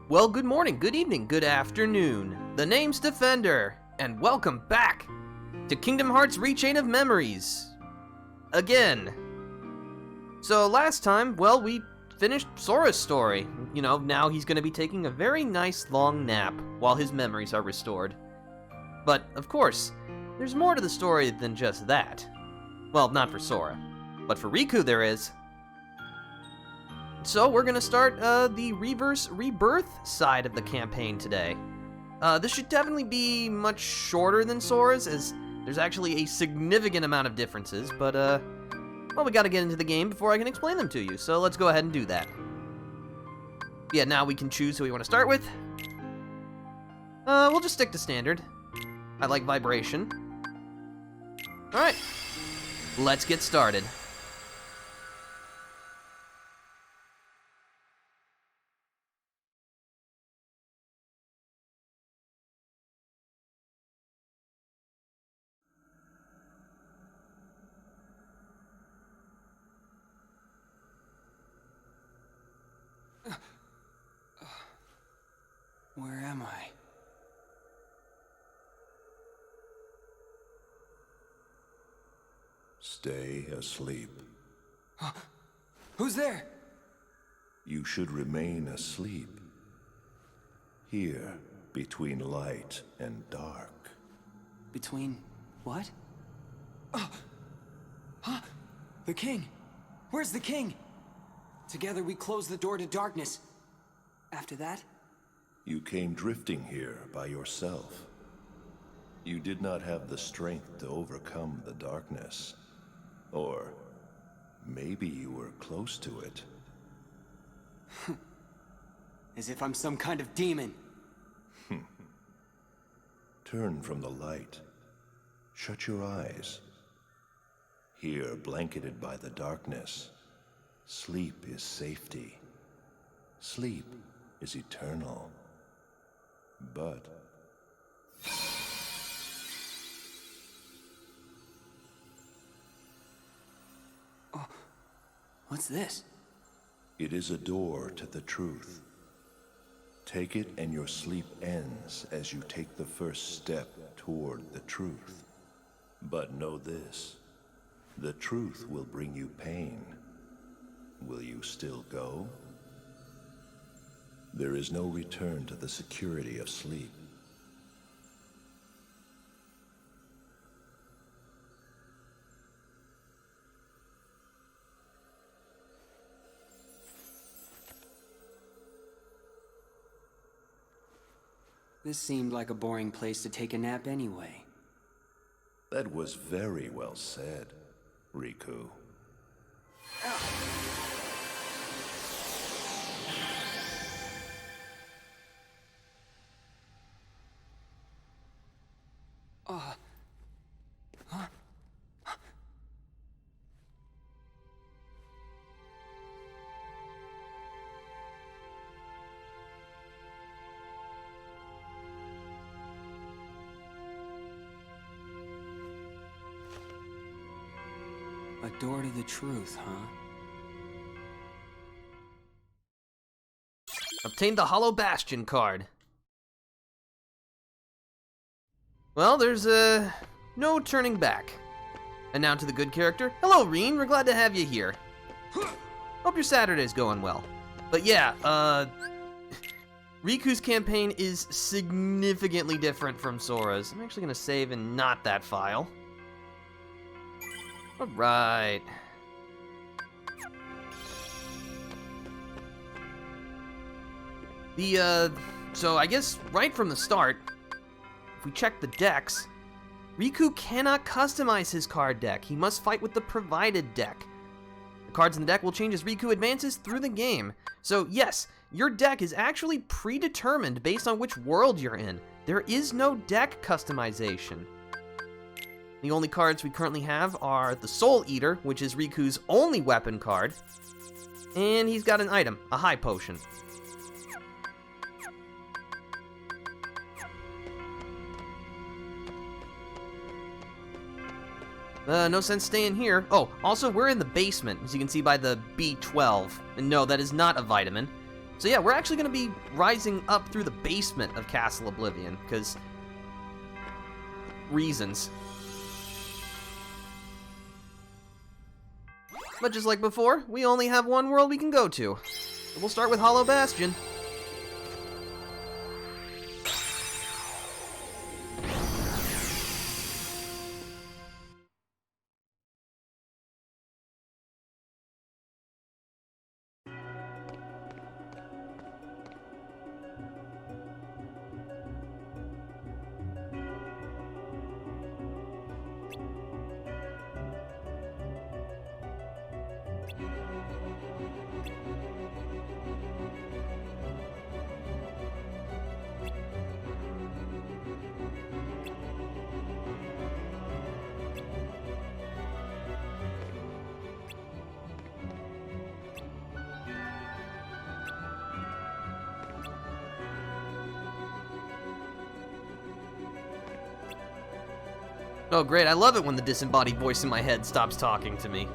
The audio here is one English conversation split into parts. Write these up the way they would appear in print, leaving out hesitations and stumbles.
Well, good morning, good evening, good afternoon. The name's Defender, and welcome back to Kingdom Hearts Rechain of Memories. Again. So last time, well, we finished Sora's story. You know, now he's going to be taking a very nice long nap while his memories are restored. But, of course, there's more to the story than just that. Well, not for Sora, but for Riku there is. So we're gonna start the Reverse Rebirth side of the campaign today. This should definitely be much shorter than Sora's, as there's actually a significant amount of differences, but well, we gotta get into the game before I can explain them to you, so let's go ahead and do that. Yeah, now we can choose who we want to start with. We'll just stick to standard. I like vibration. Alright, let's get started. Where am I? Stay asleep. Who's there? You should remain asleep. Here, between light and dark. Between what? The king! Where's the king? Together we close the door to darkness. After that? You came drifting here by yourself. You did not have the strength to overcome the darkness. Or maybe you were close to it. As if I'm some kind of demon. Turn from the light. Shut your eyes. Here, blanketed by the darkness, sleep is safety. Sleep is eternal. But What's this? it is a door to the truth. Take it and your sleep ends as you take the first step toward the truth. But know this, the truth will bring you pain. Will you still go? There is no return to the security of sleep. This seemed like a boring place to take a nap anyway. That was very well said, Riku. A door to the truth, huh? Obtained the Hollow Bastion card. Well, there's no turning back. And now to the good character. Hello, Reen. We're glad to have you here. Hope your Saturday's going well. But yeah, Riku's campaign is significantly different from Sora's. I'm actually gonna save in not that file. Alright. So I guess right from the start, if we check the decks, Riku cannot customize his card deck. He must fight with the provided deck. The cards in the deck will change as Riku advances through the game. So yes, your deck is actually predetermined based on which world you're in. There is no deck customization. The only cards we currently have are the Soul Eater, which is Riku's only weapon card, and he's got an item, a high potion. No sense staying here. Oh, also, we're in the basement, as you can see by the B12. And no, that is not a vitamin. So yeah, we're actually going to be rising up through the basement of Castle Oblivion, because reasons. But just like before, we only have one world we can go to. So we'll start with Hollow Bastion. Oh great, I love it when the disembodied voice in my head stops talking to me.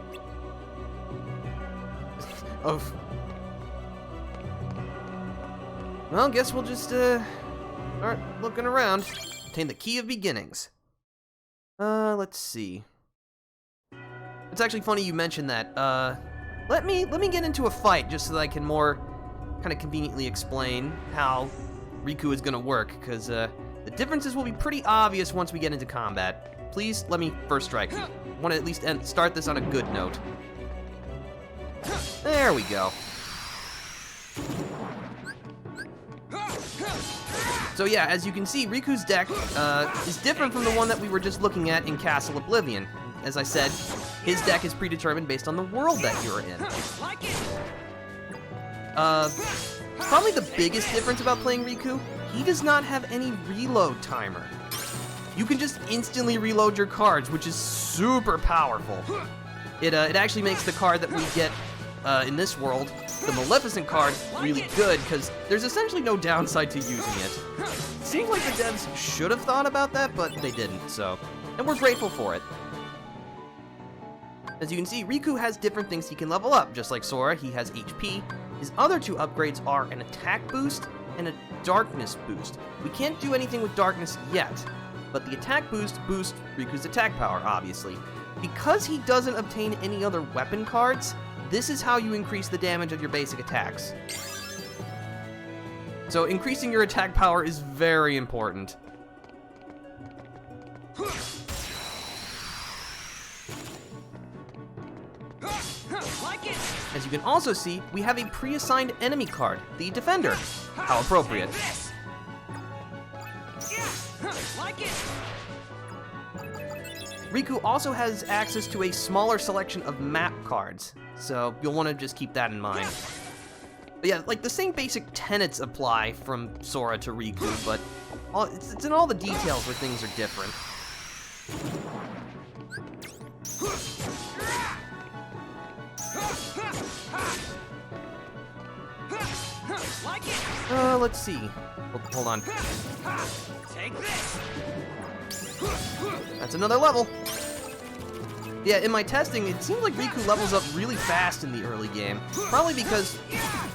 Oh. Well, guess we'll just, start looking around. Obtain the Key of Beginnings. Let's see. It's actually funny you mentioned that. Let me get into a fight just so that I can more kind of conveniently explain how Riku is gonna work, because, the differences will be pretty obvious once we get into combat. Please, let me first strike. I want to at least start this on a good note. There we go. So yeah, as you can see, Riku's deck is different from the one that we were just looking at in Castle Oblivion. As I said, his deck is predetermined based on the world that you're in. Probably the biggest difference about playing Riku, he does not have any reload timer. You can just instantly reload your cards, which is super powerful. It actually makes the card that we get in this world, the Maleficent card, really good, because there's essentially no downside to using it. Seems like the devs should have thought about that, but they didn't, so... And we're grateful for it. As you can see, Riku has different things he can level up. Just like Sora, he has HP. His other two upgrades are an attack boost and a darkness boost. We can't do anything with darkness yet, but the attack boost boosts Riku's attack power, obviously. Because he doesn't obtain any other weapon cards, this is how you increase the damage of your basic attacks. So increasing your attack power is very important. As you can also see, we have a pre-assigned enemy card, the Defender. How appropriate. Riku also has access to a smaller selection of map cards, so you'll want to just keep that in mind. But yeah, like the same basic tenets apply from Sora to Riku, but it's in all the details where things are different. Let's see. Hold on. Take this. That's another level. Yeah, in my testing, it seems like Riku levels up really fast in the early game. Probably because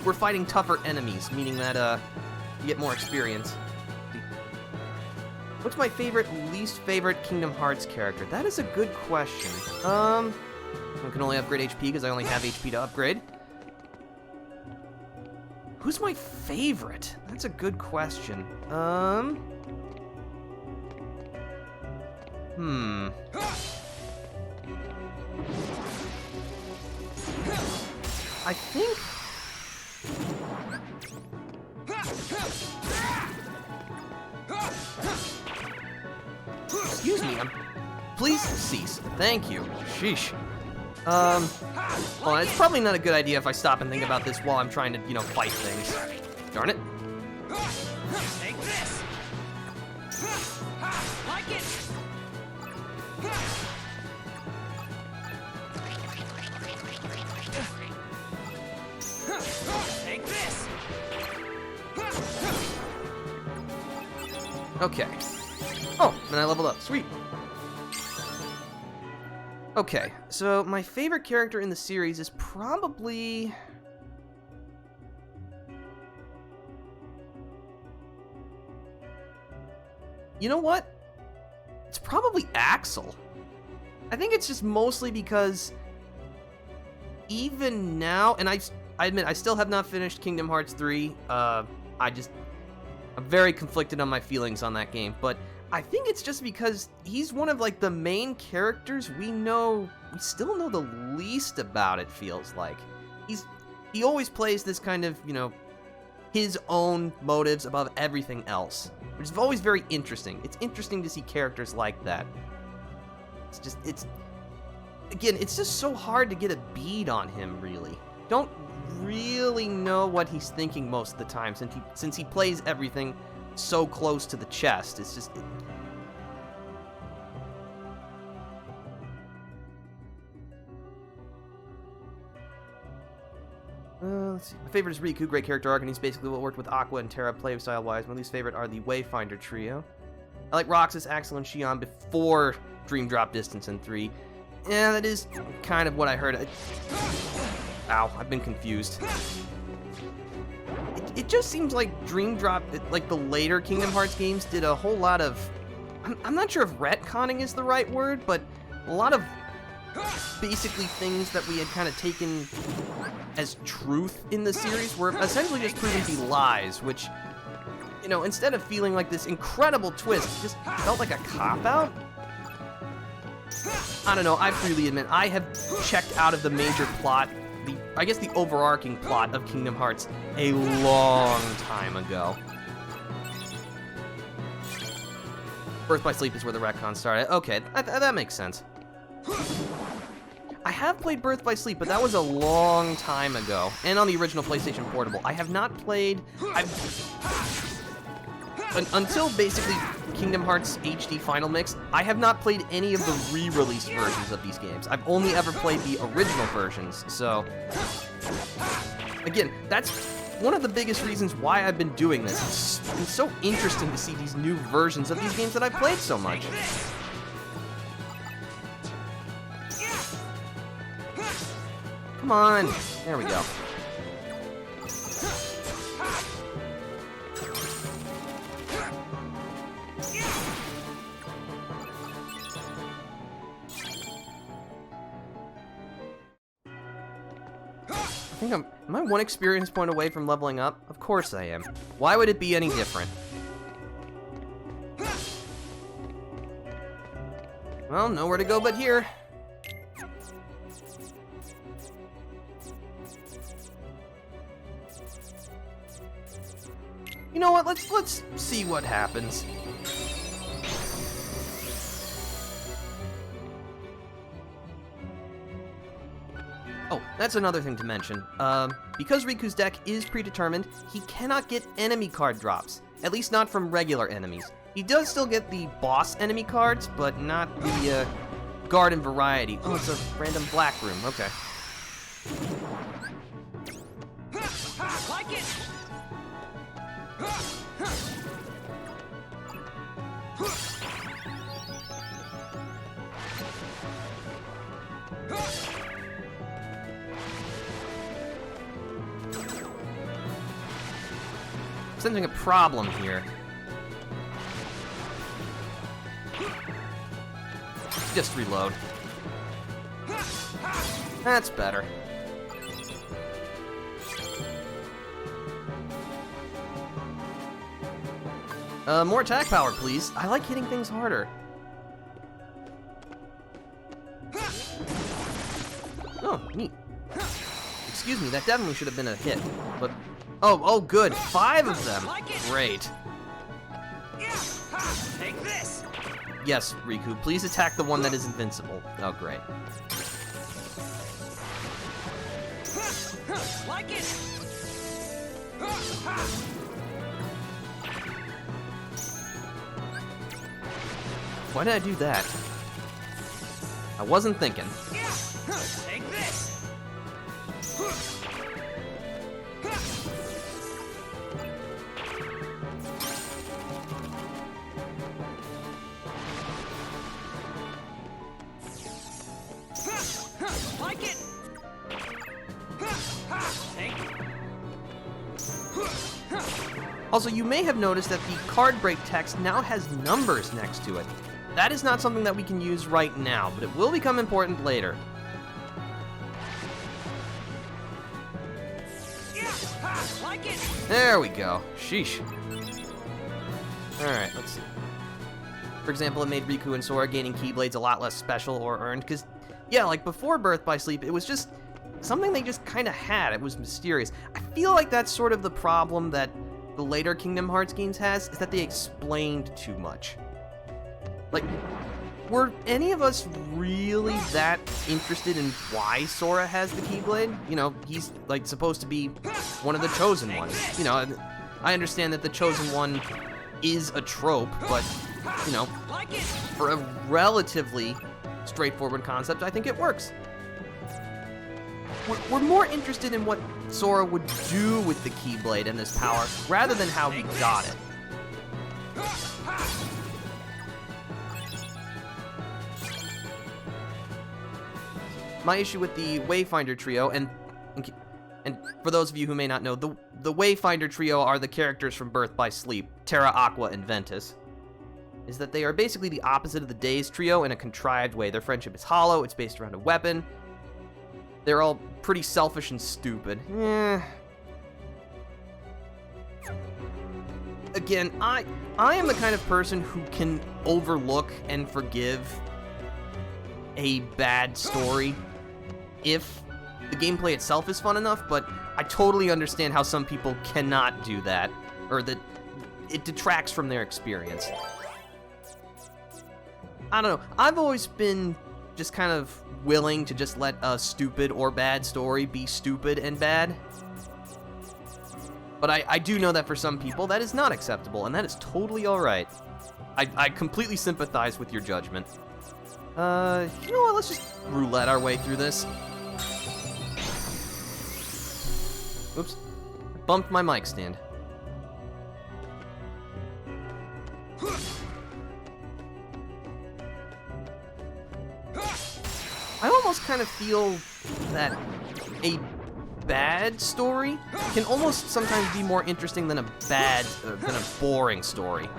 we're fighting tougher enemies, meaning that, you get more experience. What's my least favorite Kingdom Hearts character? That is a good question. I can only upgrade HP because I only have HP to upgrade. Who's my favorite? That's a good question. I think... Excuse me, please cease. Thank you. Sheesh. Well, it's probably not a good idea if I stop and think about this while I'm trying to, fight things. Darn it. Take this. Like it. Take this. Okay. Oh, and I leveled up. Sweet. Okay, so my favorite character in the series is probably... You know what? It's probably Axel. I think it's just mostly because even now, and I admit I still have not finished Kingdom Hearts 3. I'm very conflicted on my feelings on that game, but I think it's just because he's one of like the main characters we still know the least about, it feels like. He always plays this kind of, his own motives above everything else, which is always very interesting. It's interesting to see characters like that. It's just so hard to get a bead on him, really. Don't really know what he's thinking most of the time, since he plays everything so close to the chest. It's just... let's see. My favorite is Riku, great character arc, and he's basically what worked with Aqua and Terra playstyle-wise. My least favorite are the Wayfinder trio. I like Roxas, Axel, and Xion before Dream Drop Distance in 3. Yeah, that is kind of what I heard. Ow, I've been confused. It just seems like Dream Drop, like the later Kingdom Hearts games, did a whole lot of... I'm not sure if retconning is the right word, but a lot of basically things that we had kind of taken as truth in the series were essentially just proven to be lies, which, instead of feeling like this incredible twist, just felt like a cop-out. I don't know, I freely admit, I have checked out of the major plot, the overarching plot of Kingdom Hearts a long time ago. Birth by Sleep is where the retcon started. Okay, that makes sense. I have played Birth by Sleep, but that was a long time ago, and on the original PlayStation Portable. I have not played... Until basically Kingdom Hearts HD Final Mix, I have not played any of the re-released versions of these games. I've only ever played the original versions, so... Again, that's one of the biggest reasons why I've been doing this. It's so interesting to see these new versions of these games that I've played so much. Come on! There we go. Am I one experience point away from leveling up? Of course I am. Why would it be any different? Well, nowhere to go but here. You know what? Let's see what happens. Oh, that's another thing to mention. Because Riku's deck is predetermined, he cannot get enemy card drops. At least not from regular enemies. He does still get the boss enemy cards, but not the garden variety. Oh, it's a random black room. Okay. Like it. Sensing a problem here. Just reload. That's better. More attack power, please. I like hitting things harder. Oh, neat. Excuse me, that definitely should have been a hit, but... Oh, good. 5 of them. Great. Take this. Yes, Riku, please attack the one that is invincible. Oh, great. Like it. Why did I do that? I wasn't thinking. Take this. Like it. Also, you may have noticed that the card break text now has numbers next to it. That is not something that we can use right now, but it will become important later. There we go. Sheesh. Alright, let's see. For example, it made Riku and Sora gaining Keyblades a lot less special or earned, because, yeah, like before Birth by Sleep, it was just something they just kind of had. It was mysterious. I feel like that's sort of the problem that the later Kingdom Hearts games has, is that they explained too much. Like, were any of us really that interested in why Sora has the Keyblade? You know, he's, like, supposed to be one of the Chosen Ones. You know, I understand that the Chosen One is a trope, but, you know, for a relatively straightforward concept, I think it works. We're more interested in what Sora would do with the Keyblade and this power, rather than how he got it. My issue with the Wayfinder trio, and for those of you who may not know, the Wayfinder trio are the characters from Birth by Sleep, Terra, Aqua, and Ventus, is that they are basically the opposite of the Days trio in a contrived way. Their friendship is hollow, it's based around a weapon. They're all pretty selfish and stupid. Again, I am the kind of person who can overlook and forgive a bad story if the gameplay itself is fun enough, but I totally understand how some people cannot do that, or that it detracts from their experience. I don't know, I've always been just kind of willing to just let a stupid or bad story be stupid and bad. But I do know that for some people that is not acceptable, and that is totally alright. I completely sympathize with your judgment. You know what, let's just roulette our way through this. Oops, bumped my mic stand. I almost kind of feel that a bad story can almost sometimes be more interesting than than a boring story.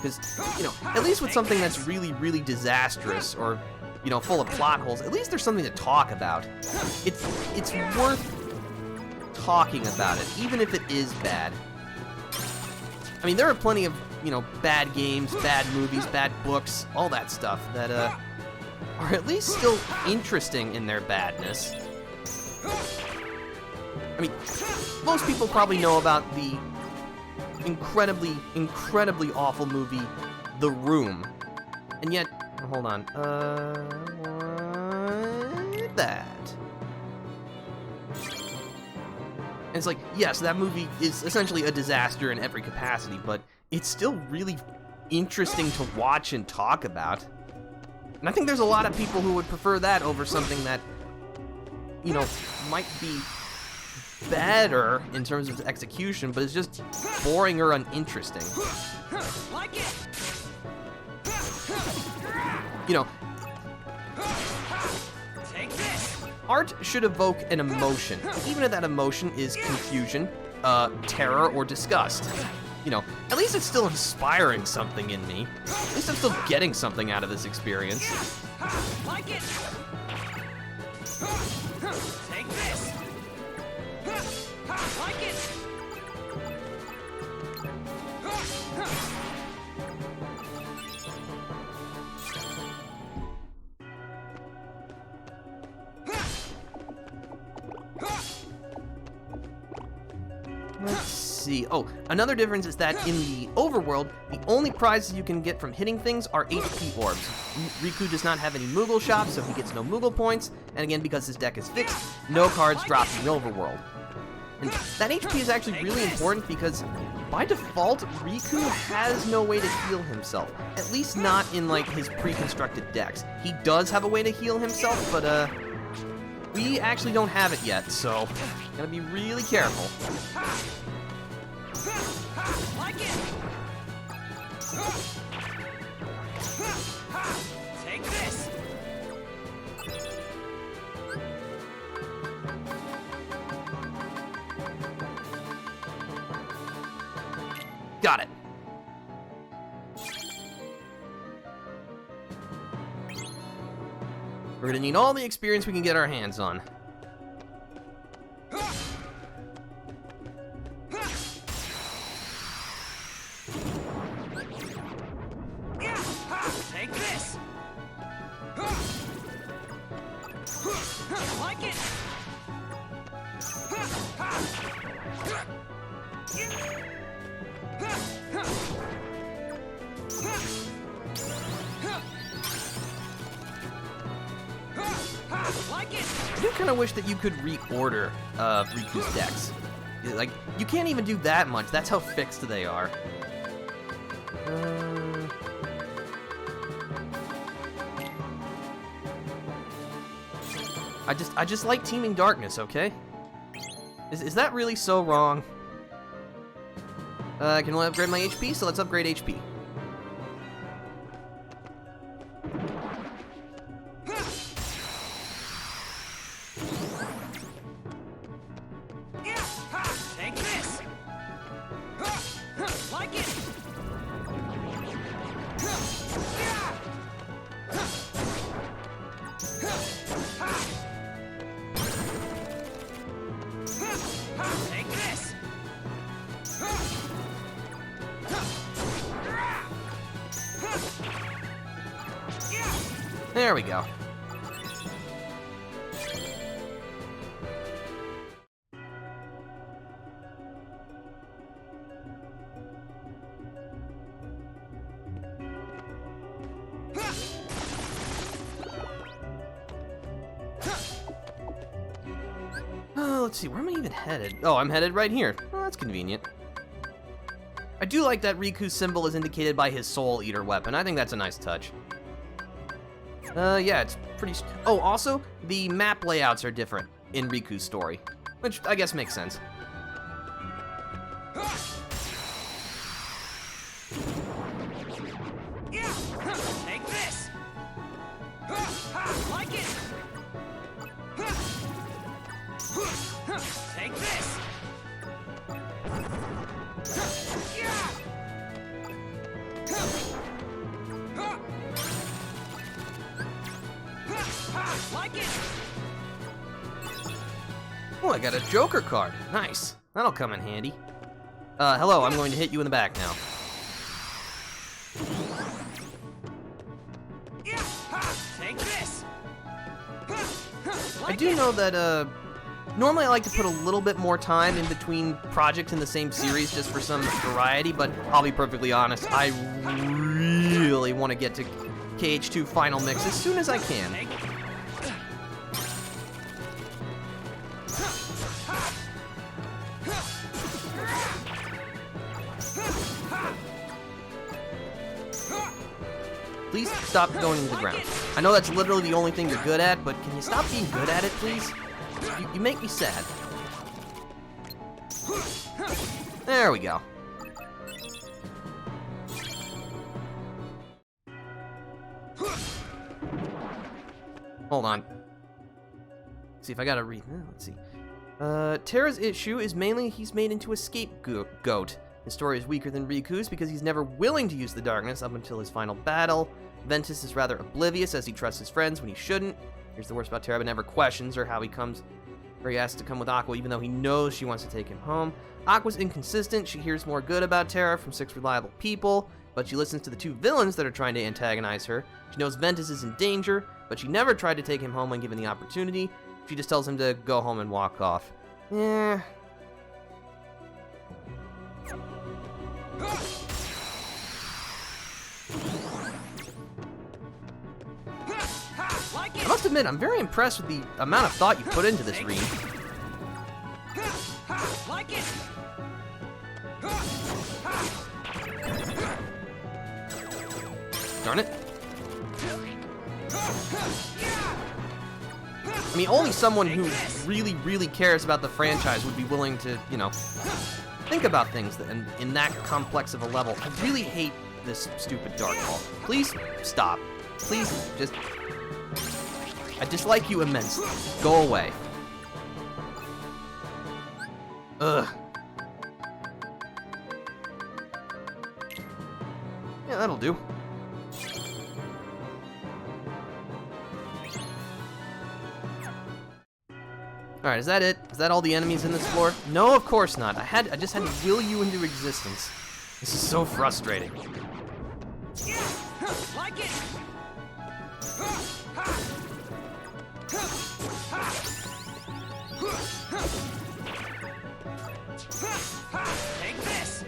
Because, you know, at least with something that's really, really disastrous or, you know, full of plot holes, at least there's something to talk about. It's worth talking about it, even if it is bad. I mean, there are plenty of, you know, bad games, bad movies, bad books, all that stuff that, are at least still interesting in their badness. I mean, most people probably know about the incredibly, incredibly awful movie, The Room. And yet, hold on, that. And it's like, yes, that movie is essentially a disaster in every capacity, but it's still really interesting to watch and talk about. And I think there's a lot of people who would prefer that over something that, you know, might be better in terms of execution, but it's just boring or uninteresting. You know, art should evoke an emotion, even if that emotion is confusion, terror, or disgust. You know, at least it's still inspiring something in me. At least I'm still getting something out of this experience. Like it. Take this. Like it. Let's see. Oh, another difference is that in the overworld, the only prizes you can get from hitting things are HP orbs. Riku does not have any Moogle shops, so he gets no Moogle points, and again, because his deck is fixed, no cards drop in the overworld. And that HP is actually really important because, by default, Riku has no way to heal himself. At least not in, like, his pre-constructed decks. He does have a way to heal himself, but, we actually don't have it yet, so gotta be really careful. Like it. Take this. We're gonna need all the experience we can get our hands on. Take this! Like it! Like it! I do kind of wish that you could reorder Riku's decks. Like, you can't even do that much. That's how fixed they are. I just like Teeming Darkness, okay? Is that really so wrong? I can only upgrade my HP, so let's upgrade HP. Take this! Like it! Take this! There we go. Let's see, where am I even headed? Oh, I'm headed right here. Oh, that's convenient. I do like that Riku's symbol is indicated by his Soul Eater weapon. I think that's a nice touch. Yeah, it's pretty... Oh, also, the map layouts are different in Riku's story, which I guess makes sense. Take this! Like it! Take this! Like it! Oh, I got a Joker card. Nice. That'll come in handy. Hello, I'm going to hit you in the back now. Take this! I do know that, normally I like to put a little bit more time in between projects in the same series just for some variety, but I'll be perfectly honest, I really want to get to KH2 Final Mix as soon as I can. Please stop going into the ground. I know that's literally the only thing you're good at, but can you stop being good at it, please? You make me sad. There we go. Hold on. Let's see if I gotta read. Let's see. Terra's issue is mainly he's made into a scapegoat. His story is weaker than Riku's because he's never willing to use the darkness up until his final battle. Ventus is rather oblivious as he trusts his friends when he shouldn't. Here's the worst about Terra, but never questions or how he comes, or he has to come with Aqua even though he knows she wants to take him home. Aqua's inconsistent. She hears more good about Terra from 6 reliable people, but she listens to the 2 villains that are trying to antagonize her. She knows Ventus is in danger, but she never tried to take him home when given the opportunity. She just tells him to go home and walk off. Yeah. I must admit, I'm very impressed with the amount of thought you put into this read. Like it! Darn it. I mean, only someone who really, really cares about the franchise would be willing to, you know, think about things in that complex of a level. I really hate this stupid Dark Ball. Please stop. Please just... I dislike you immensely. Go away. Ugh. Yeah, that'll do. Alright, is that it? Is that all the enemies in this floor? No, of course not. I just had to will you into existence. This is so frustrating. Like it. Take this.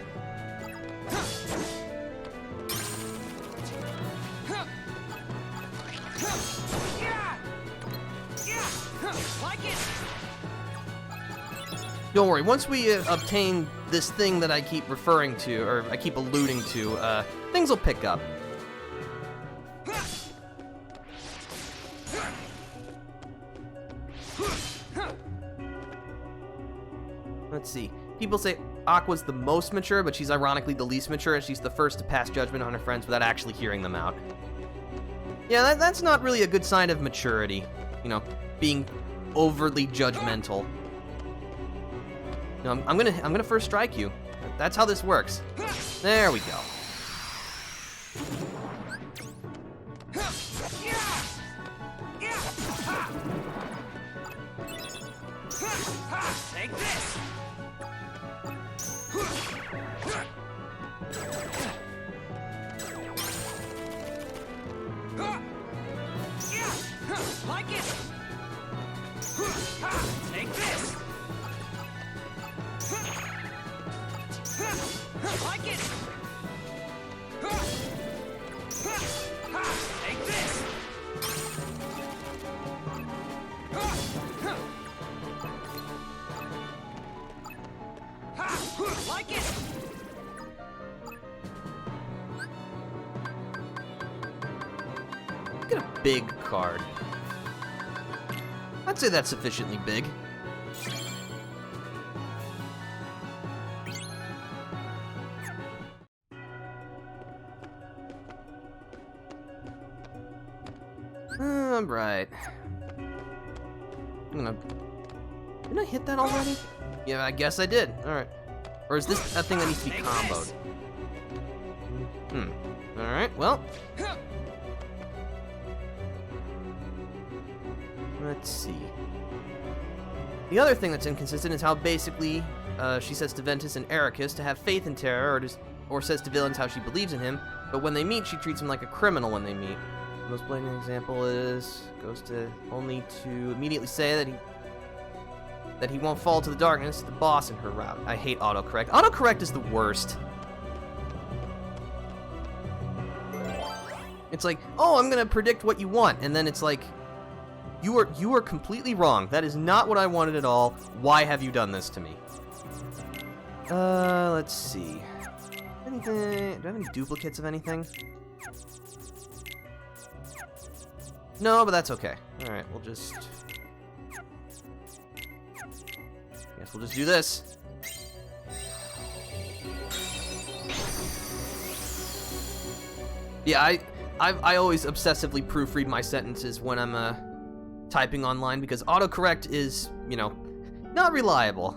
Like it. Don't worry, once we obtain this thing that I keep referring to, or I keep alluding to, things will pick up. Let's see. People say Aqua's the most mature, but she's ironically the least mature, as she's the first to pass judgment on her friends without actually hearing them out. Yeah, that's not really a good sign of maturity. You know, being overly judgmental. No, I'm gonna first strike you. That's how this works. There we go. Take this. Like it. Take this. Like it. Take this. Like it. Look at a big card. I'd say that's sufficiently big. Right. Didn't I hit that already? Yeah, I guess I did. Alright. Or is this a thing that needs to be comboed? Alright, well. Let's see. The other thing that's inconsistent is how basically she says to Ventus and Ericus to have faith in Terra, or says to villains how she believes in him, but when they meet, she treats him like a criminal when they meet. The most blatant example goes to only to immediately say that he won't fall to the darkness, the boss in her route. I hate autocorrect. Autocorrect is the worst. It's like, oh, I'm gonna predict what you want, and then it's like, you are completely wrong. That is not what I wanted at all. Why have you done this to me? Let's see. Anything? Do I have any duplicates of anything? No, but that's okay. Alright, we'll just... Guess we'll just do this. Yeah, I always obsessively proofread my sentences when I'm typing online, because autocorrect is, you know, not reliable.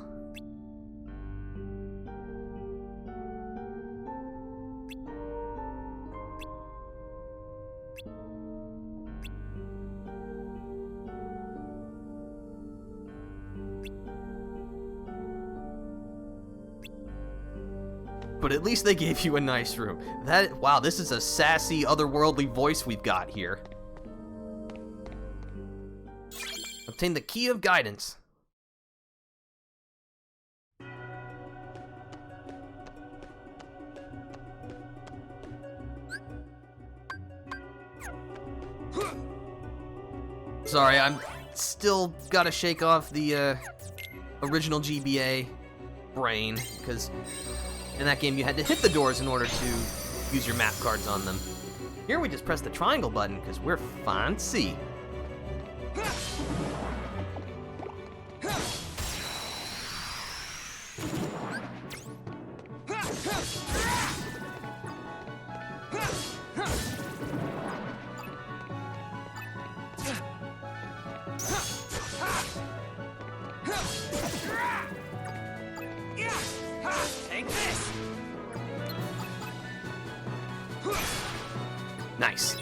But at least they gave you a nice room. Wow, this is a sassy, otherworldly voice we've got here. Obtain the key of guidance. Sorry, I'm still gotta shake off the original GBA brain, because in that game you had to hit the doors in order to use your map cards on them. Here we just press the triangle button because we're fancy. Nice.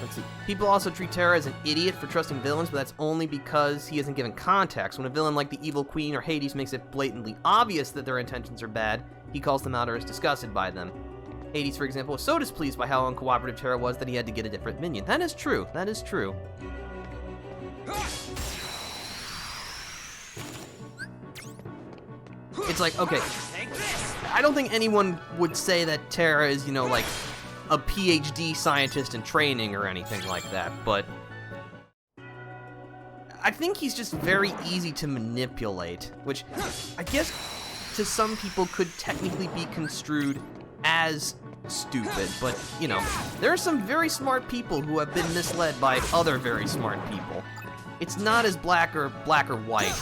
Let's see. People also treat Terra as an idiot for trusting villains, but that's only because he isn't given context. When a villain like the Evil Queen or Hades makes it blatantly obvious that their intentions are bad, he calls them out or is disgusted by them. Hades, for example, was so displeased by how uncooperative Terra was that he had to get a different minion. That is true. That is true. It's like, okay, I don't think anyone would say that Terra is, like, a PhD scientist in training or anything like that, but I think he's just very easy to manipulate, which I guess to some people could technically be construed as stupid, but, there are some very smart people who have been misled by other very smart people. It's not as black or white.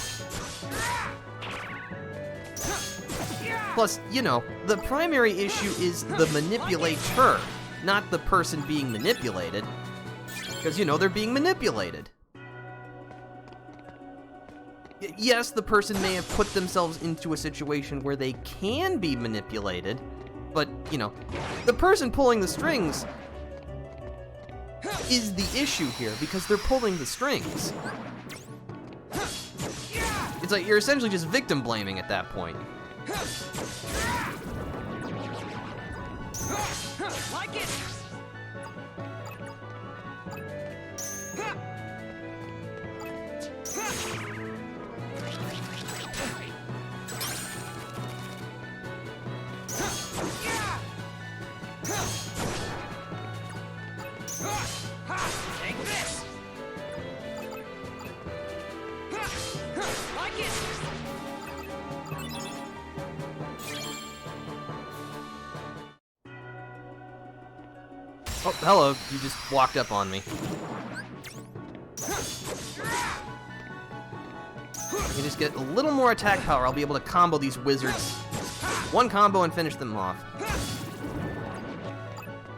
Plus, the primary issue is the manipulator, not the person being manipulated. Because, they're being manipulated. Yes, the person may have put themselves into a situation where they can be manipulated, but, the person pulling the strings is the issue here, because they're pulling the strings. It's like you're essentially just victim blaming at that point. Like it. Take this. Like it. Oh, hello, you just walked up on me. You just get a little more attack power, I'll be able to combo these wizards. One combo and finish them off.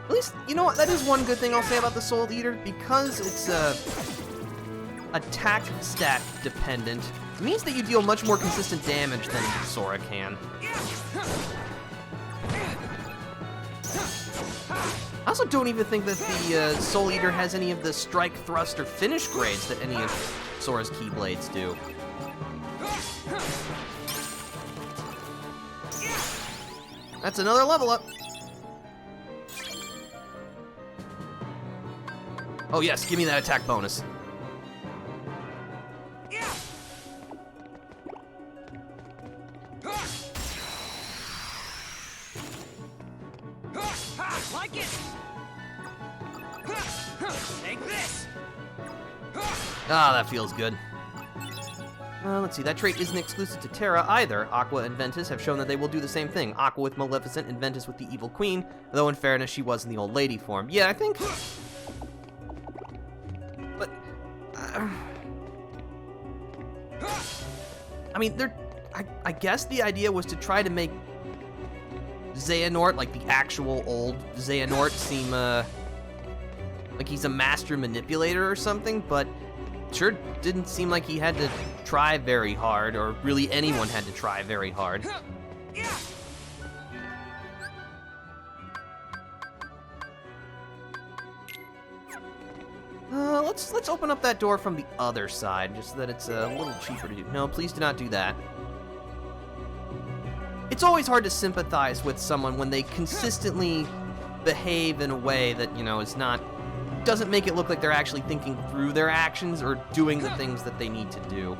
At least, you know what, that is one good thing I'll say about the Soul Eater. Because it's attack stat dependent, it means that you deal much more consistent damage than Sora can. I also don't even think that the Soul Eater has any of the strike, thrust, or finish grades that any of Sora's Keyblades do. That's another level up. Oh yes, give me that attack bonus. Like it. Take this. Ah, that feels good. Let's see, that trait isn't exclusive to Terra either. Aqua and Ventus have shown that they will do the same thing. Aqua with Maleficent and Ventus with the Evil Queen, though in fairness, she was in the old lady form. Yeah, I think... But... I mean, I guess the idea was to try to make Xehanort, like the actual old Xehanort, seem, like he's a master manipulator or something, but sure didn't seem like he had to try very hard, or really anyone had to try very hard. Let's open up that door from the other side, just so that it's a little cheaper to do. No, please do not do that. It's always hard to sympathize with someone when they consistently behave in a way that, is not... doesn't make it look like they're actually thinking through their actions or doing the things that they need to do.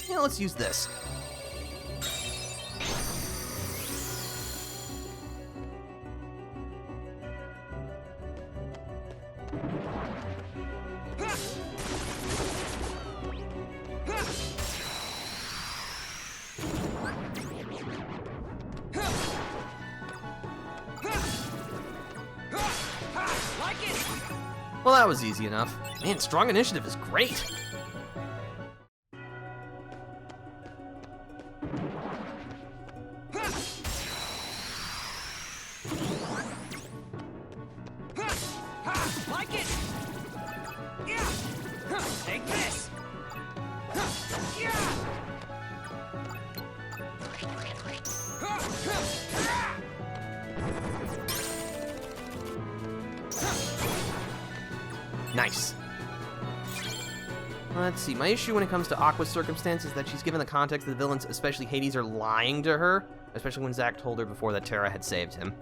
Yeah, let's use this. Well, that was easy enough. Man, strong initiative is great. Like it. Take this. Nice. Let's see. My issue when it comes to Aqua's circumstance is that she's given the context that the villains, especially Hades, are lying to her, especially when Zack told her before that Terra had saved him.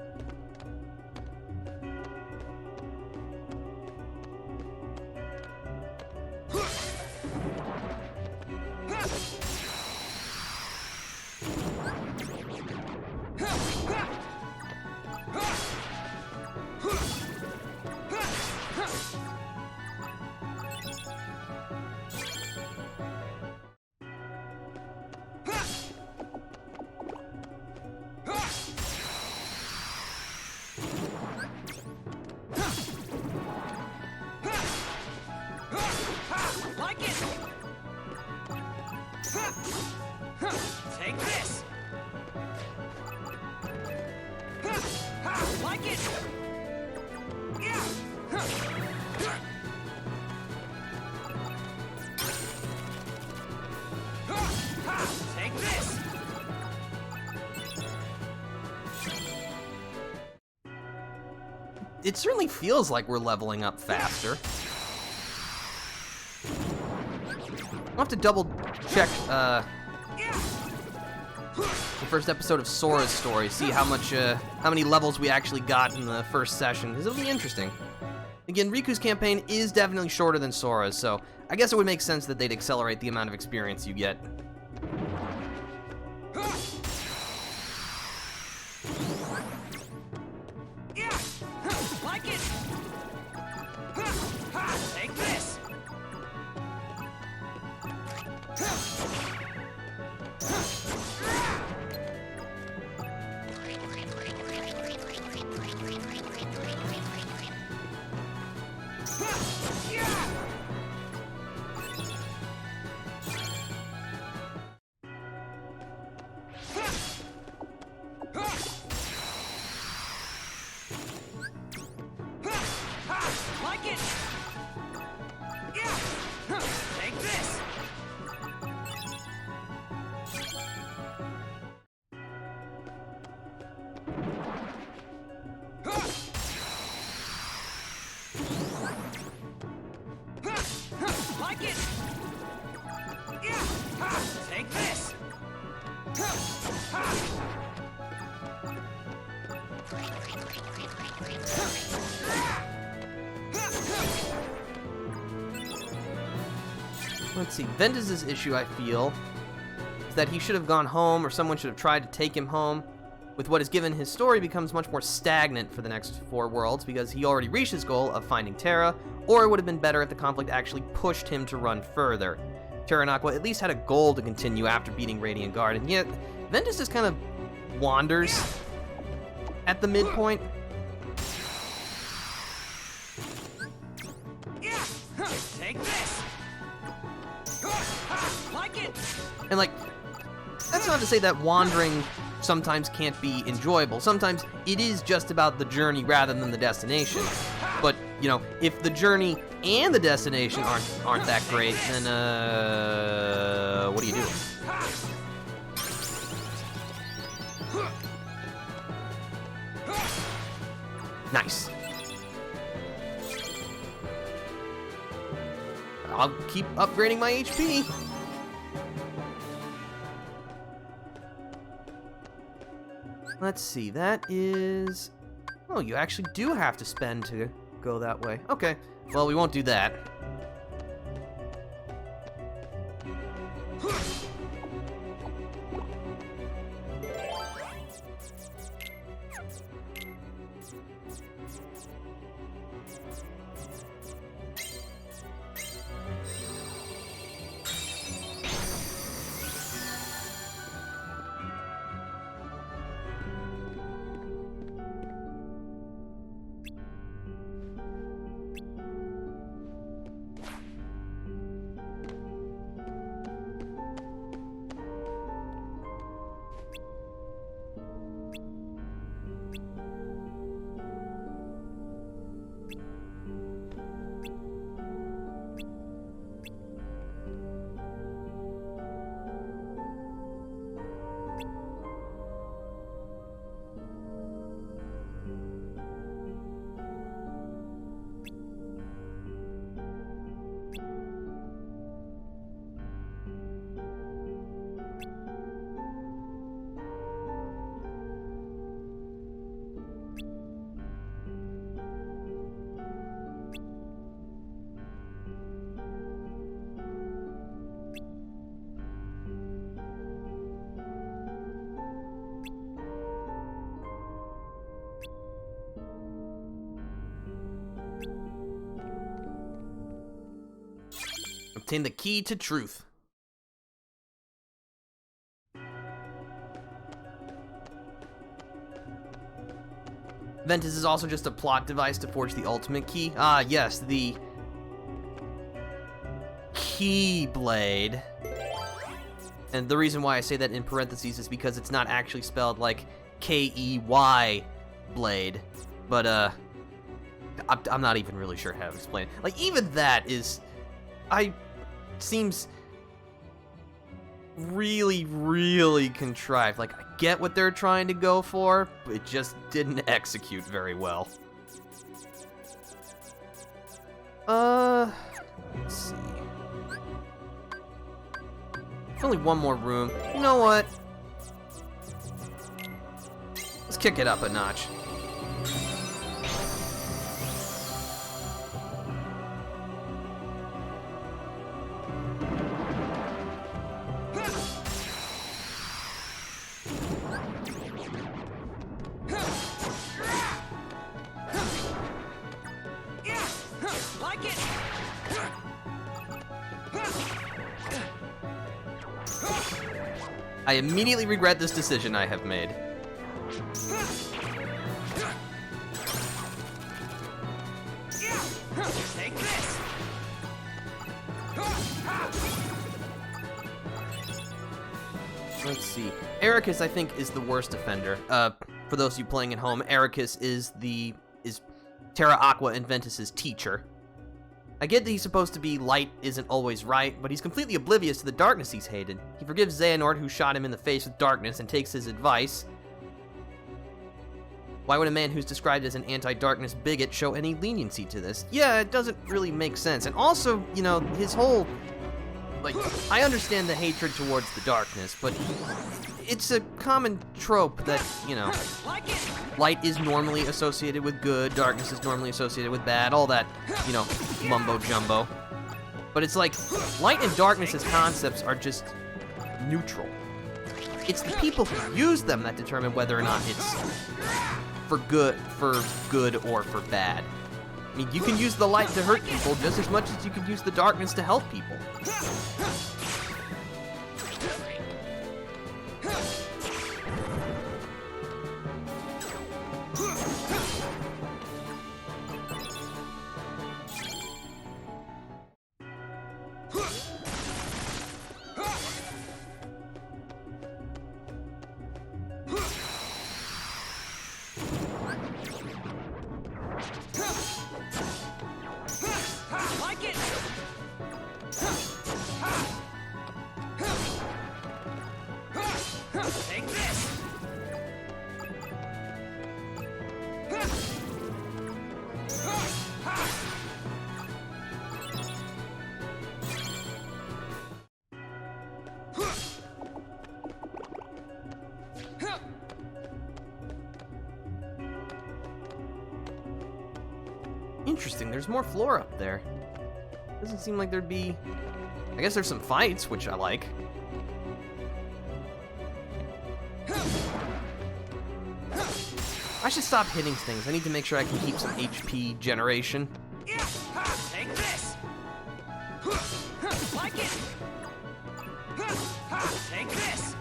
Take this! Like it! Yeah! Take this! It certainly feels like we're leveling up faster. I'll have to double check the first episode of Sora's story, see how many levels we actually got in the first session, because it'll be interesting. Again, Riku's campaign is definitely shorter than Sora's, so I guess it would make sense that they'd accelerate the amount of experience you get. Like it! Take this! Like it! Take this! Like it! Take this! Let's see, Ventus's issue, I feel, is that he should have gone home, or someone should have tried to take him home. With what is given, his story becomes much more stagnant for the next 4 worlds, because he already reached his goal of finding Terra, or it would have been better if the conflict actually pushed him to run further. Terra and Aqua at least had a goal to continue after beating Radiant Guard, and yet Ventus just kind of wanders at the midpoint. Take this! Like it! And like, that's not to say that wandering sometimes can't be enjoyable. Sometimes it is just about the journey rather than the destination. But, you know, if the journey and the destination aren't that great, then what do you do? Nice. I'll keep upgrading my HP. Let's see, that is... Oh, you actually do have to spend to go that way. Okay, well, we won't do that. Obtain the key to truth. Ventus is also just a plot device to forge the ultimate key. Ah, yes, the Keyblade. And the reason why I say that in parentheses is because it's not actually spelled like K-E-Y blade. But, I'm not even really sure how to explain it. Like, even that is... seems really, really contrived. Like, I get what they're trying to go for, but it just didn't execute very well. Let's see. Only one more room. You know what? Let's kick it up a notch. I immediately regret this decision I have made. Take this. Let's see. Ericus, I think, is the worst offender. For those of you playing at home, Ericus is Terra Aqua and Ventus's teacher. I get that he's supposed to be light isn't always right, but he's completely oblivious to the darkness he's hated. He forgives Xehanort, who shot him in the face with darkness, and takes his advice. Why would a man who's described as an anti-darkness bigot show any leniency to this? Yeah, it doesn't really make sense. And also, you know, his whole... Like, I understand the hatred towards the darkness, but it's a common trope that, you know, light is normally associated with good, darkness is normally associated with bad, all that, you know, mumbo-jumbo. But it's like, light and darkness as concepts are just neutral. It's the people who use them that determine whether or not it's for good or for bad. I mean, you can use the light to hurt people just as much as you can use the darkness to help people. Take this. Interesting, there's more floor up there. Doesn't seem like there'd be... I guess there's some fights, which I like. I should stop hitting things. I need to make sure I can keep some HP generation. Take this. Like it. Take this. Like it.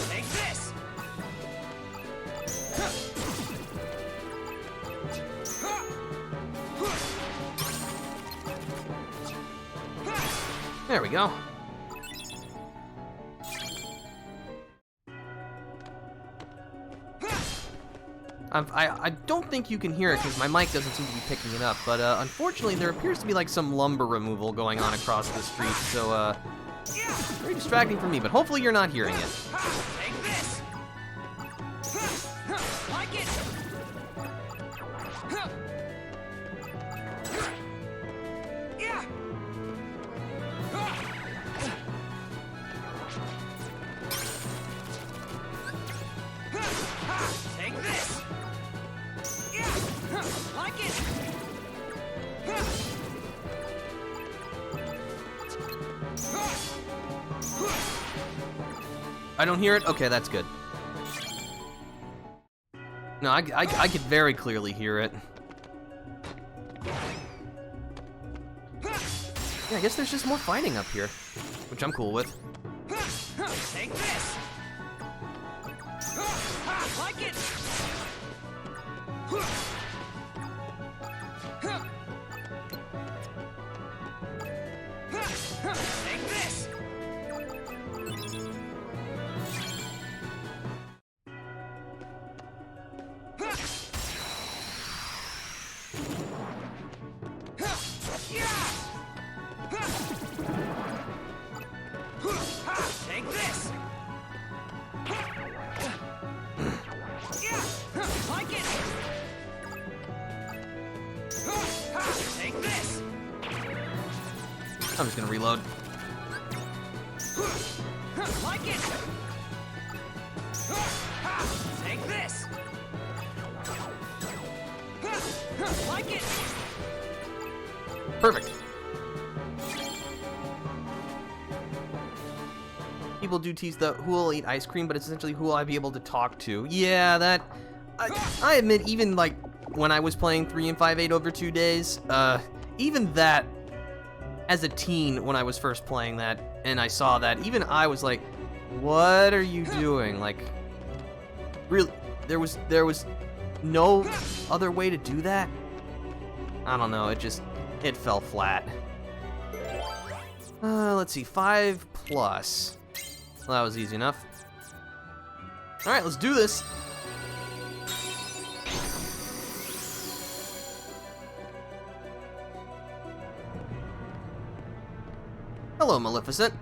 Take this. There we go. I don't think you can hear it because my mic doesn't seem to be picking it up, but unfortunately there appears to be like some lumber removal going on across the street, so very distracting for me, but hopefully you're not hearing it. Take this. Like it. Yeah. Take this. Yeah. Like it. I don't hear it? Okay, that's good. No, I could very clearly hear it. Yeah, I guess there's just more fighting up here, which I'm cool with. Take this! Like it! Take this! Take this! Like it! Take this! I'm just gonna reload. Like it! Take this! Like it! Perfect. People do tease the who will eat ice cream, but it's essentially who will I be able to talk to. Yeah, that... I admit, even like when I was playing 3 and 5/8 over 2 days, even that, as a teen when I was first playing that, and I saw that, even I was like, what are you doing? Like, really, there was no other way to do that? I don't know, it fell flat. Let's see, 5 plus. Well, that was easy enough. Alright, let's do this. Hello, Maleficent.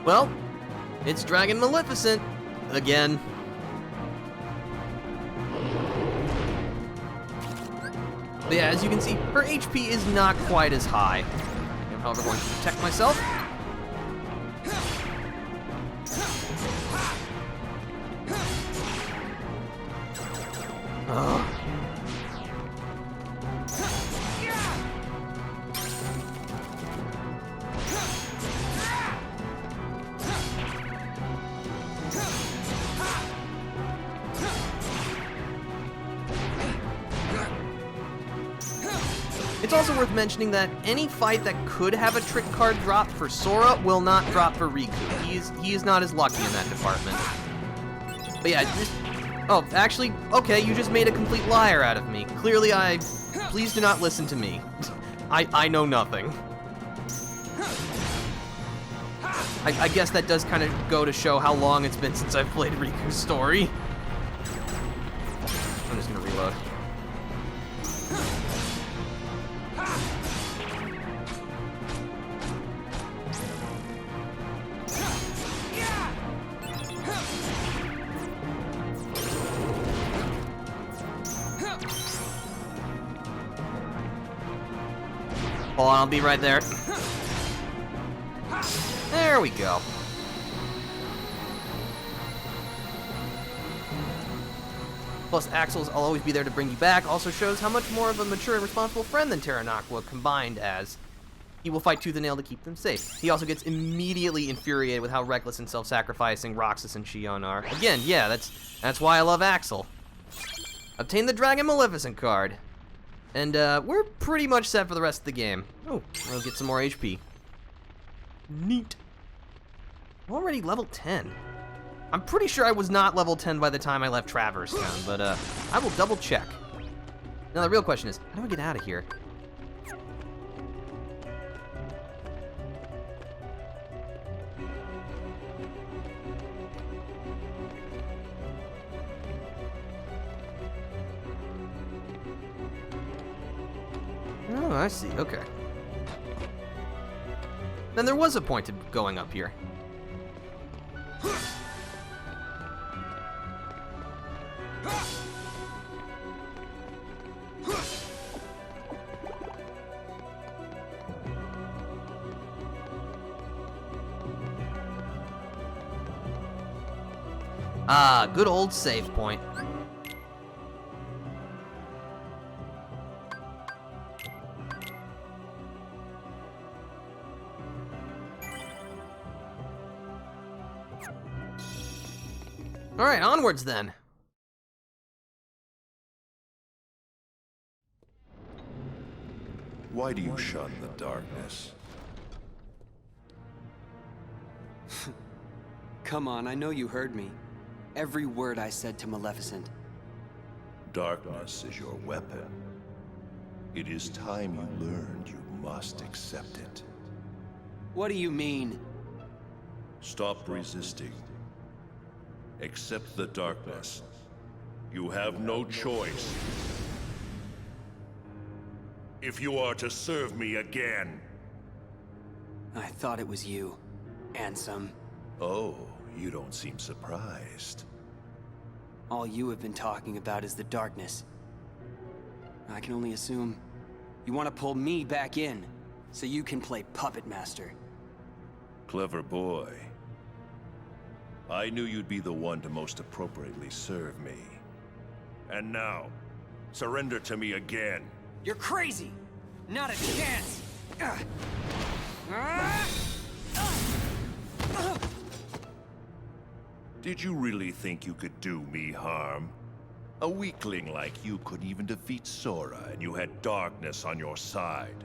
Well, it's Dragon Maleficent again. But yeah, as you can see, her HP is not quite as high. I'm however going to protect myself. Ugh. It's also worth mentioning that any fight that could have a trick card drop for Sora will not drop for Riku. He is not as lucky in that department. But yeah, oh, actually, okay, you just made a complete liar out of me. Clearly, please do not listen to me. I know nothing. I guess that does kind of go to show how long it's been since I've played Riku's story. I'm just gonna reload. Hold on, I'll be right there. There we go. Plus, Axel's I'll always be there to bring you back also shows how much more of a mature and responsible friend than Terranaqua combined as. He will fight tooth and nail to keep them safe. He also gets immediately infuriated with how reckless and self-sacrificing Roxas and Shion are. Again, yeah, that's why I love Axel. Obtain the Dragon Maleficent card. And we're pretty much set for the rest of the game. Oh, we'll get some more HP. Neat. I'm already level 10. I'm pretty sure I was not level 10 by the time I left Traverse Town, but I will double check. Now the real question is, how do I get out of here? Oh, I see, okay. Then there was a point to going up here. Ah, good old save point. All right, onwards then. Why do you shun the darkness? Come on, I know you heard me. Every word I said to Maleficent. Darkness is your weapon. It is time you learned you must accept it. What do you mean? Stop resisting. Accept the darkness. You have no choice. If you are to serve me again. I thought it was you, Ansem. Oh, you don't seem surprised. All you have been talking about is the darkness. I can only assume you want to pull me back in, so you can play Puppet Master. Clever boy. I knew you'd be the one to most appropriately serve me. And now, surrender to me again. You're crazy! Not a chance! Did you really think you could do me harm? A weakling like you couldn't even defeat Sora, and you had darkness on your side.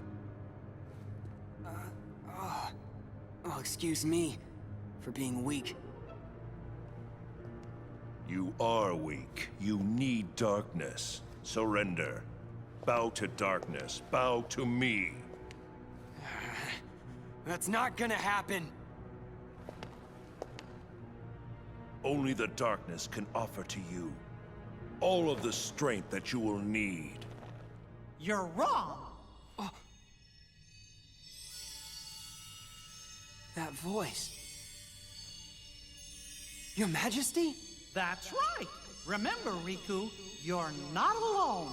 Oh, excuse me for being weak. You are weak. You need darkness. Surrender. Bow to darkness. Bow to me. That's not gonna happen! Only the darkness can offer to you all of the strength that you will need. You're wrong! That voice... Your Majesty? That's right! Remember, Riku, you're not alone!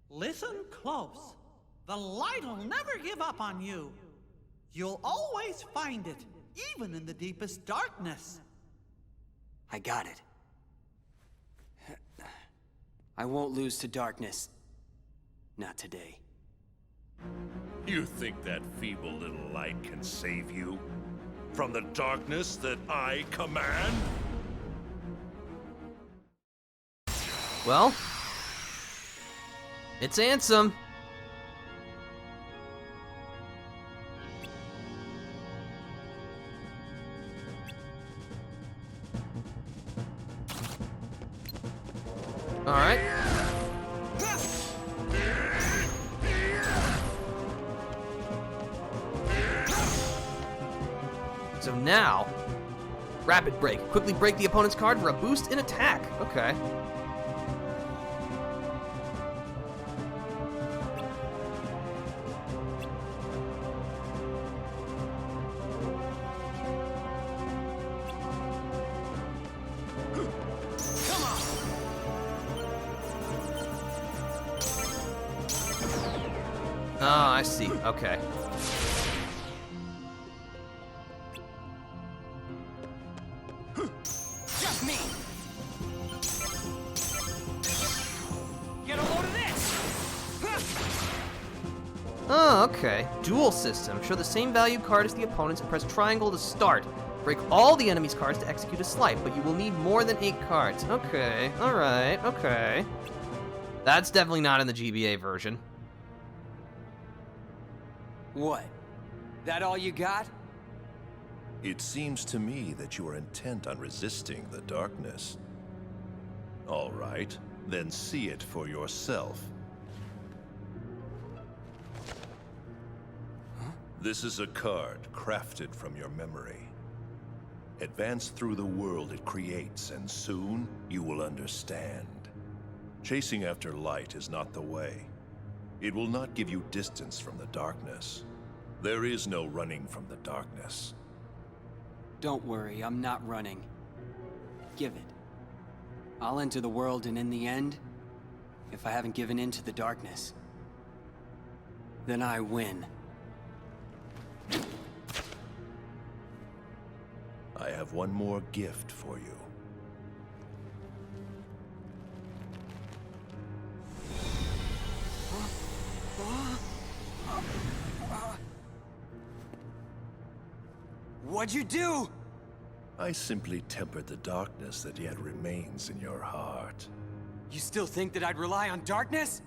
Listen close. The light'll never give up on you. You'll always find it, even in the deepest darkness. I got it. I won't lose to darkness. Not today. You think that feeble little light can save you? From the darkness that I command? Well, it's Ansem. All right. So now, rapid break. Quickly break the opponent's card for a boost in attack. Okay. Oh, I see. Okay. Just me! Get a load of this! Oh, okay. Duel system. Show the same value card as the opponents and press triangle to start. Break all the enemy's cards to execute a slice, but you will need more than 8 cards. Okay, alright, okay. That's definitely not in the GBA version. What? That all you got? It seems to me that you are intent on resisting the darkness. All right, then see it for yourself. This is a card crafted from your memory. Advance through the world it creates, and soon you will understand. Chasing after light is not the way. It will not give you distance from the darkness. There is no running from the darkness. Don't worry, I'm not running. Give it. I'll enter the world, and in the end, if I haven't given in to the darkness, then I win. I have one more gift for you. What'd you do? I simply tempered the darkness that yet remains in your heart. You still think that I'd rely on darkness?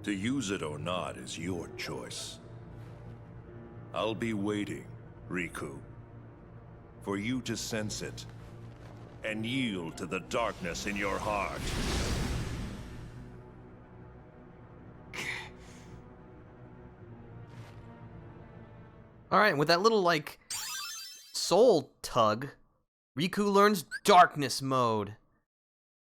To use it or not is your choice. I'll be waiting, Riku, for you to sense it and yield to the darkness in your heart. Alright, with that little, like, soul tug, Riku learns Darkness Mode.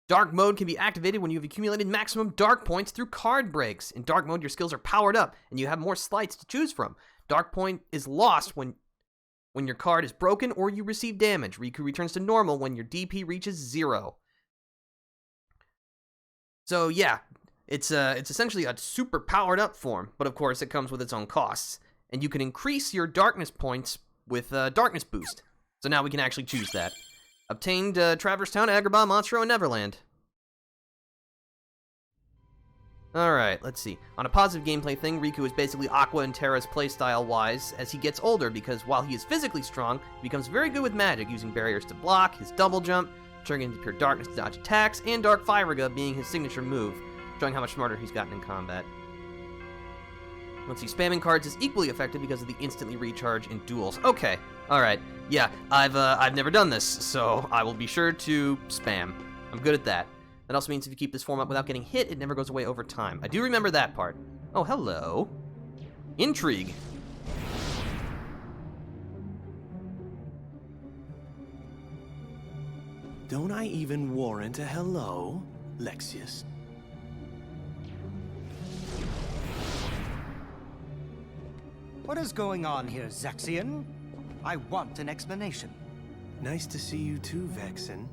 Dark Mode can be activated when you have accumulated maximum dark points through card breaks. In Dark Mode, your skills are powered up, and you have more slides to choose from. Dark Point is lost when your card is broken or you receive damage. Riku returns to normal when your DP reaches 0. So yeah, it's essentially a super powered up form, but of course it comes with its own costs. And you can increase your darkness points with Darkness Boost. So now we can actually choose that. Obtained Traverse Town, Agrabah, Monstro, and Neverland. Alright, let's see. On a positive gameplay thing, Riku is basically Aqua and Terra's playstyle-wise as he gets older, because while he is physically strong, he becomes very good with magic, using barriers to block, his double jump, turning into pure darkness to dodge attacks, and Dark Firaga being his signature move, showing how much smarter he's gotten in combat. Let's see, spamming cards is equally effective because of the instantly recharge in duels. Okay, alright. Yeah, I've never done this, so I will be sure to spam. I'm good at that. That also means if you keep this form up without getting hit, it never goes away over time. I do remember that part. Oh, hello. Intrigue. Don't I even warrant a hello, Lexius? What is going on here, Zexion? I want an explanation. Nice to see you too, Vexen.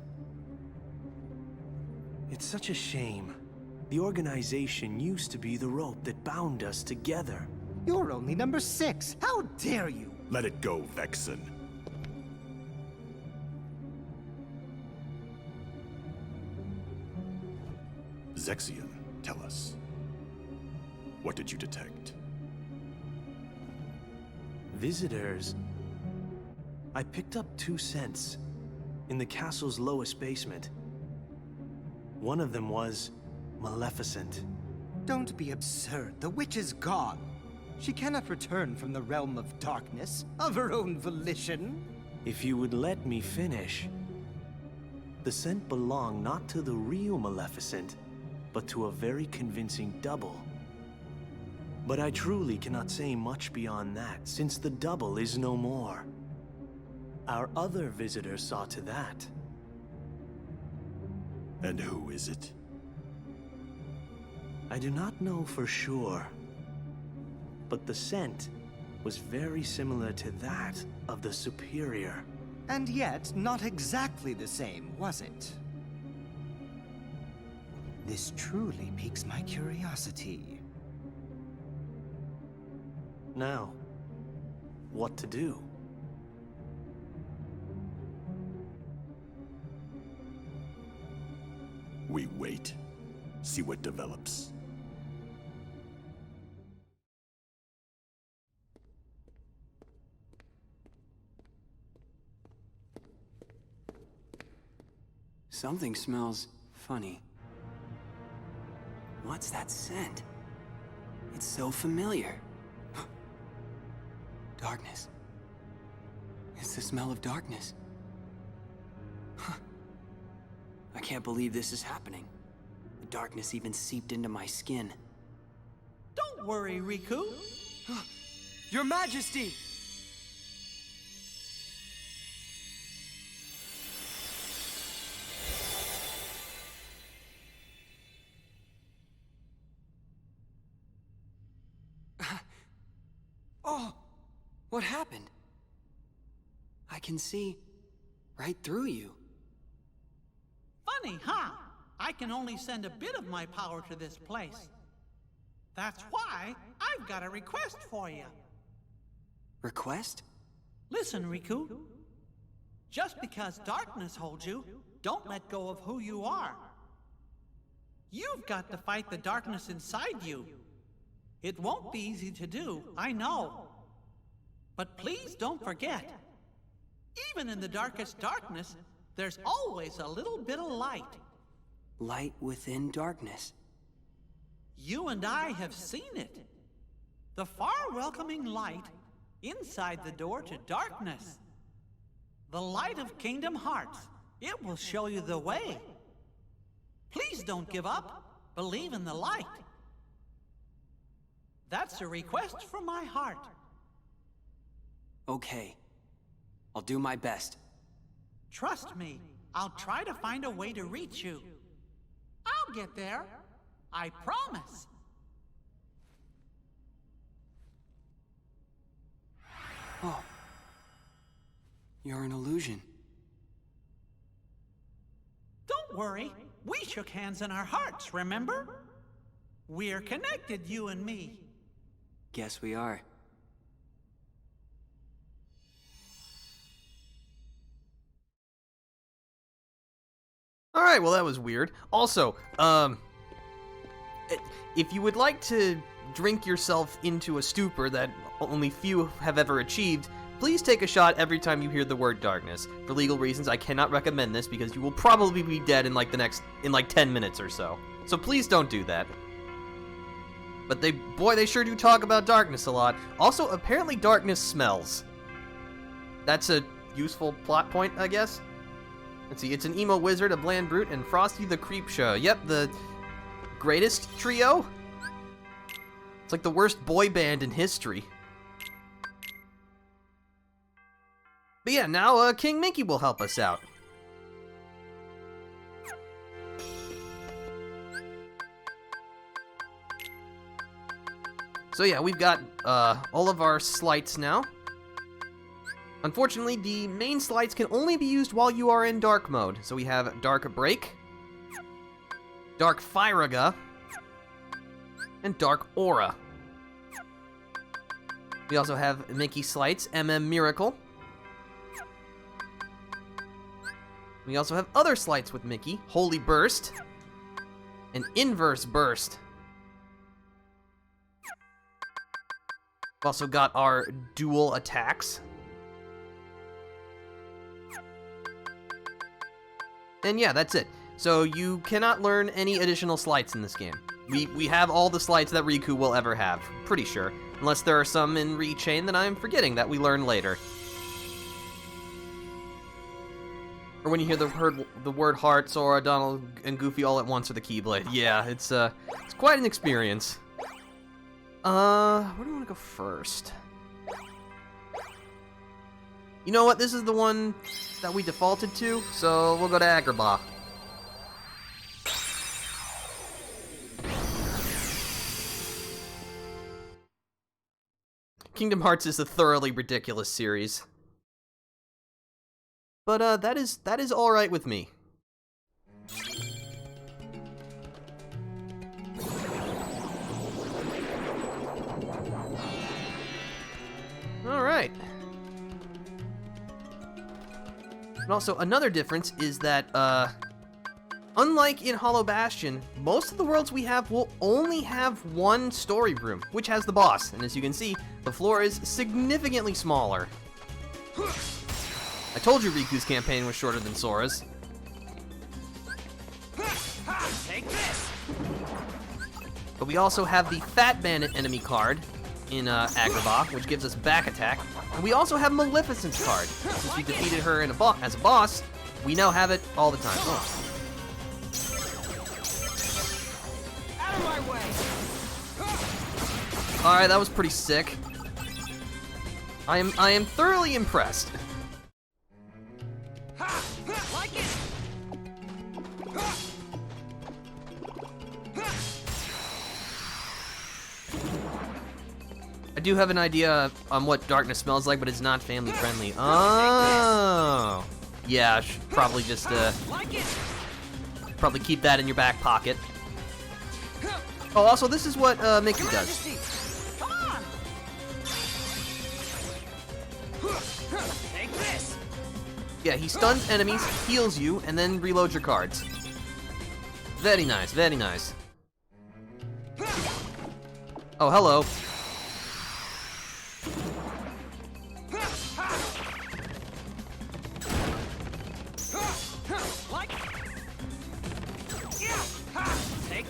It's such a shame. The organization used to be the rope that bound us together. You're only number 6. How dare you? Let it go, Vexen. Zexion, tell us. What did you detect? Visitors. I picked up 2 scents in the castle's lowest basement. One of them was Maleficent. Don't be absurd. The witch is gone. She cannot return from the realm of darkness of her own volition. If you would let me finish. The scent belonged not to the real Maleficent, but to a very convincing double. But I truly cannot say much beyond that, since the double is no more. Our other visitor saw to that. And who is it? I do not know for sure, but the scent was very similar to that of the Superior. And yet, not exactly the same, was it? This truly piques my curiosity. Now, what to do? We wait. See what develops. Something smells funny. What's that scent? It's so familiar. Darkness. It's the smell of darkness. I can't believe this is happening. The darkness even seeped into my skin. Don't worry, Riku. Your Majesty! Oh, what happened? I can see right through you. Funny, huh? I can only send a bit of my power to this place. That's why I've got a request for you. Request? Listen, Riku. Just because darkness holds you, don't let go of who you are. You've got to fight the darkness inside you. It won't be easy to do, I know. But please don't forget, even in the darkest darkness, there's always a little bit of light. Light within darkness. You and I have seen it. The far welcoming light inside the door to darkness. The light of Kingdom Hearts. It will show you the way. Please don't give up. Believe in the light. That's a request from my heart. Okay. I'll do my best. Trust me, I'll try to find a way to reach you. I'll get there. I promise. Oh. You're an illusion. Don't worry. We shook hands in our hearts, remember? We're connected, you and me. Guess we are. Alright, well that was weird. Also, if you would like to drink yourself into a stupor that only few have ever achieved, please take a shot every time you hear the word darkness. For legal reasons, I cannot recommend this because you will probably be dead in like 10 minutes or so. So please don't do that. But they sure do talk about darkness a lot. Also, apparently darkness smells. That's a useful plot point, I guess. Let's see, it's an emo wizard, a bland brute, and Frosty the Creepshow. Yep, the greatest trio? It's like the worst boy band in history. But yeah, now King Minky will help us out. So yeah, we've got all of our slights now. Unfortunately, the main slights can only be used while you are in dark mode. So we have Dark Break, Dark Firaga, and Dark Aura. We also have Mickey Slights, Miracle. We also have other slights with Mickey, Holy Burst, and Inverse Burst. We've also got our dual attacks. And yeah, that's it. So you cannot learn any additional slights in this game. We have all the slights that Riku will ever have, pretty sure. Unless there are some in Rechain that I'm forgetting that we learn later. Or when you hear the word Heart, Sora, Donald, and Goofy all at once with the Keyblade. Yeah, it's quite an experience. Where do we want to go first? You know what? This is the one that we defaulted to, so we'll go to Agrabah. Kingdom Hearts is a thoroughly ridiculous series. But that is all right with me. All right. And also, another difference is that, unlike in Hollow Bastion, most of the worlds we have will only have one story room, which has the boss. And as you can see, the floor is significantly smaller. I told you Riku's campaign was shorter than Sora's. Take this! But we also have the Fat Bandit enemy card in Agrabah, which gives us back attack. And we also have Maleficent's card. Since we defeated her in as a boss, we now have it all the time. Oh. Out of my way! Alright, that was pretty sick. I am thoroughly impressed. Like it! I do have an idea on what darkness smells like, but it's not family friendly. Oh, yeah, I should probably just probably keep that in your back pocket. Oh, also, this is what Mickey does. Come on! Take this! Yeah, he stuns enemies, heals you, and then reloads your cards. Very nice, very nice. Oh, hello. Like yeah. Take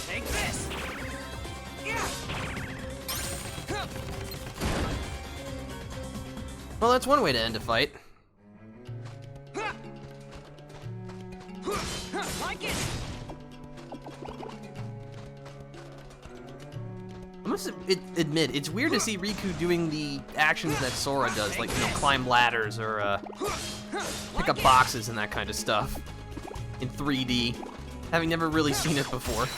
take this. Yeah. Well, that's one way to end a fight. Like it. I must admit, it's weird to see Riku doing the actions that Sora does, like, you know, climb ladders or pick up boxes and that kind of stuff in 3D, having never really seen it before.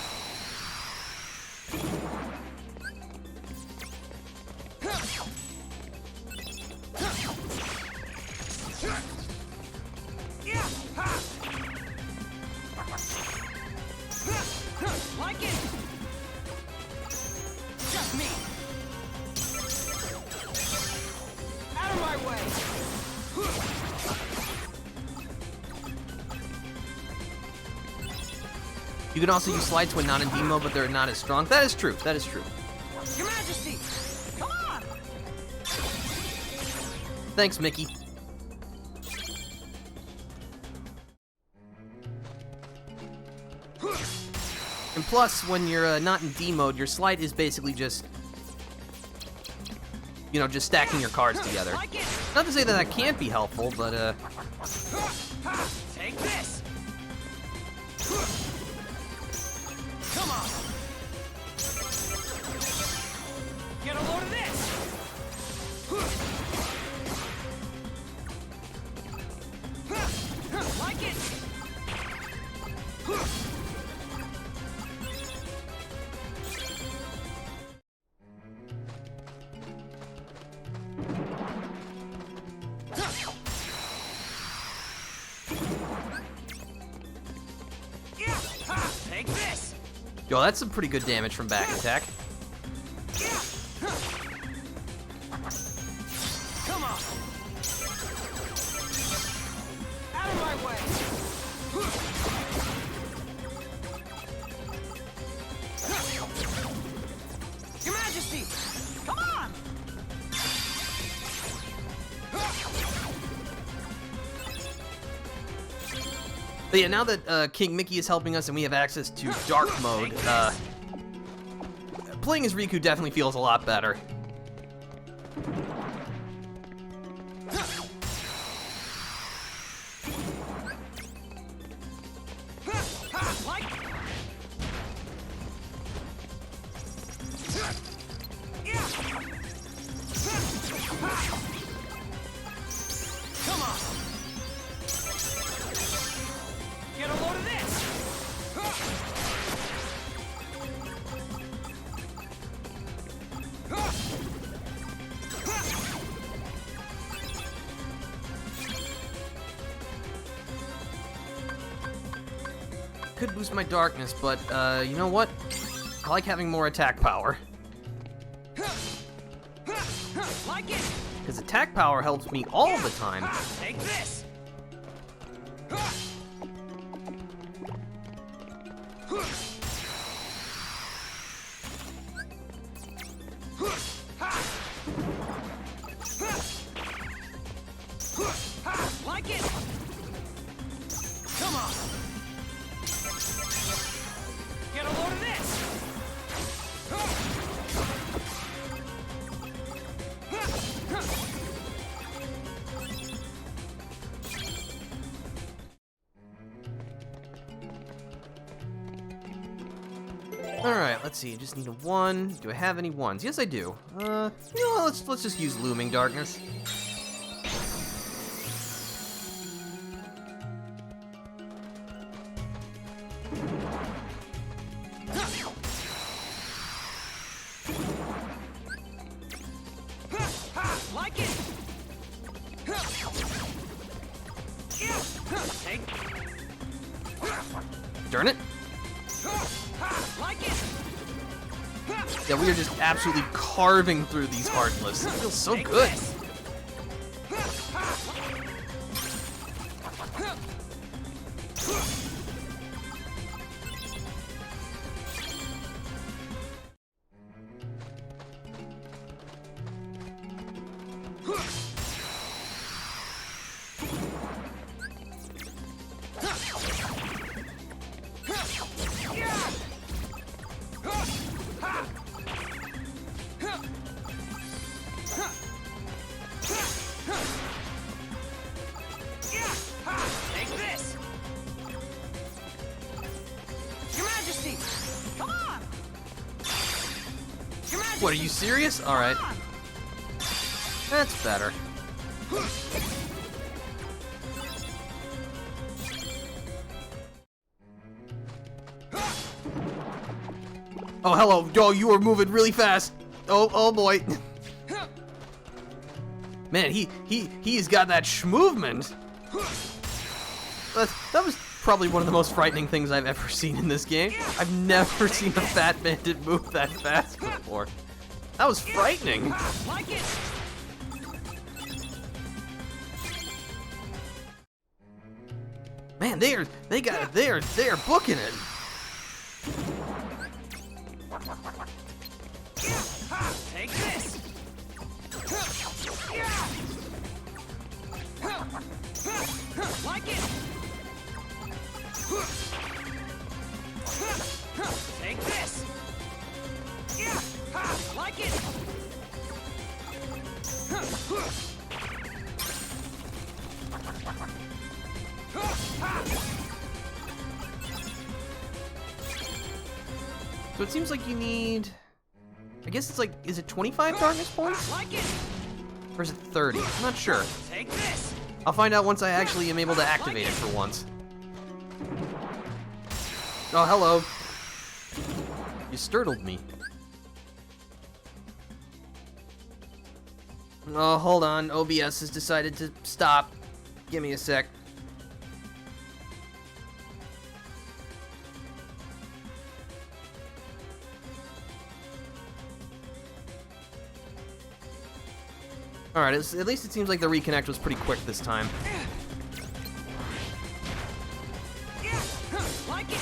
Like it. Just me. Out of my way. You can also use slides when not in demo, but they're not as strong. That is true. That is true. Your Majesty. Come on. Thanks, Mickey. And plus, when you're not in D mode, your slide is basically just, you know, just stacking your cards together. Like it. Not to say that that can't be helpful, but Take this. Come on. Get a load of this. Like it. Yeah. Take this. yo, that's some pretty good damage from back attack. Yeah. Come on. Out of my way. Your Majesty, come on. But yeah, now that King Mickey is helping us and we have access to dark mode, playing as Riku definitely feels a lot better. Like. Yeah. Come on. Get a load of this. Could boost my darkness, but you know what? I like having more attack power. Like it. Because attack power helps me all the time. Take this. Like it! Come on! Get a load of this! Alright, let's see. I just need a 1. Do I have any 1s? Yes, I do. Let's just use Looming Darkness. Like it! Darn it. Like it! Yeah, we are just absolutely carving through these Heartless. It feels so good. Take this! Your Majesty! Come on! Your Majesty! What, are you serious? Alright. Come on! That's better. Oh, hello. Oh, you were moving really fast. Oh boy. Man, he's got that schmovement. That was probably one of the most frightening things I've ever seen in this game. I've never seen a fat bandit move that fast before. That was frightening. Like it! Man, they're booking it. Take this! Like it! Take this! Like it! So it seems like you need, I guess it's like, is it 25 darkness points? Like it! Or is it 30? I'm not sure. Take this! I'll find out once I actually am able to activate it for once. Oh, hello. You startled me. Oh, hold on. OBS has decided to stop. Give me a sec. Alright, at least it seems like the reconnect was pretty quick this time. Like it!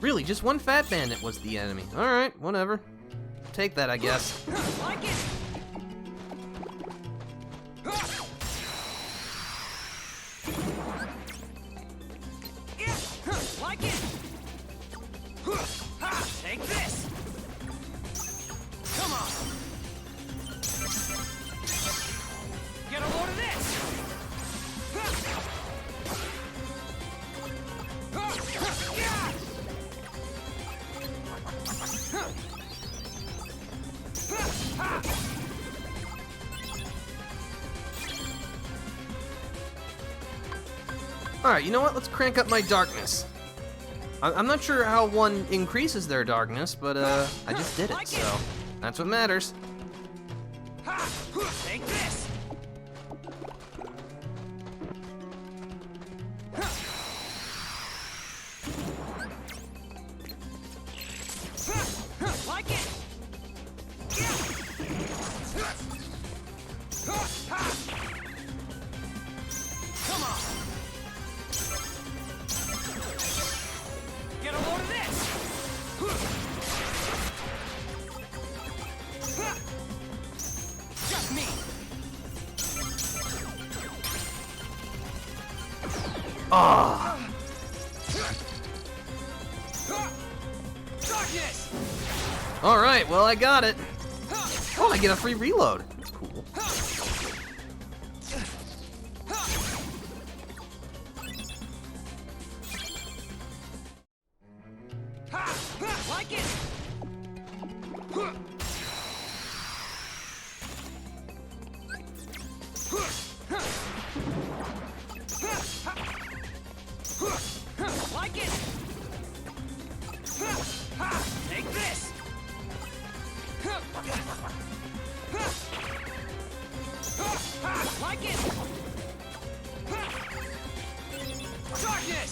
Really, just one fat bandit was the enemy. Alright, whatever. Take that, I guess. Like it! Like it! Take this! Come on! Get a load of this! Alright, you know what? Let's crank up my darkness. I'm not sure how one increases their darkness, but I just did it, so that's what matters. Take this! Like it! Come on! Get a Ah! Alright, well, I got it. Oh, I get a free reload. That's cool. Like it! Like it! Take this! Like it! Darkness!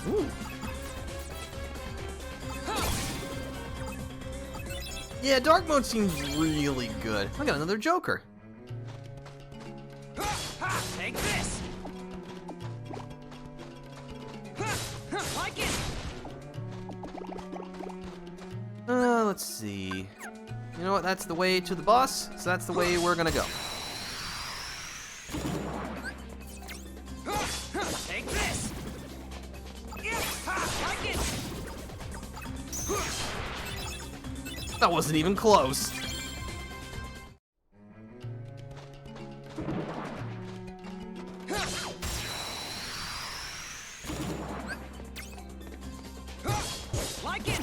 Ooh. Yeah, dark mode seems really good. I got another Joker. Take this! Like it! Let's see. You know what? That's the way to the boss, so that's the way we're gonna go. Take this! Like it! That wasn't even close. Like it!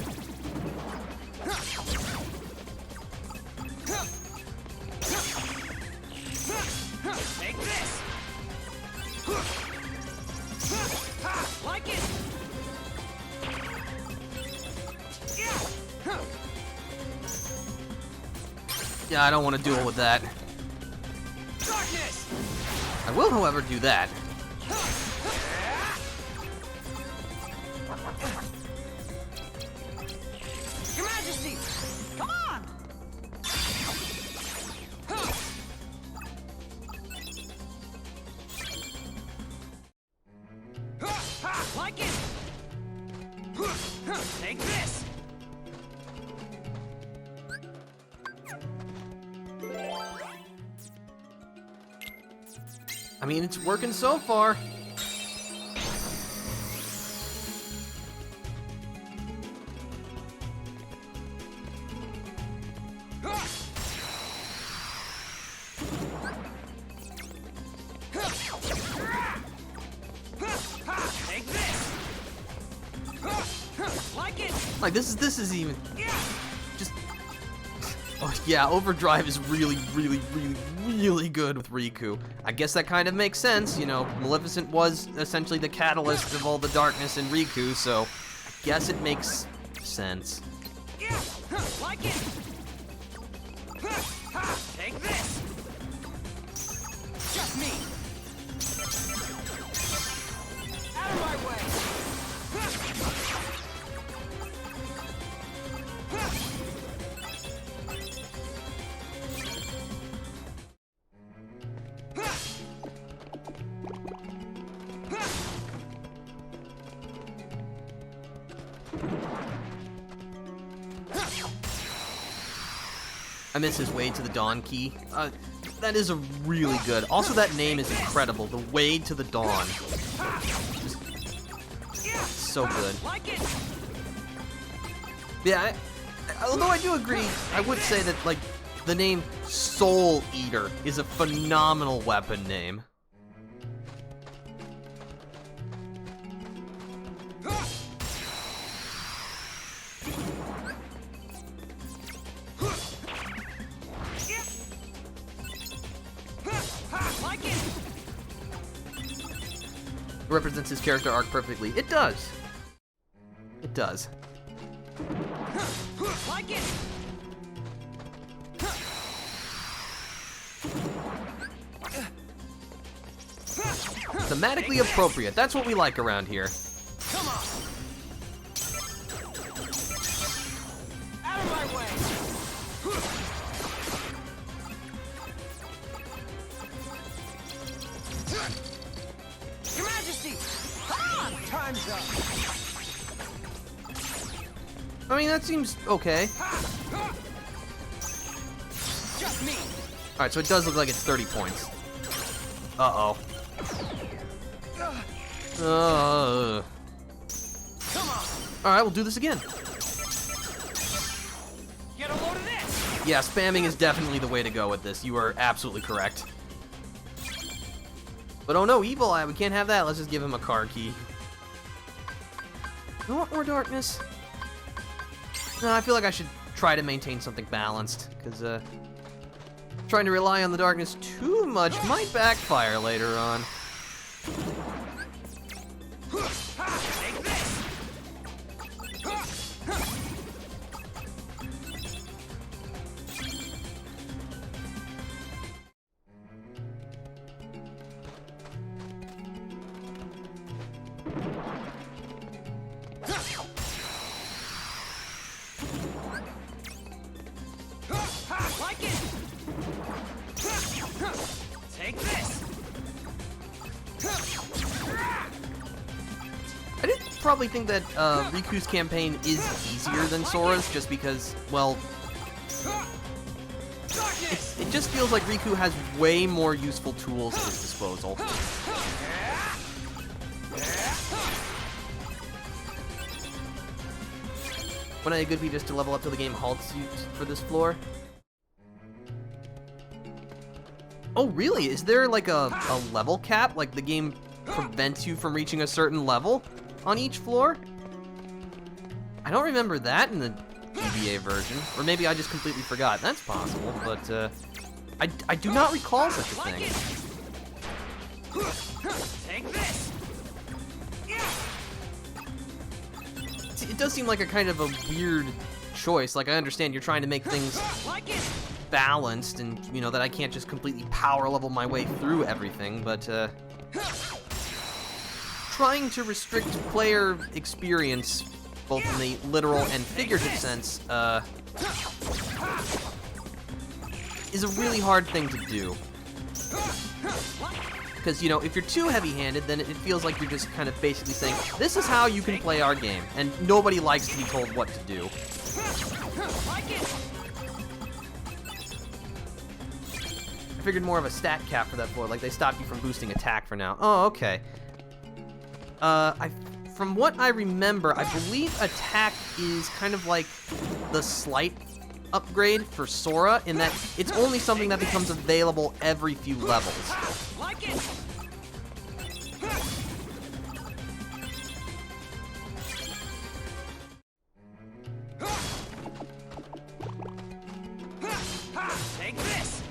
Take this! Like it! Yeah, I don't want to deal with that. Darkness! I will, however, do that. Your Majesty! Come on! Like it! Take this! I mean, it's working so far. Take this! Like it! Like, this is even just... Oh, yeah, Overdrive is really good with Riku. I guess that kind of makes sense, you know, Maleficent was essentially the catalyst of all the darkness in Riku, so I guess it makes sense. Like it! Take this! Just me! Out of my way! I miss his Way to the Dawn key. That is a really good. Also, that name is incredible. The Way to the Dawn. Just so good. Yeah, although I do agree, I would say that, like, the name Soul Eater is a phenomenal weapon name. Represents his character arc perfectly. It does. It does. Like it. Thematically appropriate. That's what we like around here. Come on. Out of my way. Your Majesty, come on. Time's up. I mean, that seems okay. Just me. Alright, so it does look like it's 30 points. Uh-oh. Alright, we'll do this again. Get a load of this! Yeah, spamming is definitely the way to go with this. You are absolutely correct. But oh no, Evil Eye, we can't have that. Let's just give him a card key. You want more darkness? No, I feel like I should try to maintain something balanced, because trying to rely on the darkness too much might backfire later on. Take this! Like it! Take this! I did probably think that Riku's campaign is easier than Sora's, just because, well, it just feels like Riku has way more useful tools at his disposal. Wouldn't it be just to level up till the game halts you for this floor? Oh, really? Is there like a level cap? Like the game prevents you from reaching a certain level on each floor? I don't remember that in the GBA version. Or maybe I just completely forgot. That's possible, but I do not recall such a thing. Take this! It does seem like a kind of a weird choice. Like, I understand you're trying to make things Like it! balanced and, you know, that I can't just completely power level my way through everything, but trying to restrict player experience, both in the literal and figurative sense, is a really hard thing to do. Because, you know, if you're too heavy-handed, then it feels like you're just kind of basically saying, this is how you can play our game, and nobody likes to be told what to do. Like it! I figured more of a stat cap for that floor, like they stopped you from boosting attack for now. Oh, okay. From what I remember, I believe attack is kind of like the slight upgrade for Sora, in that it's only something that becomes available every few levels. Like it! Take this!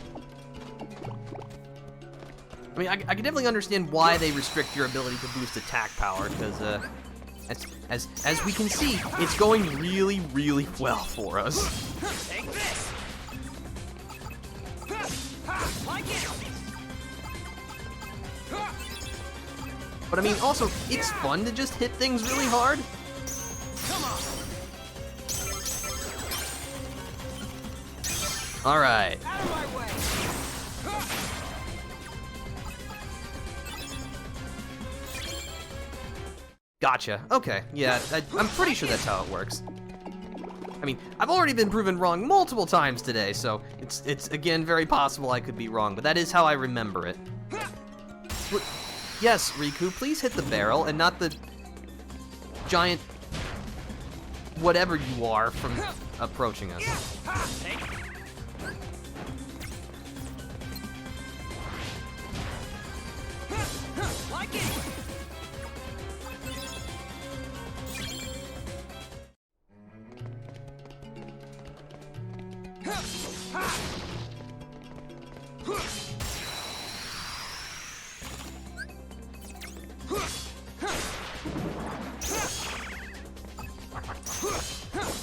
I mean, I can definitely understand why they restrict your ability to boost attack power, because as we can see, it's going really, really well for us. Take this! Like it! But I mean, also, it's fun to just hit things really hard. Come on! Alright. Out of my way! Gotcha. Okay, yeah, I'm pretty sure that's how it works. I mean, I've already been proven wrong multiple times today, so it's again very possible I could be wrong, but that is how I remember it. Yes, Riku, please hit the barrel and not the giant whatever you are from approaching us. Take like it!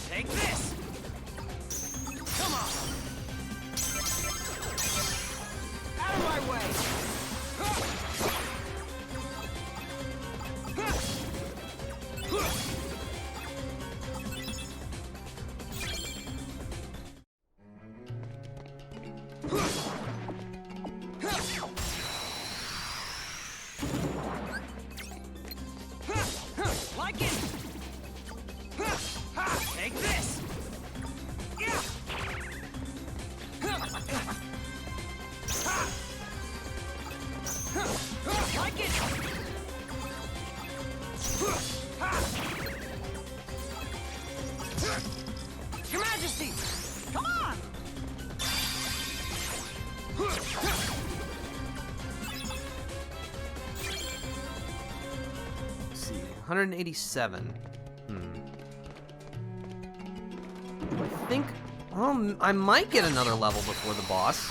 Take this! Come on! Like it! Your Majesty! Come on! Let's see, 187. I think, I might get another level before the boss.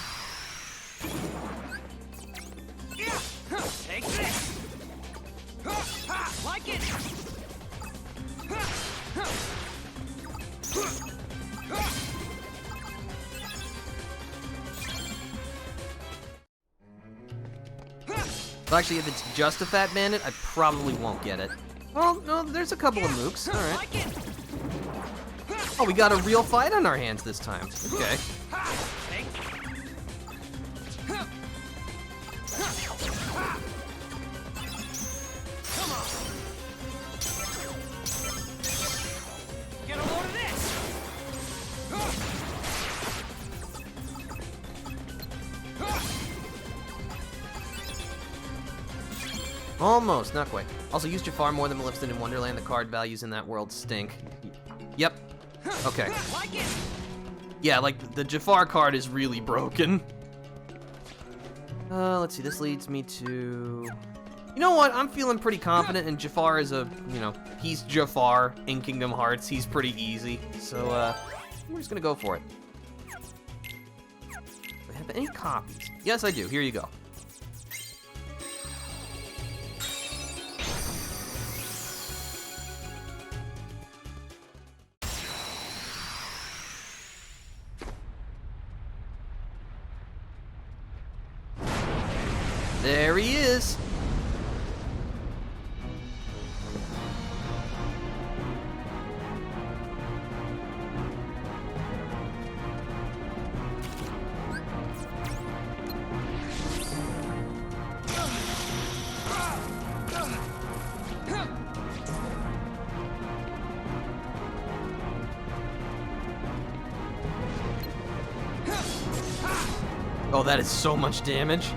Take this! Like it! Well, actually, if it's just a fat bandit, I probably won't get it. Well, no, there's a couple of mooks. All right. Like it! Oh, we got a real fight on our hands this time. Okay. Come on! Get a load of this! Almost, not quite. Also, use Jafar more than Maleficent in Wonderland. The card values in that world stink. Yep. Okay. Like it! Yeah, like, the Jafar card is really broken. Let's see, this leads me to... You know what, I'm feeling pretty confident, and Jafar is a, you know, he's Jafar in Kingdom Hearts. He's pretty easy, so, we're just gonna go for it. Do I have any copies? Yes, I do. Here you go. There he is. Oh, that is so much damage.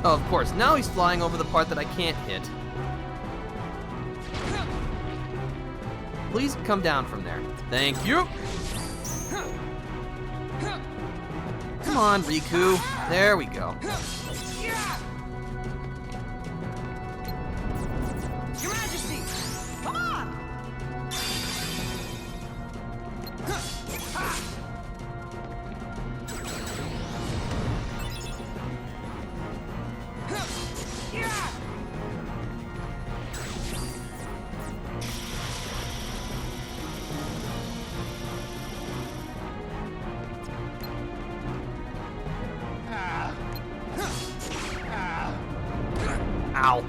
Oh, of course. Now he's flying over the part that I can't hit. Please come down from there. Thank you. Come on, Riku. There we go. Your Majesty! Come on! Ow.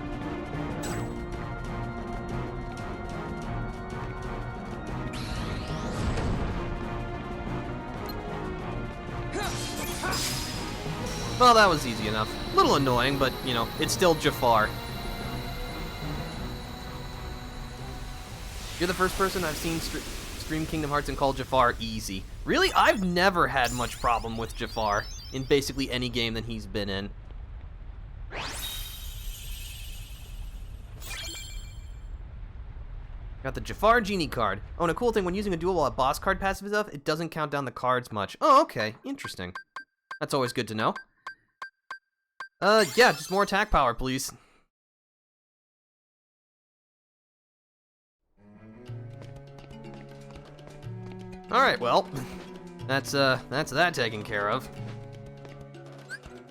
Well, that was easy enough. A little annoying, but, you know, it's still Jafar. You're the first person I've seen stream Kingdom Hearts and call Jafar easy. Really? I've never had much problem with Jafar in basically any game that he's been in. Got the Jafar Genie card. Oh, and a cool thing, when using a duel while a boss card passive is up, it doesn't count down the cards much. Oh, okay. Interesting. That's always good to know. Yeah, just more attack power, please. Alright, well, that's that taken care of.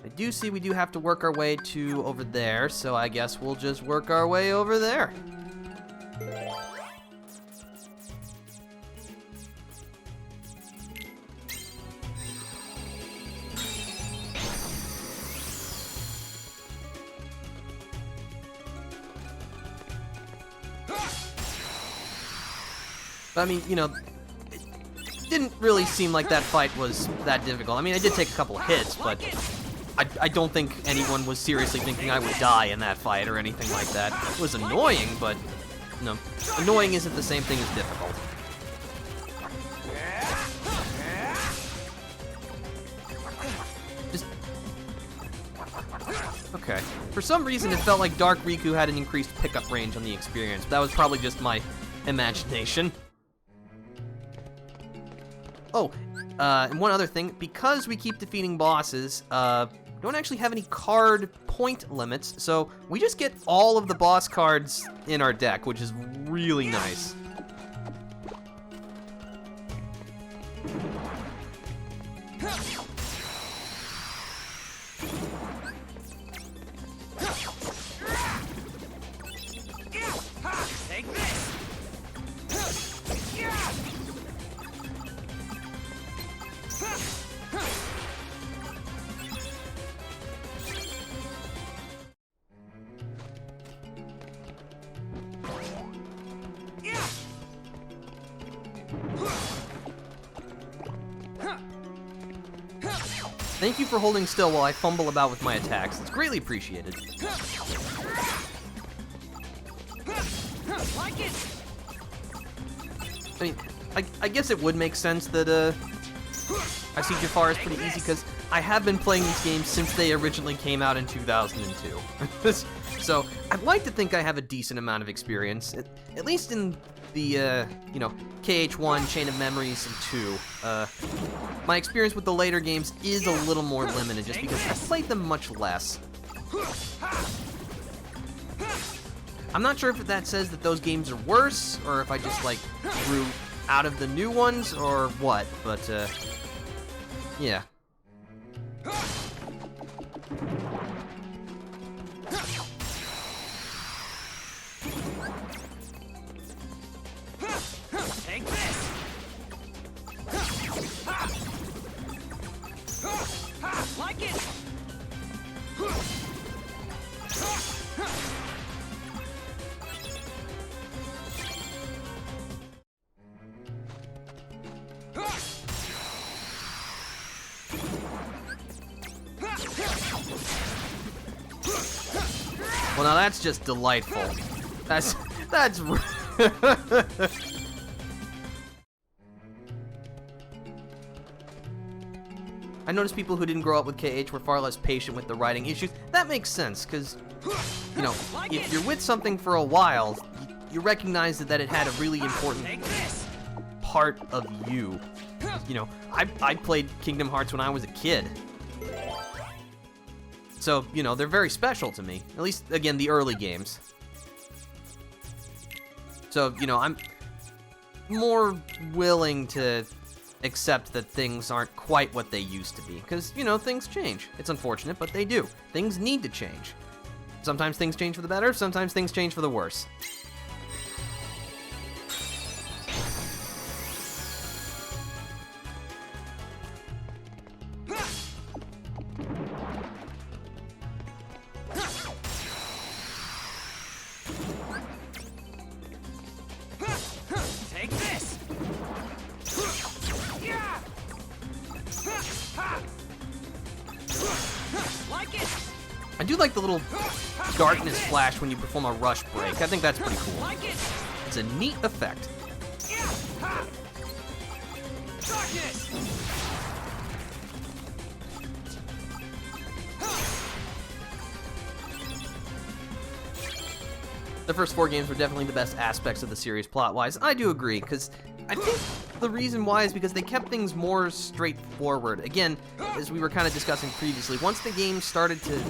I do see we do have to work our way to over there, so I guess we'll just work our way over there. I mean, you know, it didn't really seem like that fight was that difficult. I mean, I did take a couple of hits, but I don't think anyone was seriously thinking I would die in that fight or anything like that. It was annoying, but, no, annoying isn't the same thing as difficult. Okay. For some reason, it felt like Dark Riku had an increased pickup range on the experience, but that was probably just my imagination. Oh, and one other thing, because we keep defeating bosses, we don't actually have any card point limits, so we just get all of the boss cards in our deck, which is really nice. Take this! Thank you for holding still while I fumble about with my attacks. It's greatly appreciated. Like it! I mean, I guess it would make sense that, I see Jafar is pretty easy, because I have been playing these games since they originally came out in 2002. So, I'd like to think I have a decent amount of experience, at least in the, you know, KH1, Chain of Memories, and 2. My experience with the later games is a little more limited, just because I've played them much less. I'm not sure if that says that those games are worse, or if I just, like, grew out of the new ones, or what, but, yeah. Take this! Like it! Well, now that's just delightful. That's I noticed people who didn't grow up with KH were far less patient with the writing issues. That makes sense, because, you know, if you're with something for a while, you recognize that it had a really important part of you. You know, I played Kingdom Hearts when I was a kid. So, you know, they're very special to me. At least, again, the early games. So, you know, I'm more willing to accept that things aren't quite what they used to be. Because, you know, things change. It's unfortunate, but they do. Things need to change. Sometimes things change for the better, sometimes things change for the worse. Take this! Like it! I do like the little darkness flash when you perform a rush break. I think that's pretty cool. Like it! It's a neat effect. Darkness! The first 4 games were definitely the best aspects of the series plot-wise. I do agree, because I think the reason why is because they kept things more straightforward. Again, as we were kind of discussing previously, once the game started to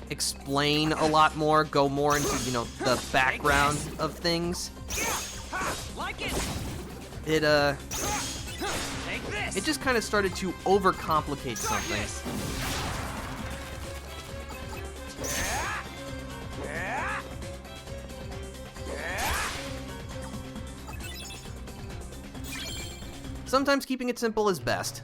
explain a lot more, go more into, you know, the background of things, it just kind of started to overcomplicate something. Sometimes keeping it simple is best.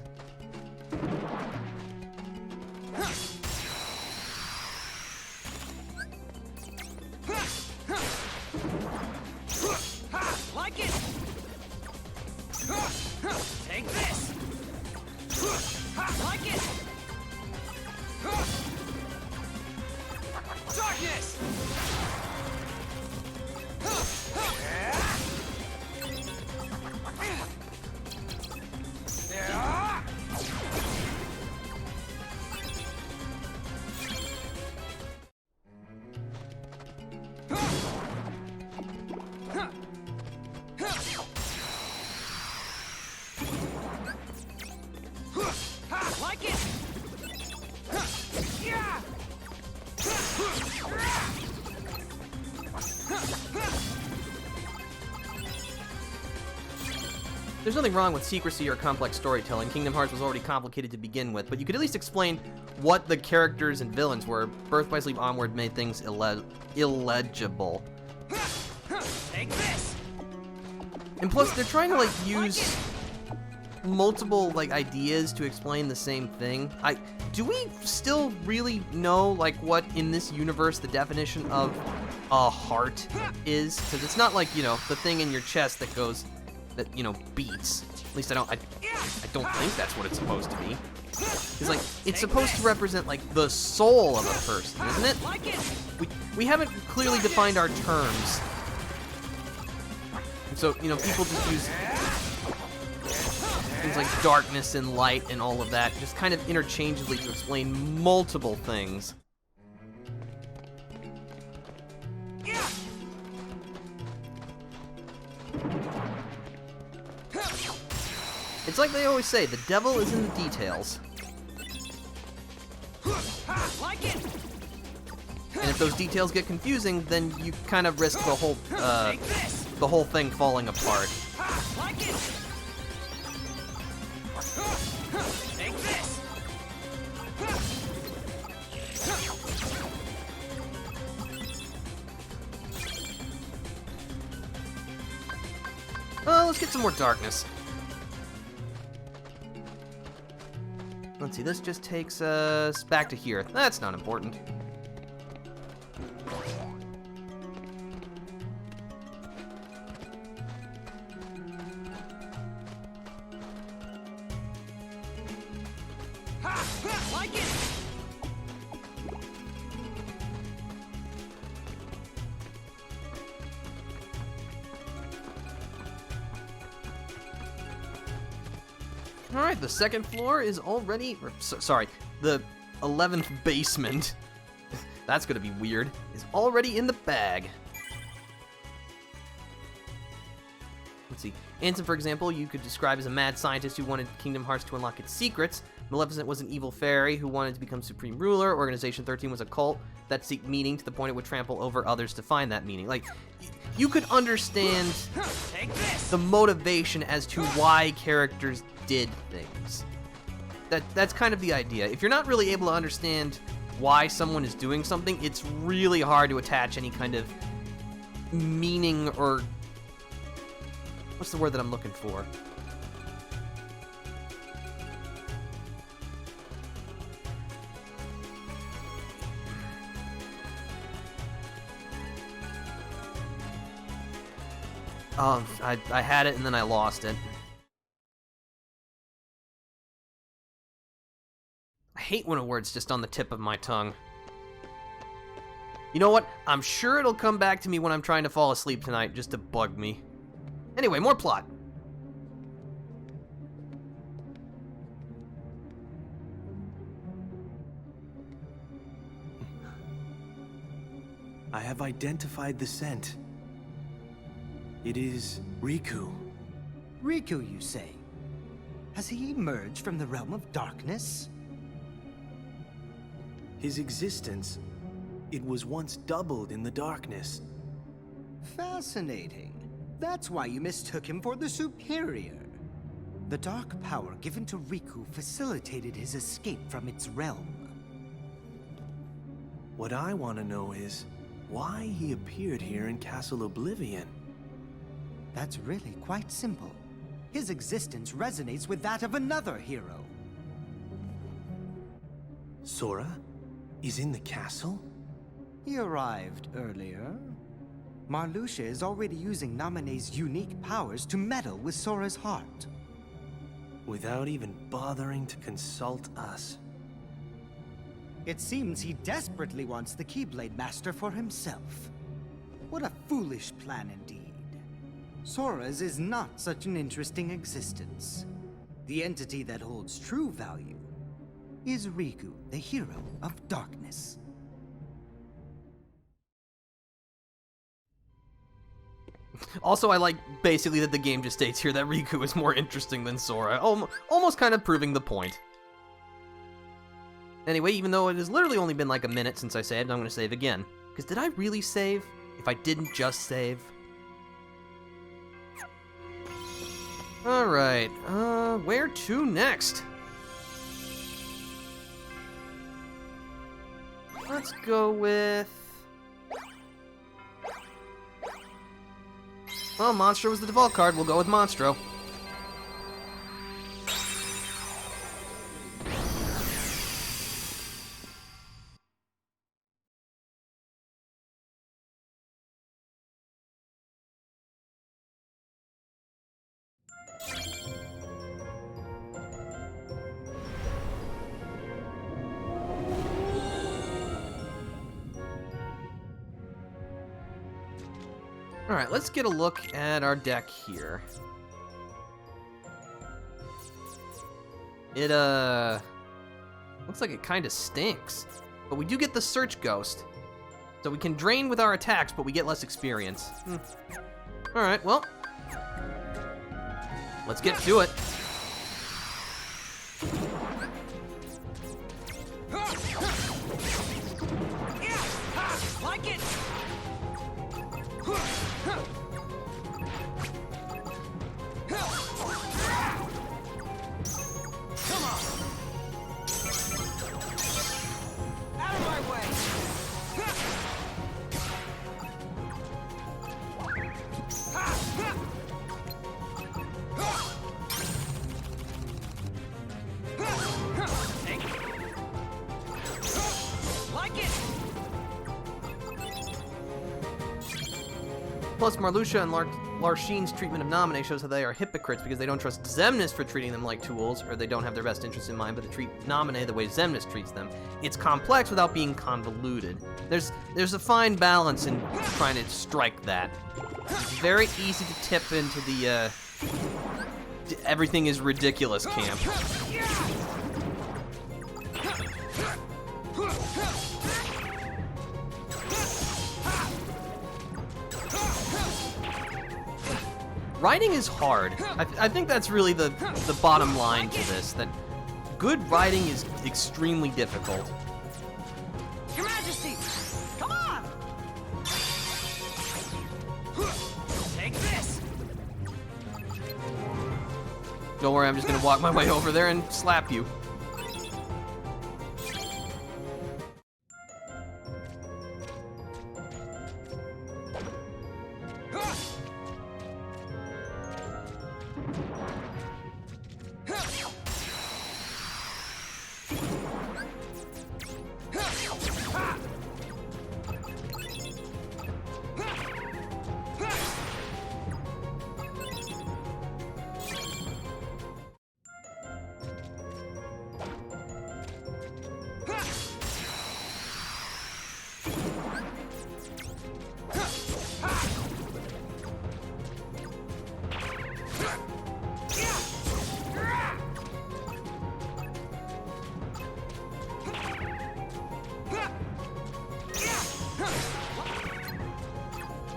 Like it! Take this! Like it! Darkness! There's nothing wrong with secrecy or complex storytelling. Kingdom Hearts was already complicated to begin with, but you could at least explain what the characters and villains were. Birth by Sleep Onward made things illegible. Take this! And plus, they're trying to, like, use multiple, like, ideas to explain the same thing. Do we still really know, like, what, in this universe, the definition of a heart is? Because it's not like, you know, the thing in your chest that goes, that, you know, beats. At least I don't think that's what it's supposed to be. It's like, it's supposed to represent, like, the soul of a person, isn't it? We haven't clearly defined our terms. And so, you know, people just use things like darkness and light and all of that, just kind of interchangeably to explain multiple things. It's like they always say, the devil is in the details. And if those details get confusing, then you kind of risk the whole thing falling apart. Let's get some more darkness. Let's see, this just takes us back to here. That's not important. Like it! Alright, the second floor is already... sorry, the 11th basement. That's gonna be weird. Is already in the bag. Let's see. Ansem, for example, you could describe as a mad scientist who wanted Kingdom Hearts to unlock its secrets. Maleficent was an evil fairy who wanted to become supreme ruler. Organization 13 was a cult that seeked meaning to the point it would trample over others to find that meaning. Like, you could understand the motivation as to why characters did things. That's kind of the idea. If you're not really able to understand why someone is doing something, it's really hard to attach any kind of meaning or... what's the word that I'm looking for? I had it and then I lost it. I hate when a word's just on the tip of my tongue. You know what? I'm sure it'll come back to me when I'm trying to fall asleep tonight just to bug me. Anyway, more plot. I have identified the scent. It is Riku. Riku, you say? Has he emerged from the realm of darkness? His existence, it was once doubled in the darkness. Fascinating. That's why you mistook him for the superior. The dark power given to Riku facilitated his escape from its realm. What I want to know is why he appeared here in Castle Oblivion. That's really quite simple. His existence resonates with that of another hero. Sora is in the castle? He arrived earlier. Marluxia is already using Naminé's unique powers to meddle with Sora's heart. Without even bothering to consult us. It seems he desperately wants the Keyblade Master for himself. What a foolish plan indeed. Sora's is not such an interesting existence. The entity that holds true value is Riku, the hero of darkness. Also, I like basically that the game just states here that Riku is more interesting than Sora, almost kind of proving the point. Anyway, even though it has literally only been like a minute since I saved, I'm going to save again. Because did I really save if I didn't just save? Alright, where to next? Let's go with... Well, Monstro was the default card. We'll go with Monstro. Alright, let's get a look at our deck here. It, looks like it kinda stinks. But we do get the Search Ghost. So we can drain with our attacks, but we get less experience. Alright, well. Let's get to it. Like it! Come on! Out of my way! Like it! Plus, Marluxia and Larsheen's treatment of Naminé shows how they are hypocrites because they don't trust Xemnas for treating them like tools, or they don't have their best interests in mind, but they treat Naminé the way Xemnas treats them. It's complex without being convoluted. There's a fine balance in trying to strike that. It's very easy to tip into the, everything is ridiculous camp. Writing is hard. I think that's really the bottom line to this, that good writing is extremely difficult. Your Majesty! Come on! Take this! Don't worry, I'm just gonna walk my way over there and slap you.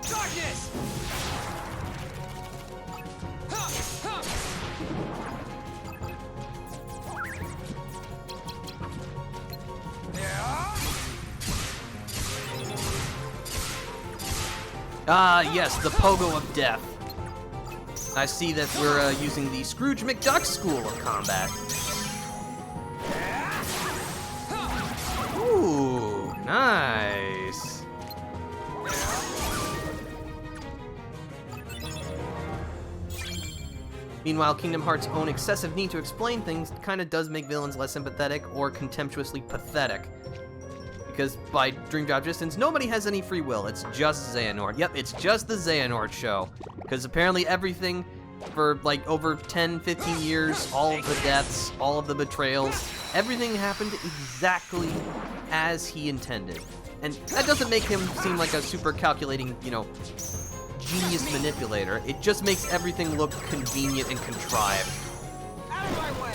Darkness! Ah, yes, the Pogo of Death. I see that we're using the Scrooge McDuck school of combat. Ooh, nice. Meanwhile, Kingdom Hearts' own excessive need to explain things kind of does make villains less sympathetic or contemptuously pathetic. Because by Dream Drop Distance, nobody has any free will. It's just Xehanort. Yep, it's just the Xehanort show. Because apparently everything for like over 10, 15 years, all of the deaths, all of the betrayals, everything happened exactly as he intended. And that doesn't make him seem like a super calculating, you know, genius manipulator. It just makes everything look convenient and contrived. Out of my way!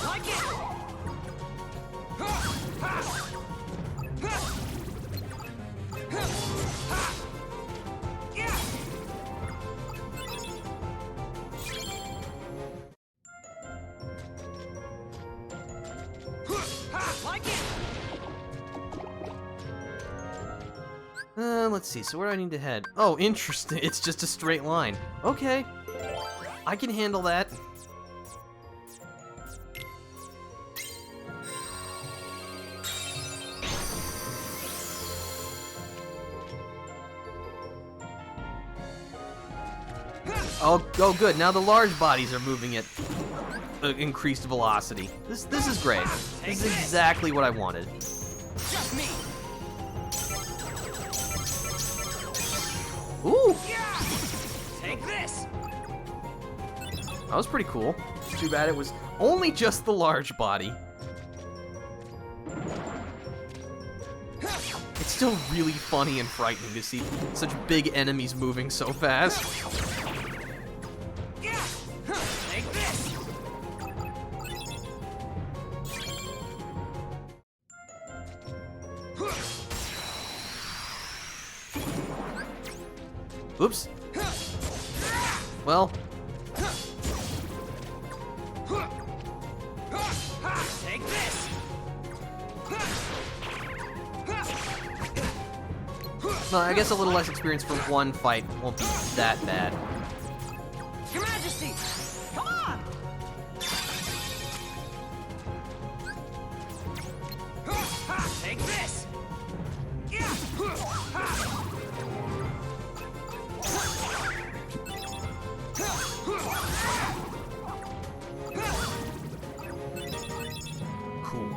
Like it! Let's see, so where do I need to head? Oh, interesting, it's just a straight line. Okay, I can handle that. Oh, good, now the large bodies are moving at increased velocity. This is great. This is exactly what I wanted. Just me. Ooh! Take this. That was pretty cool. Too bad it was only just the large body. It's still really funny and frightening to see such big enemies moving so fast. Take this. Oops. Well. Take this. Well, I guess a little less experience for one fight won't be that bad. Your Majesty. Come on. Take this. Cool.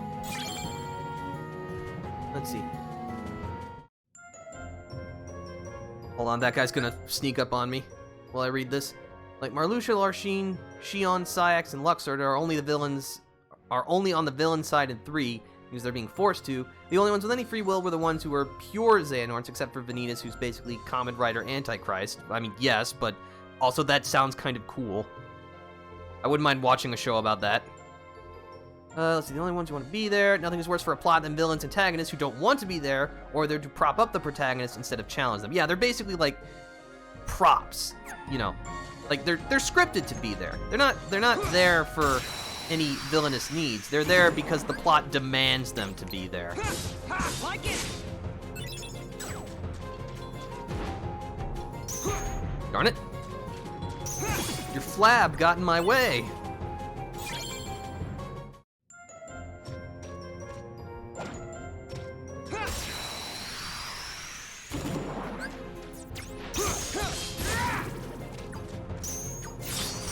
Let's see. Hold on, that guy's gonna sneak up on me while I read this. Like Marluxia, Larsheen, Xion, Syax, and Luxord are only on the villain side in 3 because they're being forced to. The only ones with any free will were the ones who were pure Xehanorts, except for Vanitas, who's basically Common Rider Antichrist. I mean, yes, but also that sounds kind of cool. I wouldn't mind watching a show about that. Let's see, the only ones who want to be there. Nothing is worse for a plot than villains and antagonists who don't want to be there, or they're to prop up the protagonists instead of challenge them. Yeah, they're basically like props, you know. Like they're scripted to be there. They're not there for any villainous needs. They're there because the plot demands them to be there. Like it. Darn it. Your flab got in my way.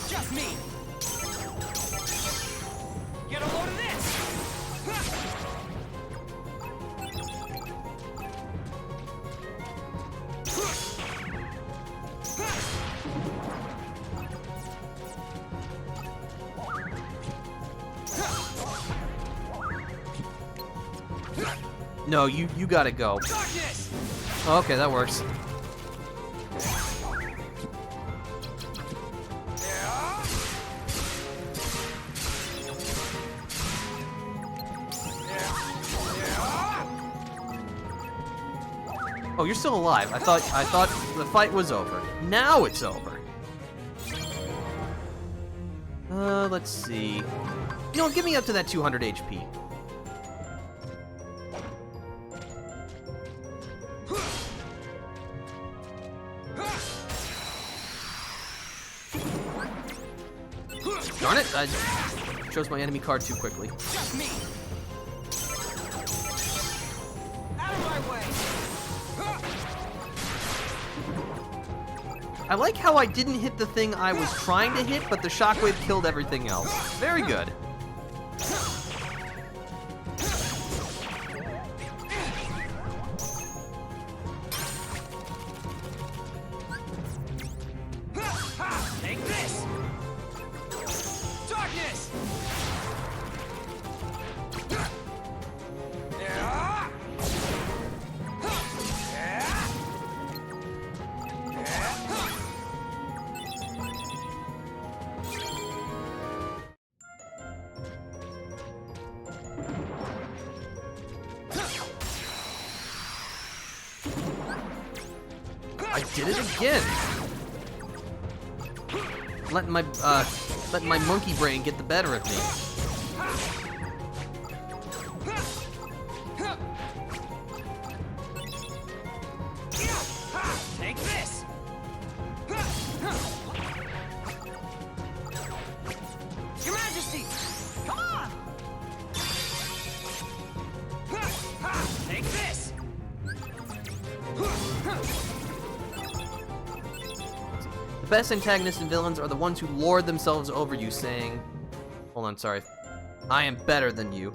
Just me. Get a load of this. No, you gotta go. Darkness. Okay, that works. Oh, you're still alive. I thought the fight was over. Now it's over. Let's see. You know, get me up to that 200 HP. Darn it, I chose my enemy card too quickly. Just me. Out of my way. I like how I didn't hit the thing I was trying to hit, but the shockwave killed everything else. Very good. Take this. Darkness. I did it again. Letting my monkey brain get the better of me. The best antagonists and villains are the ones who lord themselves over you, saying, hold on, sorry, I am better than you.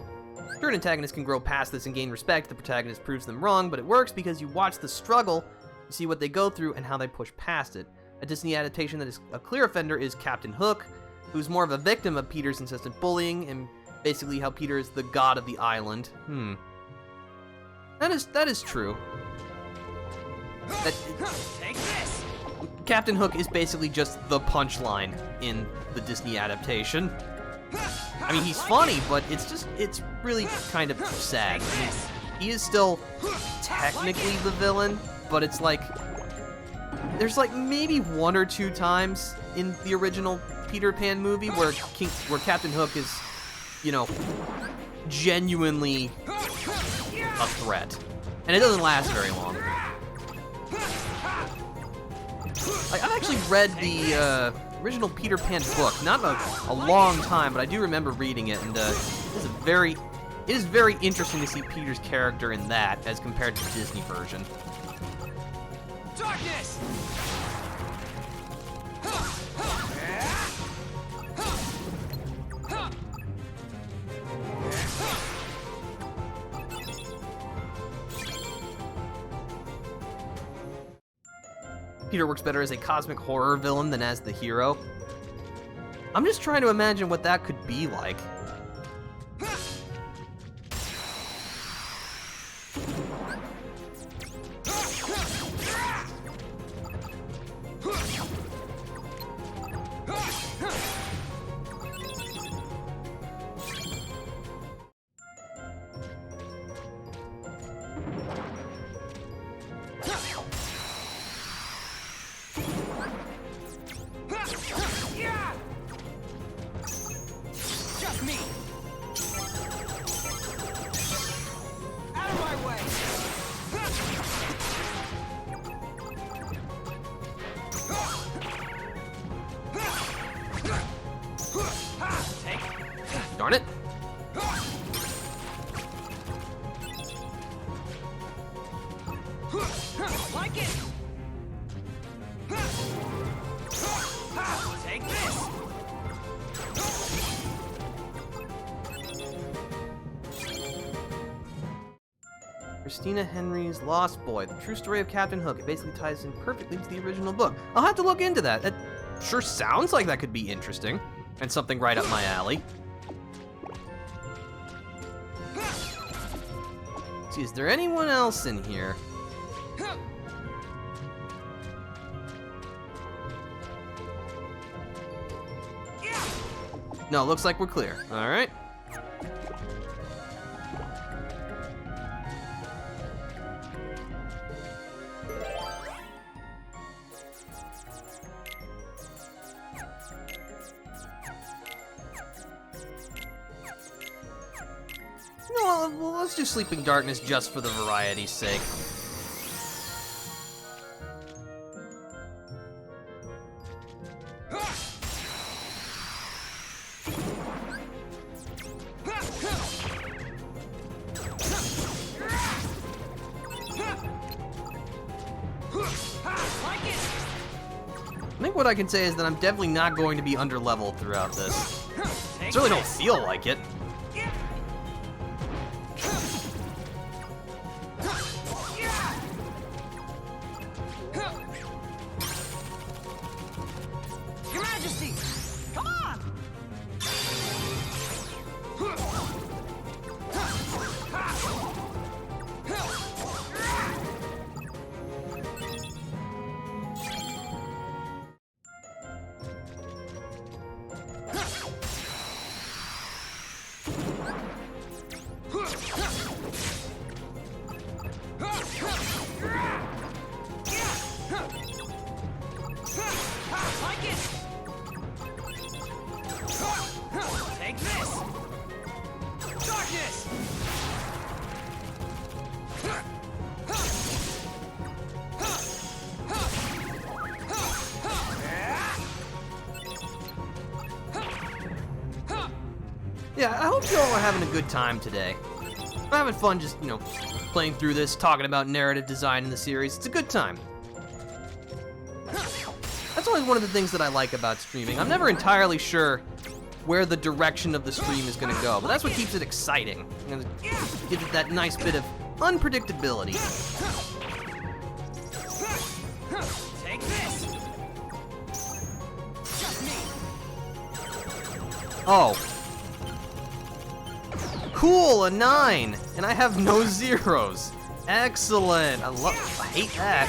Sure, an antagonist can grow past this and gain respect. The protagonist proves them wrong, but it works because you watch the struggle, you see what they go through, and how they push past it. A Disney adaptation that is a clear offender is Captain Hook, who's more of a victim of Peter's insistent bullying, and basically how Peter is the god of the island. That is true. Take this! Captain Hook is basically just the punchline in the Disney adaptation. I mean, he's funny, but it's really kind of sad. I mean, he is still technically the villain, but it's like, there's like maybe one or two times in the original Peter Pan movie where Captain Hook is, you know, genuinely a threat. And it doesn't last very long. Like, I've actually read the original Peter Pan book, not a long time, but I do remember reading it, and it is very interesting to see Peter's character in that as compared to the Disney version. Darkness! Peter works better as a cosmic horror villain than as the hero. I'm just trying to imagine what that could be like. Just me! Out of my way! Darn it. Like it! Take this! Christina Henry's Lost Boy, the true story of Captain Hook. It basically ties in perfectly to the original book. I'll have to look into that. That sure sounds like that could be interesting, and something right up my alley. Let's see, is there anyone else in here? No, looks like we're clear. All right. No, well, let's do Sleeping Darkness just for the variety's sake. I think what I can say is that I'm definitely not going to be underleveled throughout this. I certainly don't feel like it. Your Majesty! Come on! Like it! Take this! Darkness! Yeah, I hope you all are having a good time today. I'm having fun just, you know, playing through this, talking about narrative design in the series. It's a good time. That's always one of the things that I like about streaming. I'm never entirely sure where the direction of the stream is going to go, but that's what keeps it exciting. And it gives it that nice bit of unpredictability. Take this. Oh. Cool, a 9, and I have no zeros. Excellent. I hate that.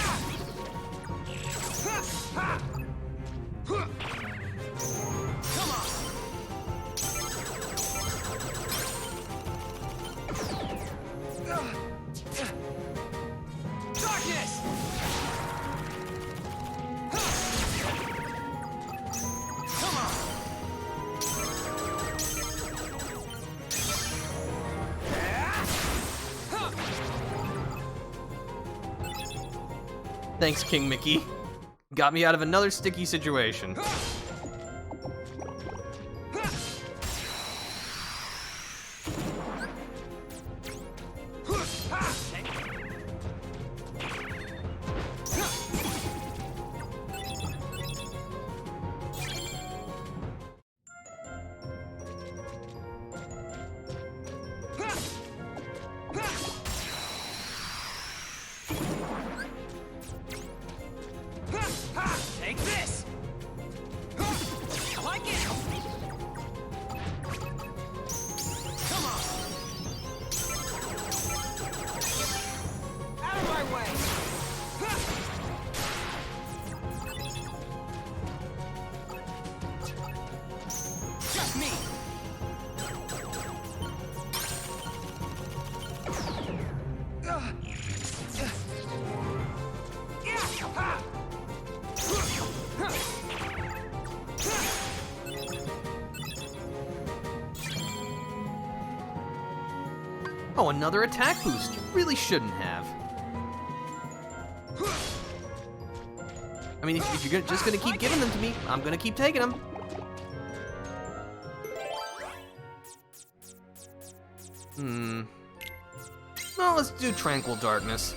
Thanks, King Mickey. Got me out of another sticky situation. Take this. I like it. Come on. Out of my way. Just me. Oh, another attack boost. You really shouldn't have. I mean, if you're just gonna keep giving them to me, I'm gonna keep taking them. Well, let's do Tranquil Darkness.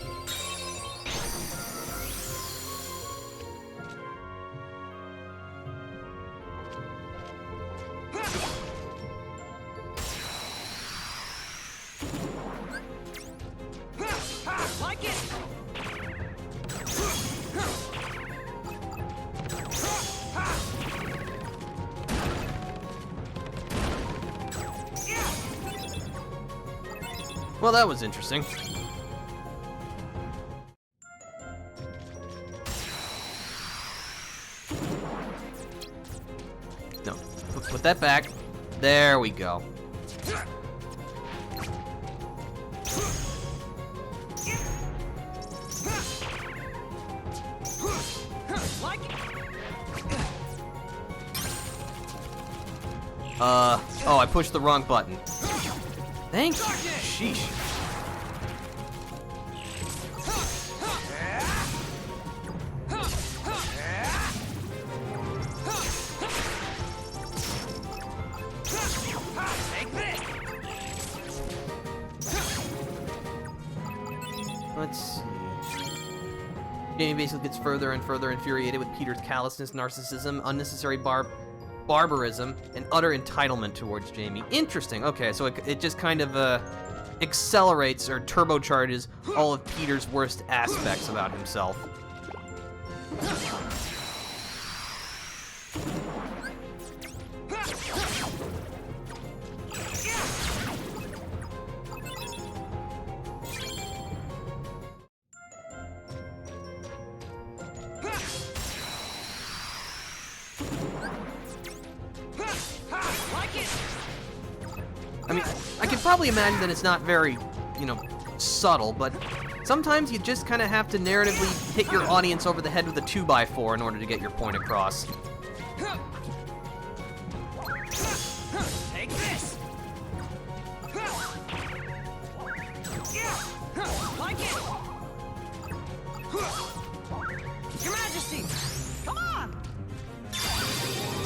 Like it. Well, that was interesting. No, put that back. There we go. Like it. Oh, I pushed the wrong button. Thank you. Sheesh. Take this. Let's see. Jamie basically gets further and further infuriated with Peter's callousness, narcissism, unnecessary barbarism, and utter entitlement towards Jamie. Interesting. Okay, so it just kind of accelerates or turbocharges all of Peter's worst aspects about himself. I mean, I can probably imagine that it's not very, subtle, but sometimes you just kind of have to narratively hit your audience over the head with a 2x4 in order to get your point across. Take this. Like it. Your Majesty, come on.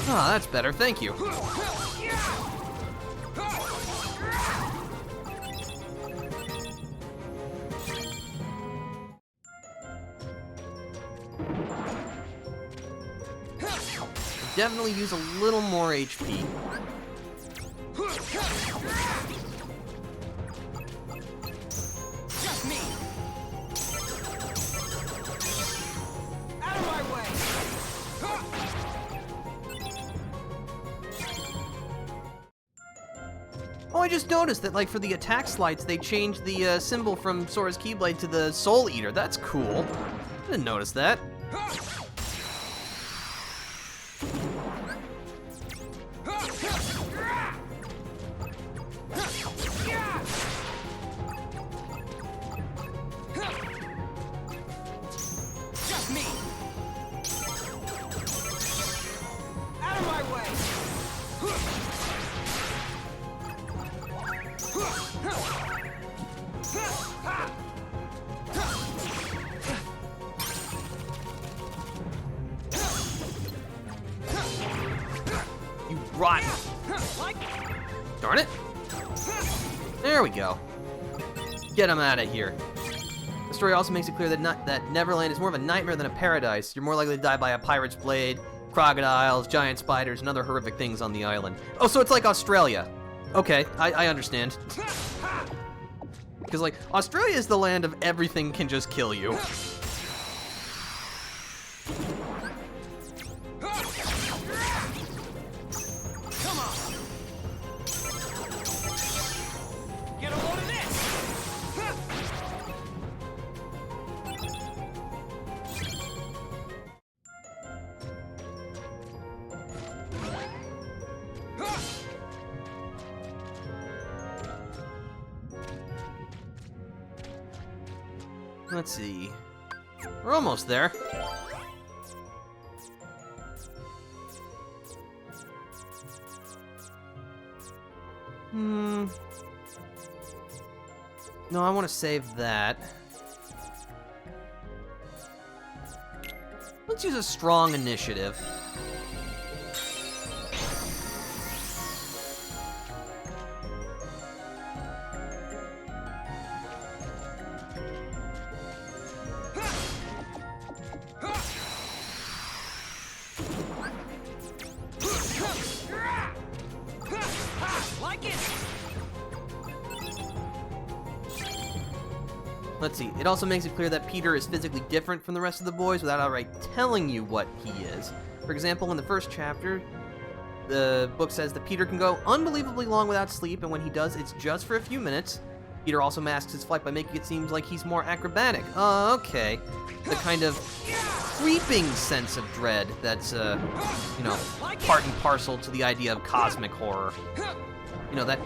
Ah, that's better, thank you. definitely use a little more HP. Just me! Out of my way! Oh, I just noticed that, like, for the attack slides, they changed the symbol from Sora's Keyblade to the Soul Eater. That's cool. I didn't notice that. Just me! Out of my way! You rotten. Darn it. There we go. Get him out of here. The story also makes it clear that Neverland is more of a nightmare than a paradise. You're more likely to die by a pirate's blade, crocodiles, giant spiders, and other horrific things on the island. Oh, so it's like Australia. Okay, I understand. Because, like, Australia is the land of everything can just kill you. Come on! Get a load of this! Let's see. We're almost there. No, I want to save that. Let's use a strong initiative. Like it! Let's see. It also makes it clear that Peter is physically different from the rest of the boys without outright telling you what he is. For example, in the first chapter, the book says that Peter can go unbelievably long without sleep, and when he does, it's just for a few minutes. Peter also masks his flight by making it seem like he's more acrobatic. Oh, okay. The kind of creeping sense of dread that's, you know, part and parcel to the idea of cosmic horror. You know, that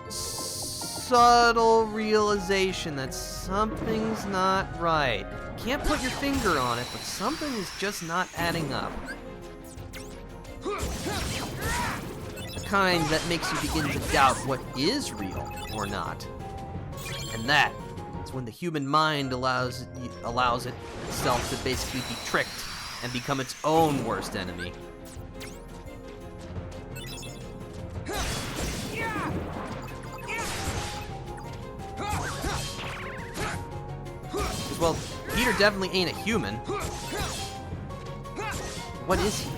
subtle realization that something's not right. Can't put your finger on it, but something is just not adding up. The kind that makes you begin to doubt what is real or not. And that is when the human mind allows itself to basically be tricked and become its own worst enemy. Well, Peter definitely ain't a human. What is he?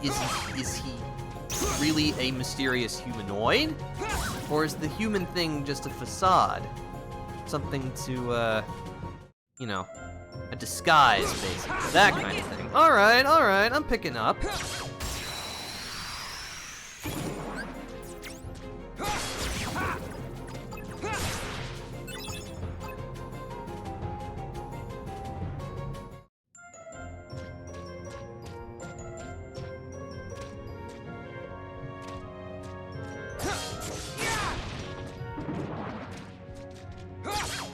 Is he really a mysterious humanoid? Or is the human thing just a facade? Something to, you know, a disguise, basically. That kind of thing. Alright, I'm picking up.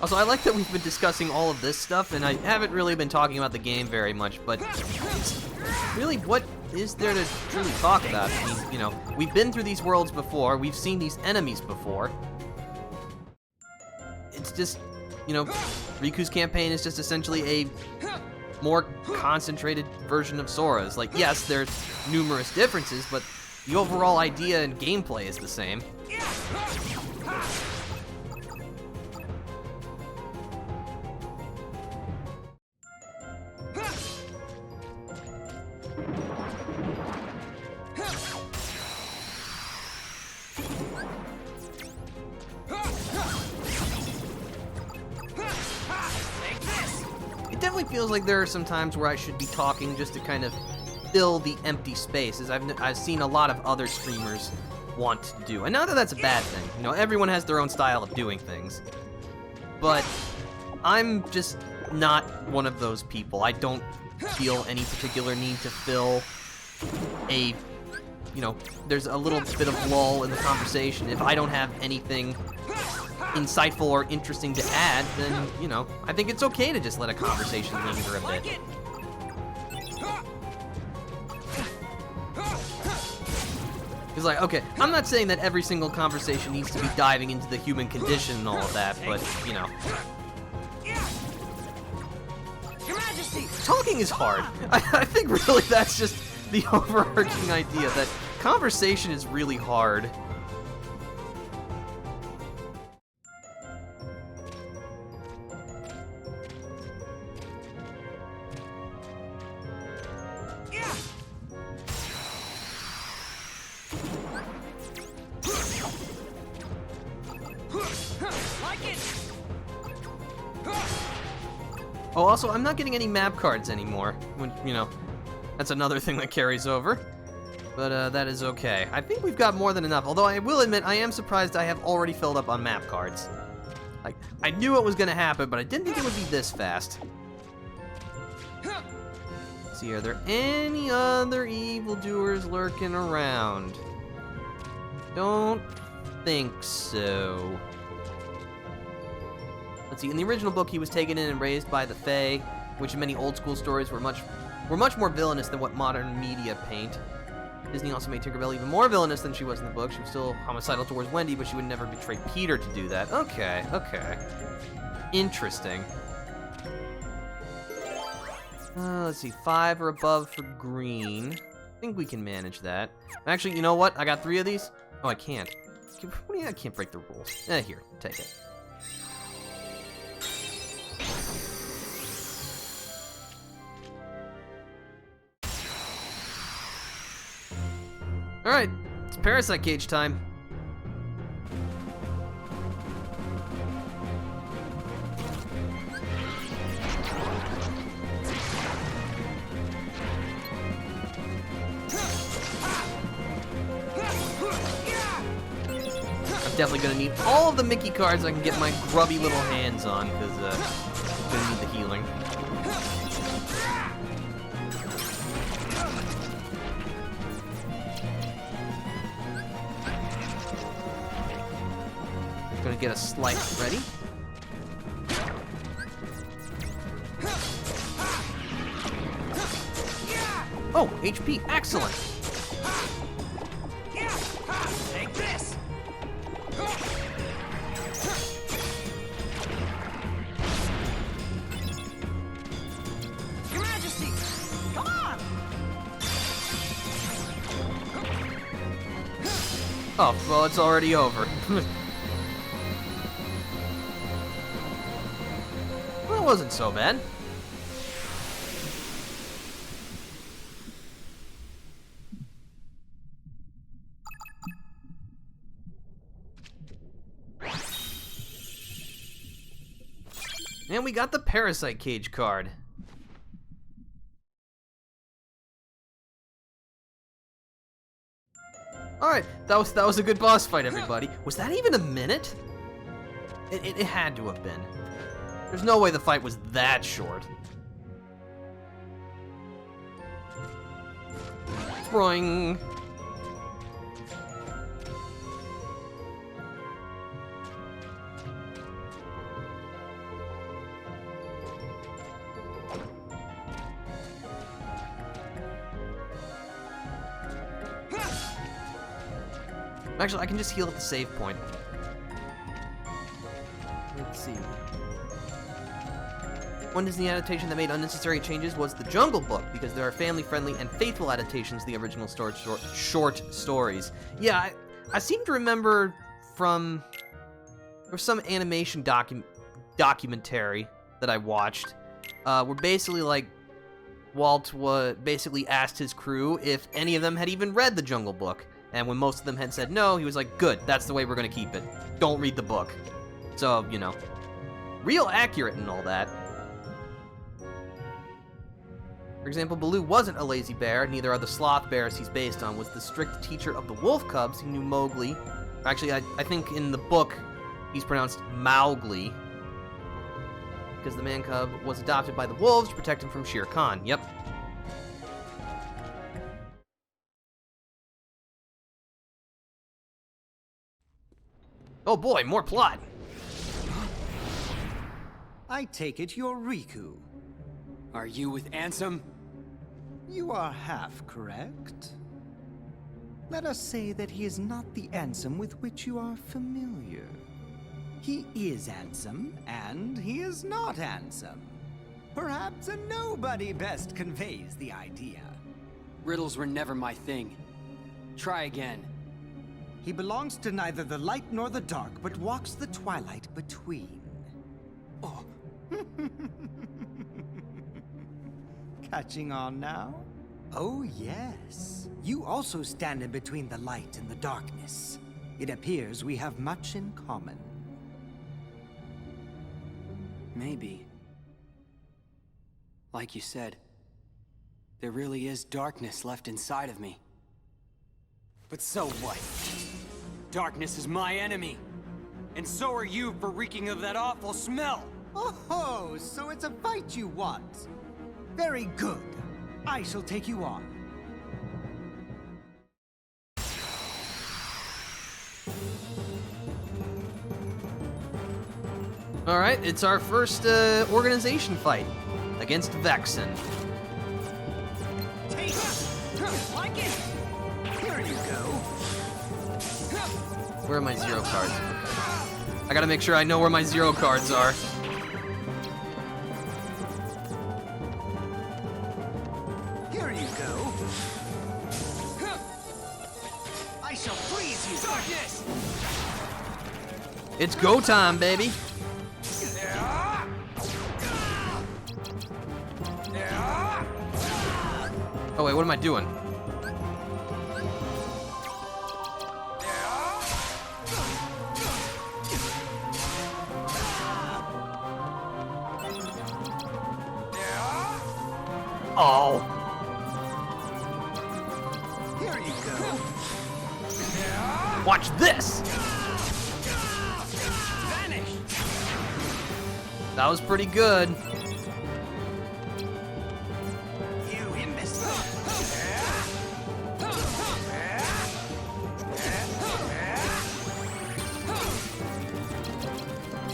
Also, I like that we've been discussing all of this stuff, and I haven't really been talking about the game very much, but really, what is there to truly talk about? I mean, you know, we've been through these worlds before, we've seen these enemies before. It's just, you know, Riku's campaign is just essentially a more concentrated version of Sora's. Like, yes, there's numerous differences, but the overall idea and gameplay is the same. definitely feels like there are some times where I should be talking just to kind of fill the empty space, as I've seen a lot of other streamers want to do. And not that that's a bad thing. You know, everyone has their own style of doing things. But I'm just not one of those people. I don't feel any particular need to fill a, you know, there's a little bit of lull in the conversation. If I don't have anything insightful or interesting to add, then, you know, I think it's okay to just let a conversation linger a bit. It's like, okay, I'm not saying that every single conversation needs to be diving into the human condition and all of that, but, you know. Your Majesty! Talking is hard. I think really that's just the overarching idea, that conversation is really hard. Oh, also, I'm not getting any map cards anymore. When, you know, that's another thing that carries over. But that is okay. I think we've got more than enough. Although I will admit, I am surprised I have already filled up on map cards. Like, I knew it was going to happen, but I didn't think it would be this fast. Let's see, are there any other evildoers lurking around? Don't think so. Let's see, in the original book, he was taken in and raised by the Fae, which in many old school stories were much more villainous than what modern media paint. Disney also made Tinkerbell even more villainous than she was in the book. She was still homicidal towards Wendy, but she would never betray Peter to do that. Okay, okay. Interesting. Let's see, 5 or above for green. I think we can manage that. Actually, you know what? I got 3 of these. Oh, I can't. What do you mean I can't break the rules? Here, take it. Alright, it's Parasite Cage time. I'm definitely gonna need all of the Mickey cards I can get my grubby little hands on, because I'm gonna need the healing. Gonna get a slice ready. Oh, HP, excellent. Take this! Your Majesty! Come on! Oh, well, it's already over. Well, it wasn't so bad. And we got the Parasite Cage card. Alright, that was a good boss fight, everybody. Was that even a minute? It had to have been. There's no way the fight was that short. Spring. Actually, I can just heal at the save point. Let's see. One Disney adaptation that made unnecessary changes was The Jungle Book, because there are family-friendly and faithful adaptations of the original short stories. Yeah, I seem to remember from... There was some animation documentary that I watched, where basically, like, Walt basically asked his crew if any of them had even read The Jungle Book. And when most of them had said no, he was like, good, that's the way we're gonna keep it. Don't read the book. So, you know, real accurate and all that. For example, Baloo wasn't a lazy bear, neither are the sloth bears he's based on. Was the strict teacher of the wolf cubs. He knew Mowgli. Actually, I think in the book, he's pronounced Mowgli. Because the man cub was adopted by the wolves to protect him from Shere Khan. Yep. Oh boy, more plot. I take it you're Riku. Are you with Ansem? You are half correct. Let us say that he is not the Ansem with which you are familiar. He is Ansem, and he is not Ansem. Perhaps a nobody best conveys the idea. Riddles were never my thing. Try again. He belongs to neither the light nor the dark, but walks the twilight between. Oh, Catching on now? Oh, yes. You also stand in between the light and the darkness. It appears we have much in common. maybe. Like you said, there really is darkness left inside of me. But so what? Darkness is my enemy. And so are you for reeking of that awful smell. Oh, so it's a fight you want. Very good. I shall take you on. Alright, it's our first organization fight against Vexen. Take it! Like it! Here you go. Where are my zero cards? I gotta make sure I know where my zero cards are. Here you go. I shall freeze you. Darkness! It's go time, baby. Oh wait, what am I doing? Oh. Here you go. Watch this. Vanish! That was pretty good. You imbecile.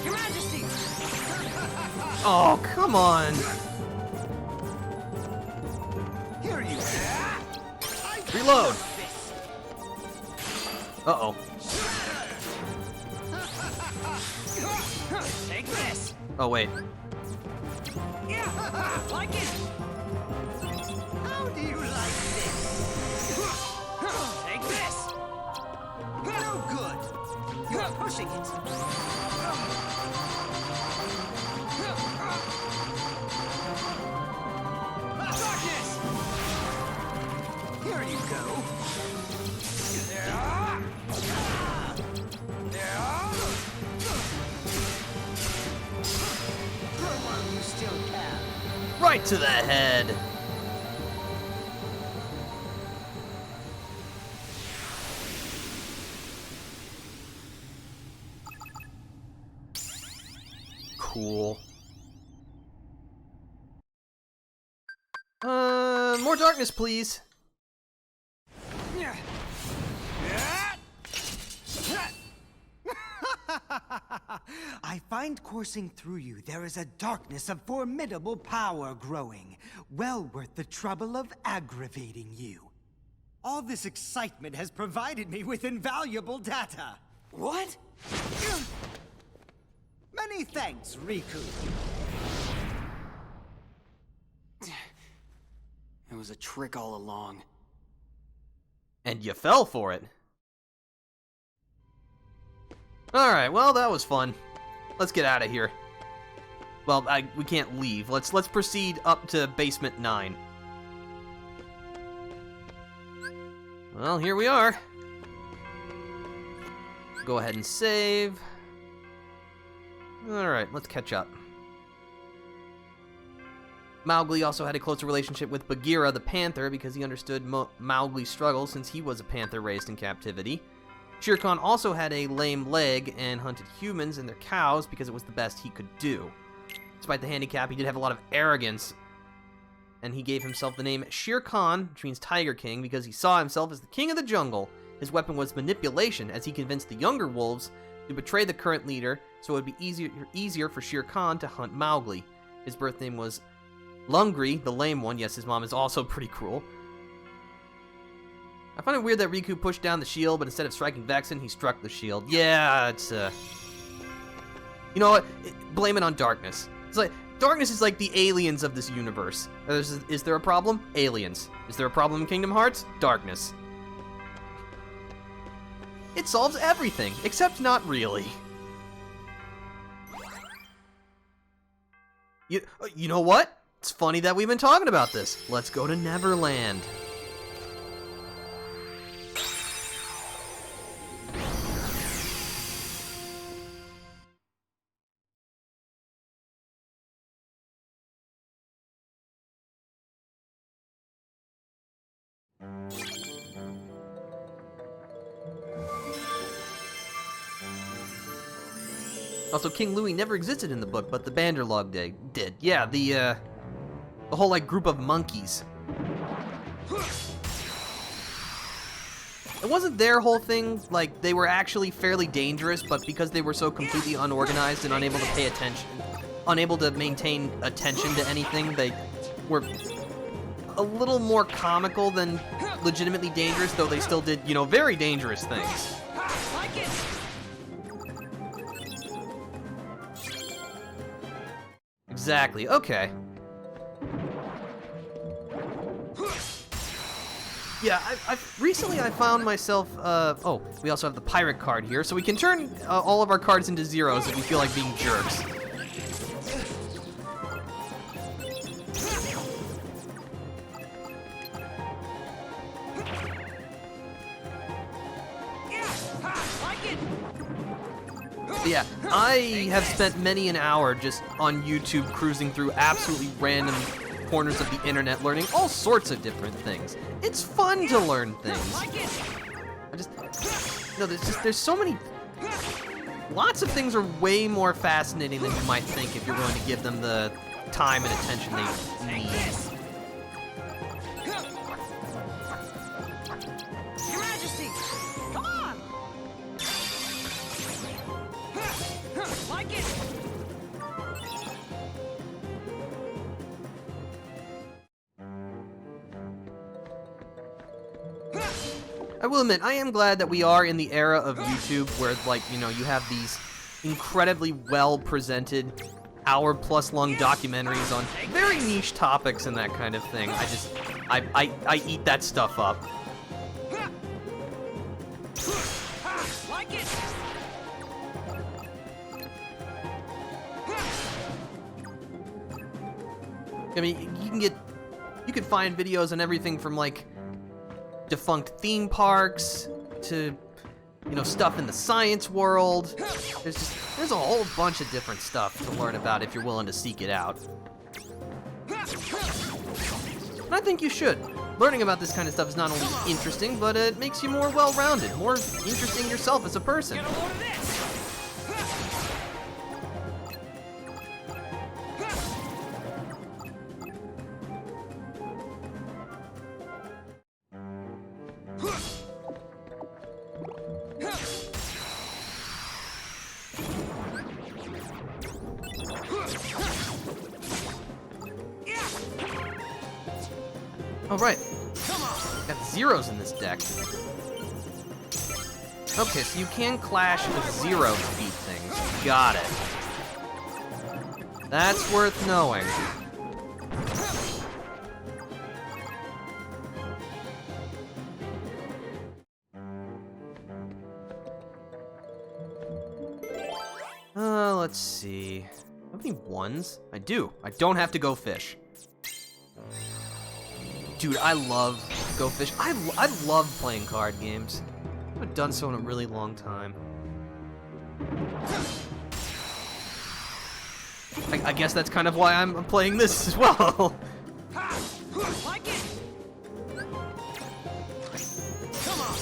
Your Majesty! Oh, come on. Here you go. Reload. Uh-oh. Take this! Oh, wait. Yeah! Like it! How do you like this? Take this! No good. You're pushing it. Darkness! Here you go. Throw while you still can. Right to the head. Cool. More darkness, please. I find coursing through you there is a darkness of formidable power growing, well worth the trouble of aggravating you. All this excitement has provided me with invaluable data. What? Many thanks, Riku. It was a trick all along. And you fell for it. Alright, well, that was fun. Let's get out of here. Well, we can't leave. Let's proceed up to basement 9. Well, here we are. Go ahead and save. Alright, let's catch up. Mowgli also had a closer relationship with Bagheera the panther because he understood Mowgli's struggle since he was a panther raised in captivity. Shere Khan also had a lame leg and hunted humans and their cows because it was the best he could do. Despite the handicap, he did have a lot of arrogance, and he gave himself the name Shere Khan, which means Tiger King, because he saw himself as the king of the jungle. His weapon was manipulation, as he convinced the younger wolves to betray the current leader so it would be easier for Shere Khan to hunt Mowgli. His birth name was Lungri, the lame one. Yes, his mom is also pretty cruel. I find it weird that Riku pushed down the shield, but instead of striking Vexen, he struck the shield. Yeah, it's, You know what? Blame it on darkness. It's like, darkness is like the aliens of this universe. Is there a problem? Aliens. Is there a problem in Kingdom Hearts? Darkness. It solves everything, except not really. You know what? It's funny that we've been talking about this. Let's go to Neverland. Also, King Louie never existed in the book, but the Banderlog did. Yeah, the whole, like, group of monkeys. It wasn't their whole thing, like, they were actually fairly dangerous, but because they were so completely unorganized and unable to pay attention, unable to maintain attention to anything, they were a little more comical than legitimately dangerous, though they still did, you know, very dangerous things. Exactly, okay. Yeah, recently I found myself, oh, we also have the pirate card here, so we can turn all of our cards into zeros if we feel like being jerks. Yeah, I have spent many an hour just on YouTube cruising through absolutely random corners of the internet learning all sorts of different things. It's fun to learn things. There's so many, lots of things are way more fascinating than you might think if you're willing to give them the time and attention they need. Your Majesty, come on! Like it! I will admit, I am glad that we are in the era of YouTube where, like, you know, you have these incredibly well-presented hour-plus long documentaries on very niche topics and that kind of thing. I eat that stuff up. Like it! I mean, you can find videos on everything from, like, defunct theme parks to, you know, stuff in the science world. There's a whole bunch of different stuff to learn about if you're willing to seek it out. And I think you should. Learning about this kind of stuff is not only interesting, but it makes you more well-rounded, more interesting yourself as a person. Get a load of this! Oh, right. Got zeros in this deck. Okay, so you can clash with zero to beat things. Got it. That's worth knowing. Let's see. Do I have any ones? I do. I don't have to go fish. Dude, I love Go Fish. I love playing card games. I haven't done so in a really long time. I guess that's kind of why I'm playing this as well. Like it. Come on.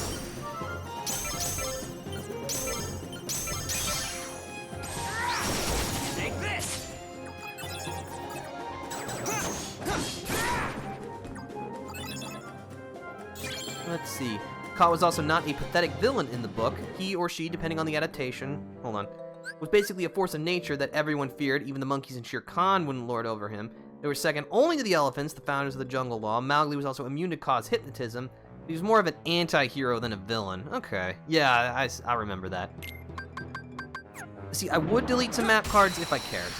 Take this. Let's see. Ka was also not a pathetic villain in the book. He or she, depending on the adaptation, was basically a force of nature that everyone feared. Even the monkeys and Shere Khan wouldn't lord over him. They were second only to the elephants, the founders of the jungle law. Mowgli was also immune to Ka's hypnotism. He was more of an anti-hero than a villain. Okay. Yeah, I remember that. See, I would delete some map cards if I cared.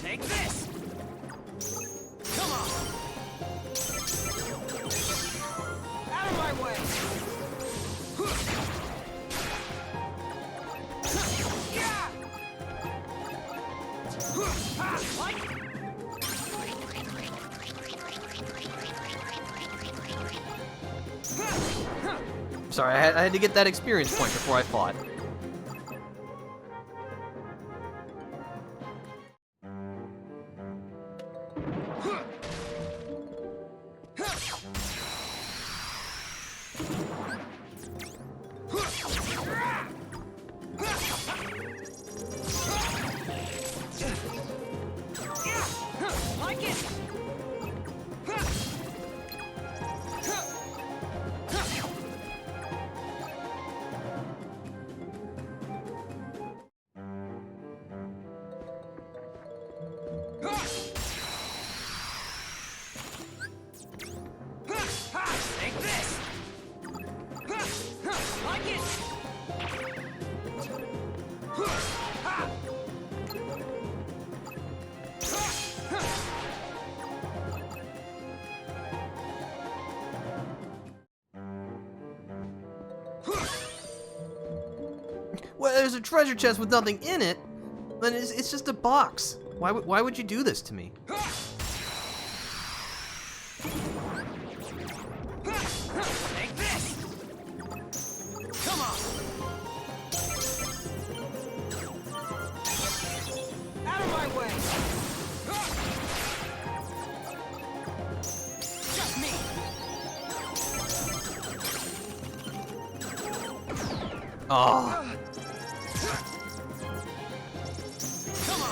Take this. Come on. Out of my way. Yeah. Like it. Sorry, I had to get that experience point before I fought. Like it. Take this. Like it. Well, there's a treasure chest with nothing in it, then it's just a box. Why would you do this to me? Take this. Come on. Out of my way. Just me. Oh. Come on.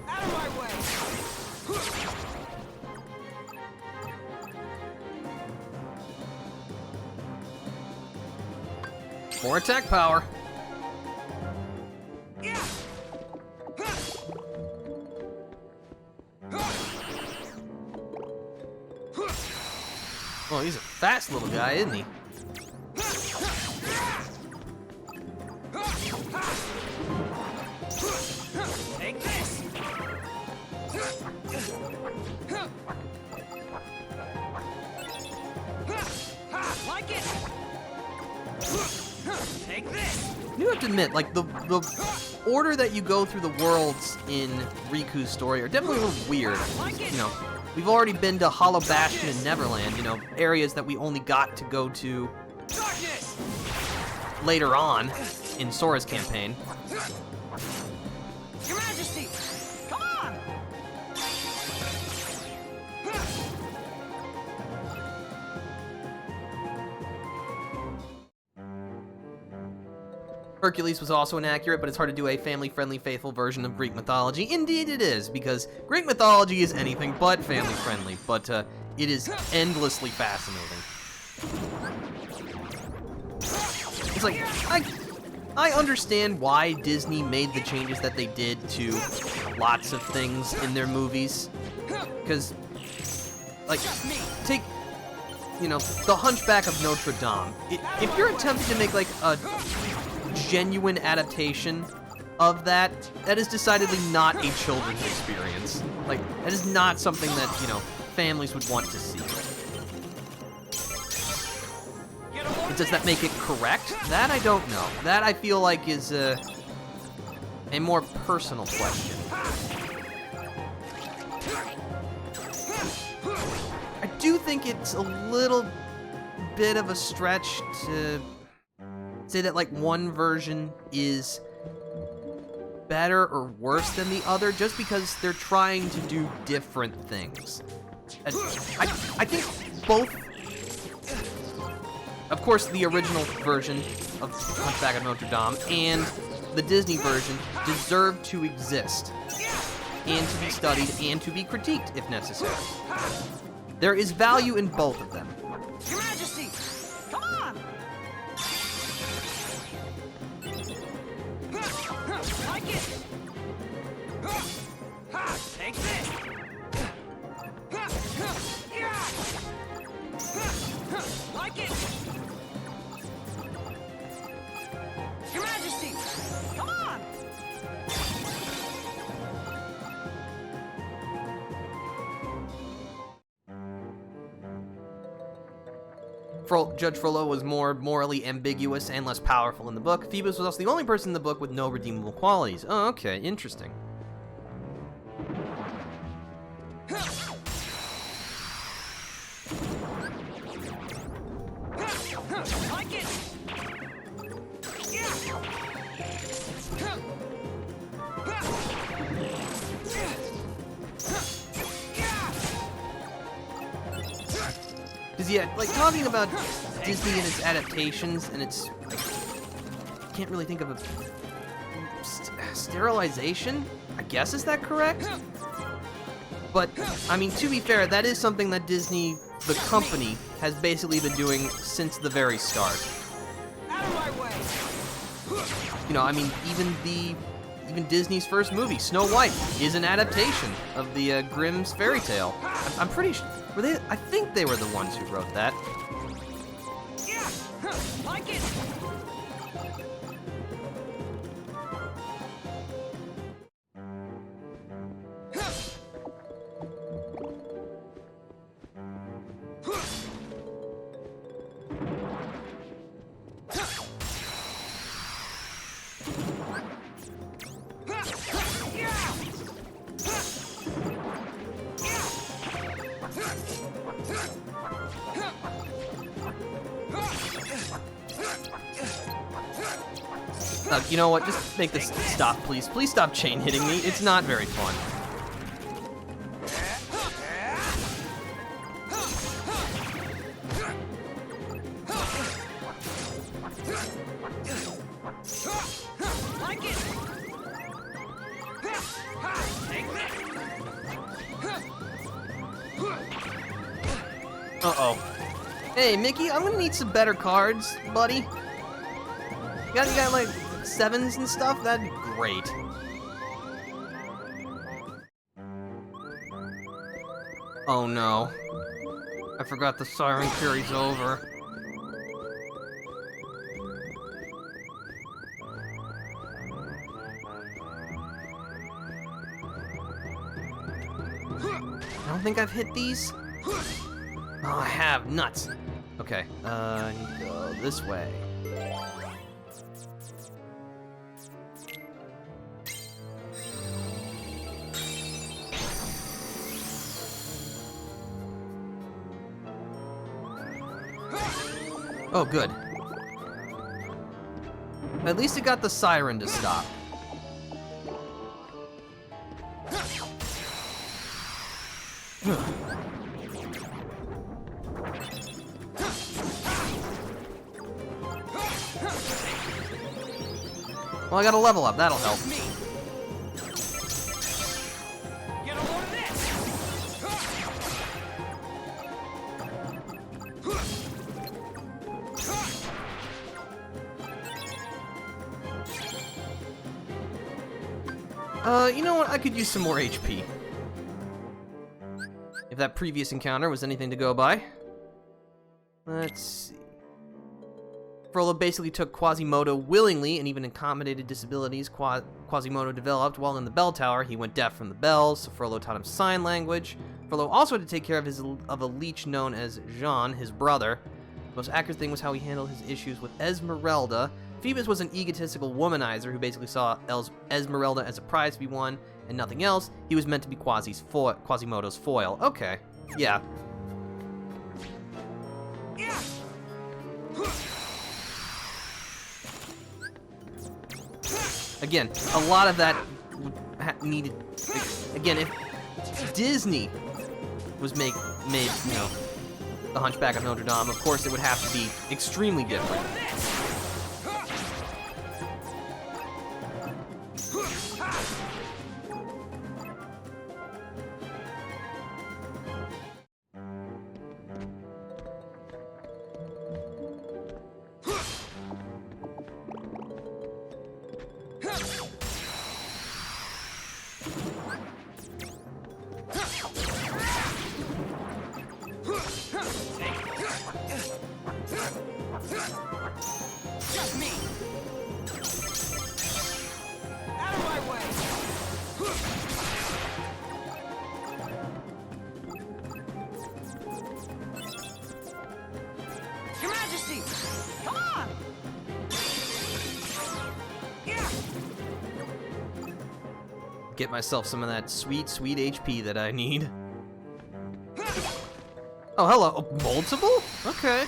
Out of my way. More attack power. Yeah. Well, he's a fast little guy, isn't he? Take this. Like it. Take this. You have to admit, like, the order that you go through the worlds in Riku's story are definitely a little weird. You know, we've already been to Hollow Bastion and Neverland, you know, areas that we only got to go to Darkness. later on in Sora's campaign. Your Majesty. Come on. Hercules was also inaccurate, but it's hard to do a family-friendly, faithful version of Greek mythology. Indeed it is, because Greek mythology is anything but family-friendly, but it is endlessly fascinating. It's like, I understand why Disney made the changes that they did to lots of things in their movies, because, like, take, you know, The Hunchback of Notre Dame. If you're attempting to make, like, a genuine adaptation of that, that is decidedly not a children's experience. Like, that is not something that, you know, families would want to see. Does that make it correct? That I don't know. That I feel like is a more personal question. I do think it's a little bit of a stretch to say that, like, one version is better or worse than the other just because they're trying to do different things. And I think both... Of course, the original version of Hunchback of Notre Dame and the Disney version deserve to exist and to be studied and to be critiqued if necessary. There is value in both of them. Your Majesty! Come on! Like it! Take this! Like it! Your Majesty! Come on! Judge Frollo was more morally ambiguous and less powerful in the book. Phoebus was also the only person in the book with no redeemable qualities. Oh, okay, interesting. Like it! Because, yeah, like, talking about Disney and its adaptations, and its... I can't really think of a... sterilization? I guess, is that correct? But, I mean, to be fair, that is something that Disney, the company, has basically been doing since the very start. Out of my way! You know, I mean, even Disney's first movie, Snow White, is an adaptation of the Grimm's fairy tale. I'm pretty sure... Were they? I think they were the ones who wrote that. Yeah! Like it! You know what? Just make this stop, please. Please stop chain hitting me. It's not very fun. Like it! Take this! Uh-oh. Hey, Mickey, I'm gonna need some better cards, buddy. You got like 7s and stuff? That'd be great. Oh no. I forgot the siren carries over. I don't think I've hit these. Oh, I have. Nuts. Okay, I need to go this way. Oh, good. At least it got the siren to stop. Well, I got a level up. That'll help. Get a load of this! You know what? I could use some more HP. If that previous encounter was anything to go by. Let's see. Frollo basically took Quasimodo willingly and even accommodated disabilities Quasimodo developed while in the bell tower. He went deaf from the bells, so Frollo taught him sign language. Frollo also had to take care of a leech known as Jean, his brother. The most accurate thing was how he handled his issues with Esmeralda. Phoebus was an egotistical womanizer who basically saw Esmeralda as a prize to be won and nothing else. He was meant to be Quasimodo's foil. Okay, yeah. Again, a lot of that needed. Again, if Disney was made, you know, The Hunchback of Notre Dame, of course it would have to be extremely different. Just me! Out of my way! Your Majesty! Come on! Yeah! Get myself some of that sweet, sweet HP that I need. Oh, hello. Oh, multiple? Okay.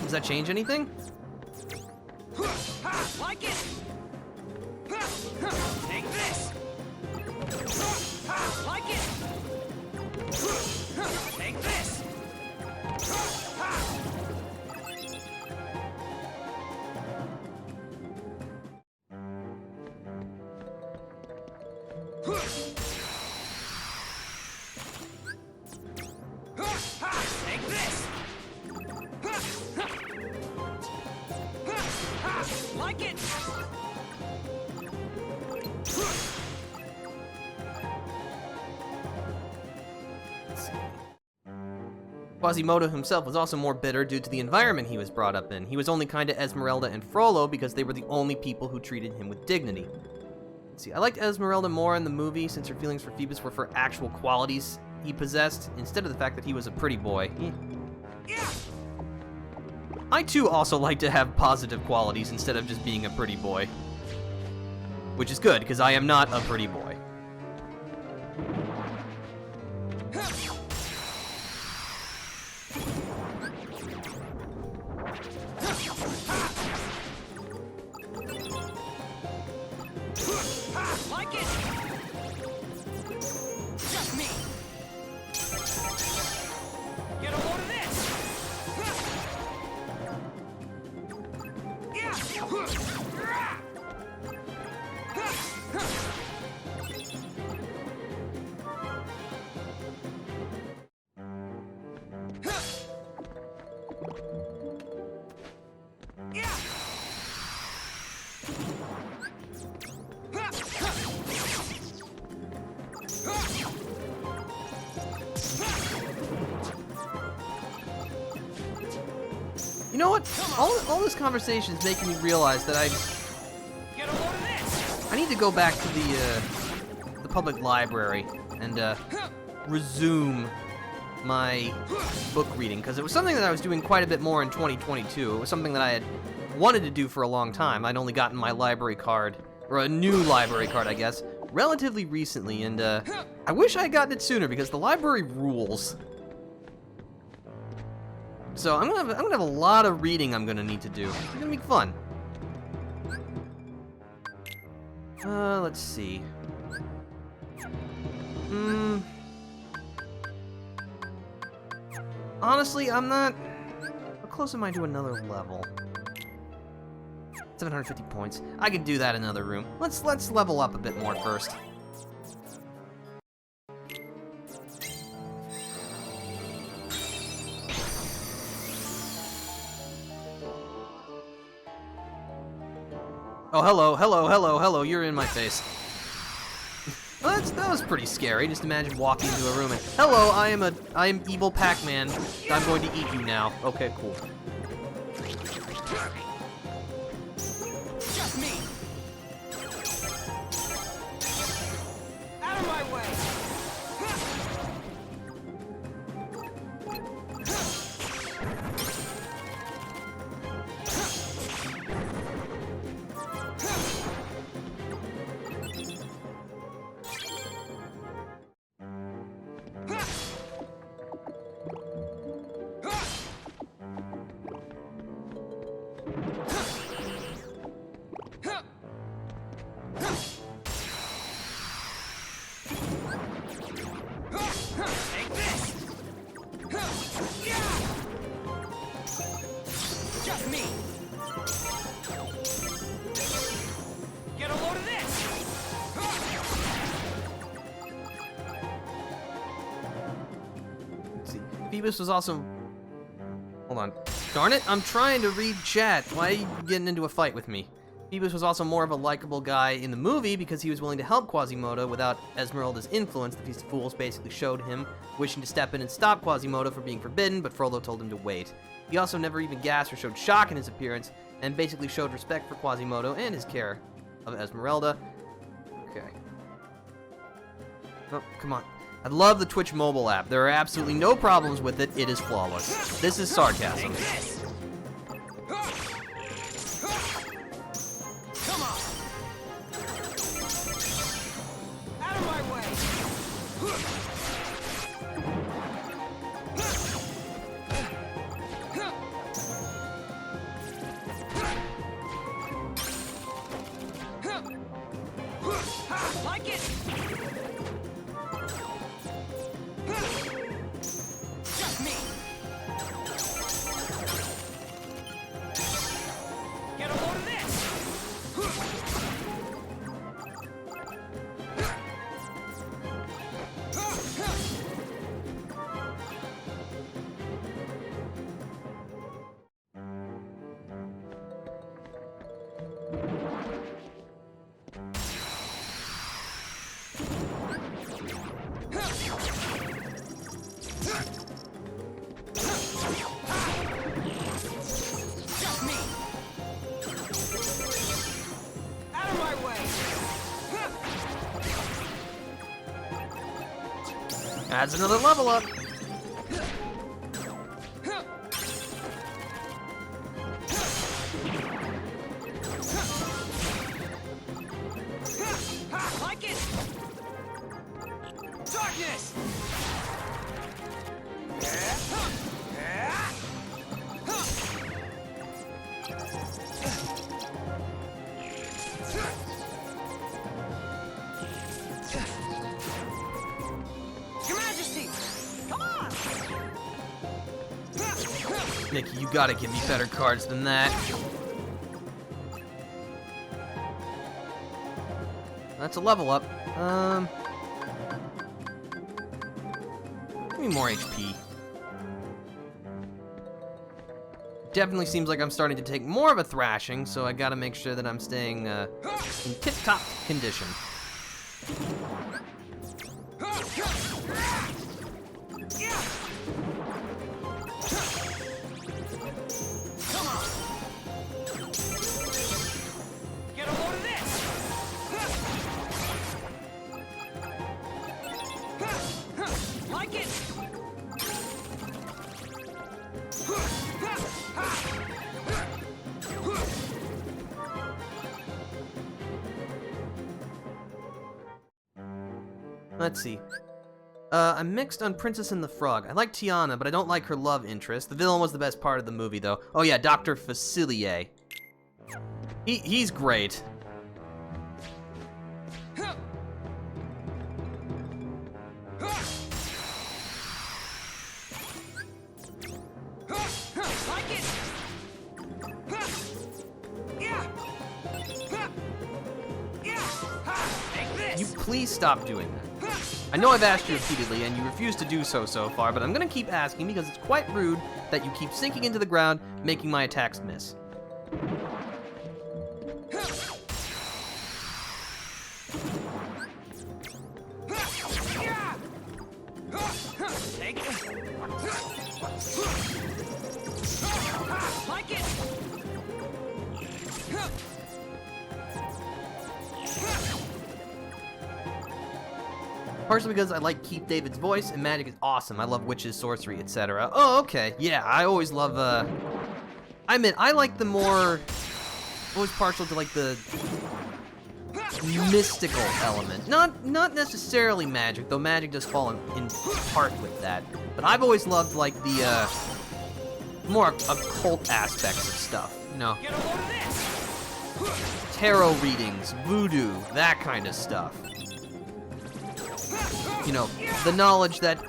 Does that change anything? Like it! Take this! Like it! Take this! Take this! Like it! Quasimodo himself was also more bitter due to the environment he was brought up in. He was only kind to Esmeralda and Frollo because they were the only people who treated him with dignity. Let's see, I liked Esmeralda more in the movie since her feelings for Phoebus were for actual qualities he possessed, instead of the fact that he was a pretty boy. I too also like to have positive qualities instead of just being a pretty boy. Which is good, because I am not a pretty boy. Like it! Just me! Get a load of this! You know what? All this conversation is making me realize that Get a load of this! I need to go back to the public library and resume my book reading, because it was something that I was doing quite a bit more in 2022. It was something that I had wanted to do for a long time. I'd only gotten my library card, or a new library card, I guess, relatively recently, and I wish I had gotten it sooner because the library rules. So I'm gonna have a lot of reading I'm gonna need to do. It's gonna be fun. Let's see. Honestly, I'm not. How close am I to another level? 750 points. I could do that in another room. Let's level up a bit more first. Oh, hello, you're in my face. Well, that was pretty scary. Just imagine walking into a room and, hello, I am evil Pac-Man. I'm going to eat you now. Okay, cool. Just me! Out of my way! Phoebus was also... Hold on. Darn it, I'm trying to read chat. Why are you getting into a fight with me? Phoebus was also more of a likable guy in the movie because he was willing to help Quasimodo without Esmeralda's influence. The Feast of Fools basically showed him wishing to step in and stop Quasimodo from being forbidden, but Frollo told him to wait. He also never even gasped or showed shock in his appearance, and basically showed respect for Quasimodo and his care of Esmeralda. Okay. Oh, come on. I love the Twitch mobile app. There are absolutely no problems with it. It is flawless. This is sarcasm. Come on. Out of my way. Like it. Just me. Get a load of this. Just me. Out of my way. Adds another level up. Like it. Darkness. Your Majesty, come on! Nikki, you gotta give me better cards than that. That's a level up. Give me more HP. Definitely seems like I'm starting to take more of a thrashing, so I gotta make sure that I'm staying in tip-top condition. Come on! Get a load of this! Like it! Let's see. I'm mixed on Princess and the Frog. I like Tiana, but I don't like her love interest. The villain was the best part of the movie, though. Oh yeah, Dr. Facilier. He's great. Like it! Take this! You please stop doing that. I know I've asked you repeatedly, and you refuse to do so far, but I'm gonna keep asking because it's quite rude that you keep sinking into the ground, making my attacks miss. Take it! Like it! Partially because I like Keith David's voice, and magic is awesome. I love witches, sorcery, etc. Oh, okay. Yeah, I always love, I mean, I like the more... always partial to, like, the mystical element. Not necessarily magic, though magic does fall in part with that. But I've always loved, like, the, more occult aspects of stuff. You know, Get a load of this! tarot readings, voodoo, that kind of stuff. You know, the knowledge that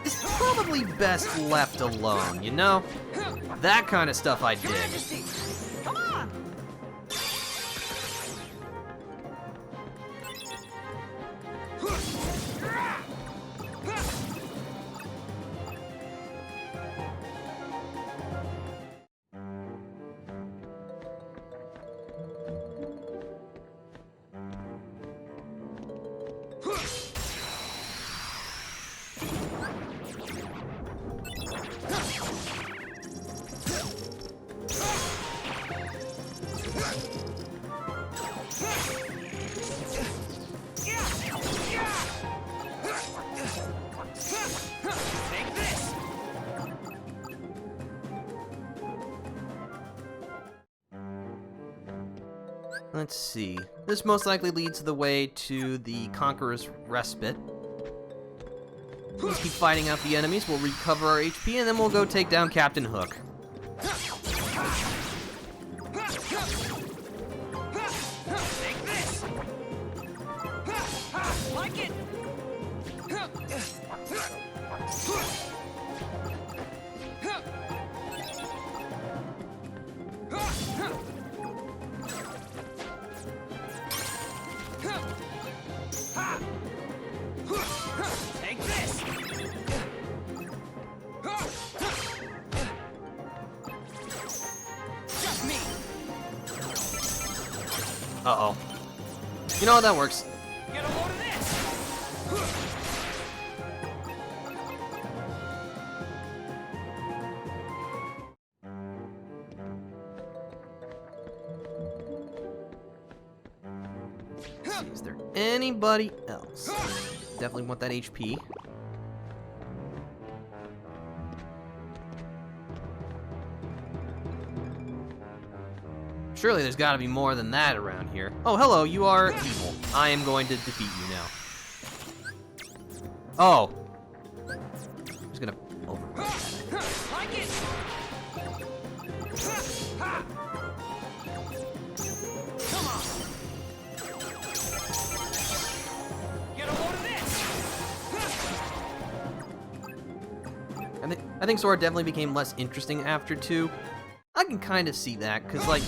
is probably best left alone, you know? That kind of stuff I dig. Majesty, come on! Let's see. This most likely leads the way to the Conqueror's Respite. Let's keep fighting out the enemies, we'll recover our HP, and then we'll go take down Captain Hook. Take this! Like it! Take this! Just me! Uh-oh. You know what, that works. Get a load of this! Let's see, is there anybody else? Definitely want that HP. Surely there's gotta be more than that around here. Oh, hello, you are evil. I am going to defeat you now. Oh. I'm just gonna override that. Like it! Come on! Get a load of this! I think Sora definitely became less interesting after 2. I can kind of see that, because, like,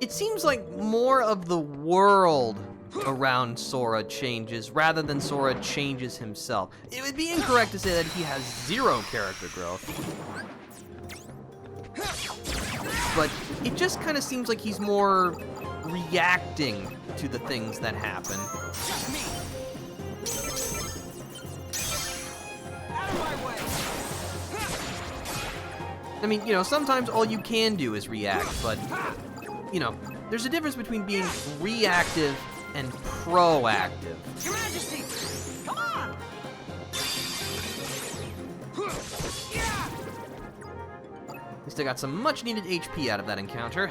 it seems like more of the world around Sora changes rather than Sora changes himself. It would be incorrect to say that he has 0 character growth. But it just kind of seems like he's more reacting to the things that happen. Just me! Out of my way! I mean, you know, sometimes all you can do is react, but, you know, there's a difference between being reactive and proactive. Your Majesty! Come on! Yeah! At least I got some much needed HP out of that encounter.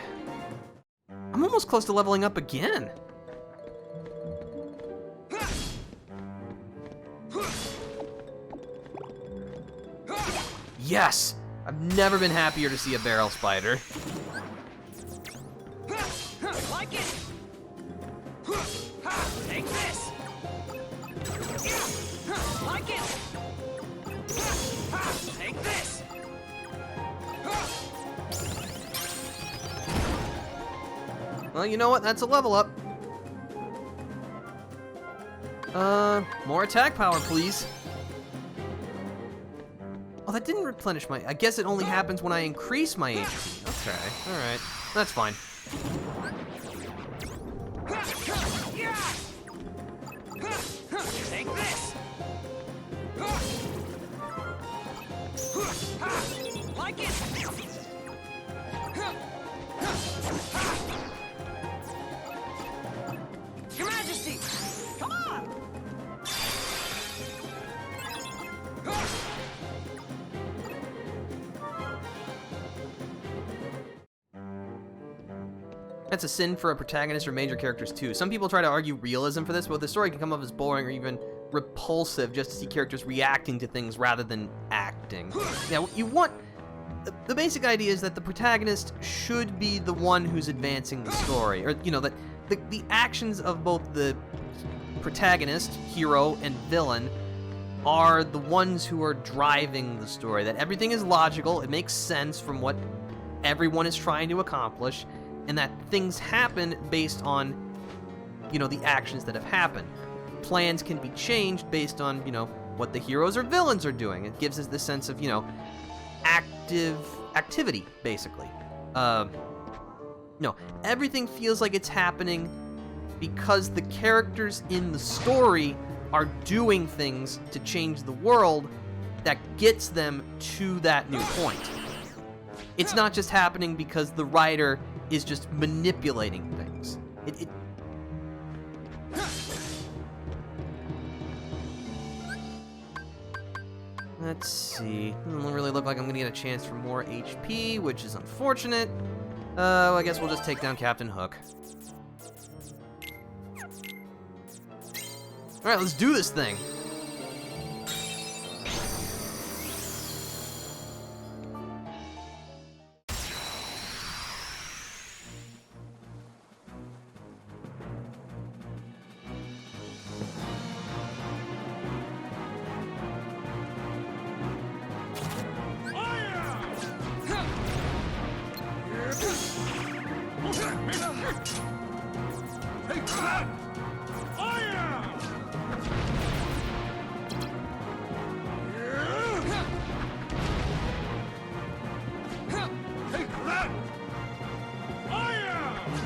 I'm almost close to leveling up again. Yes! I've never been happier to see a barrel spider. Like it! Take this! Like it! Take this! Well, you know what? That's a level up. More attack power, please. Oh, that didn't replenish my... I guess it only happens when I increase my HP. Okay, alright. That's fine. Take this! Like it! Your Majesty! Come on! That's a sin for a protagonist or major characters too. Some people try to argue realism for this, but the story can come off as boring or even repulsive just to see characters reacting to things rather than acting. Yeah, you want... The basic idea is that the protagonist should be the one who's advancing the story. Or, you know, that the actions of both the protagonist, hero, and villain are the ones who are driving the story. That everything is logical, it makes sense from what everyone is trying to accomplish, and that things happen based on, you know, the actions that have happened. Plans can be changed based on, you know, what the heroes or villains are doing. It gives us this sense of, you know, activity, basically. No, everything feels like it's happening because the characters in the story are doing things to change the world that gets them to that new point. It's not just happening because the writer is just manipulating things. Let's see. Doesn't really look like I'm gonna get a chance for more HP, which is unfortunate. Well, I guess we'll just take down Captain Hook. Alright, let's do this thing.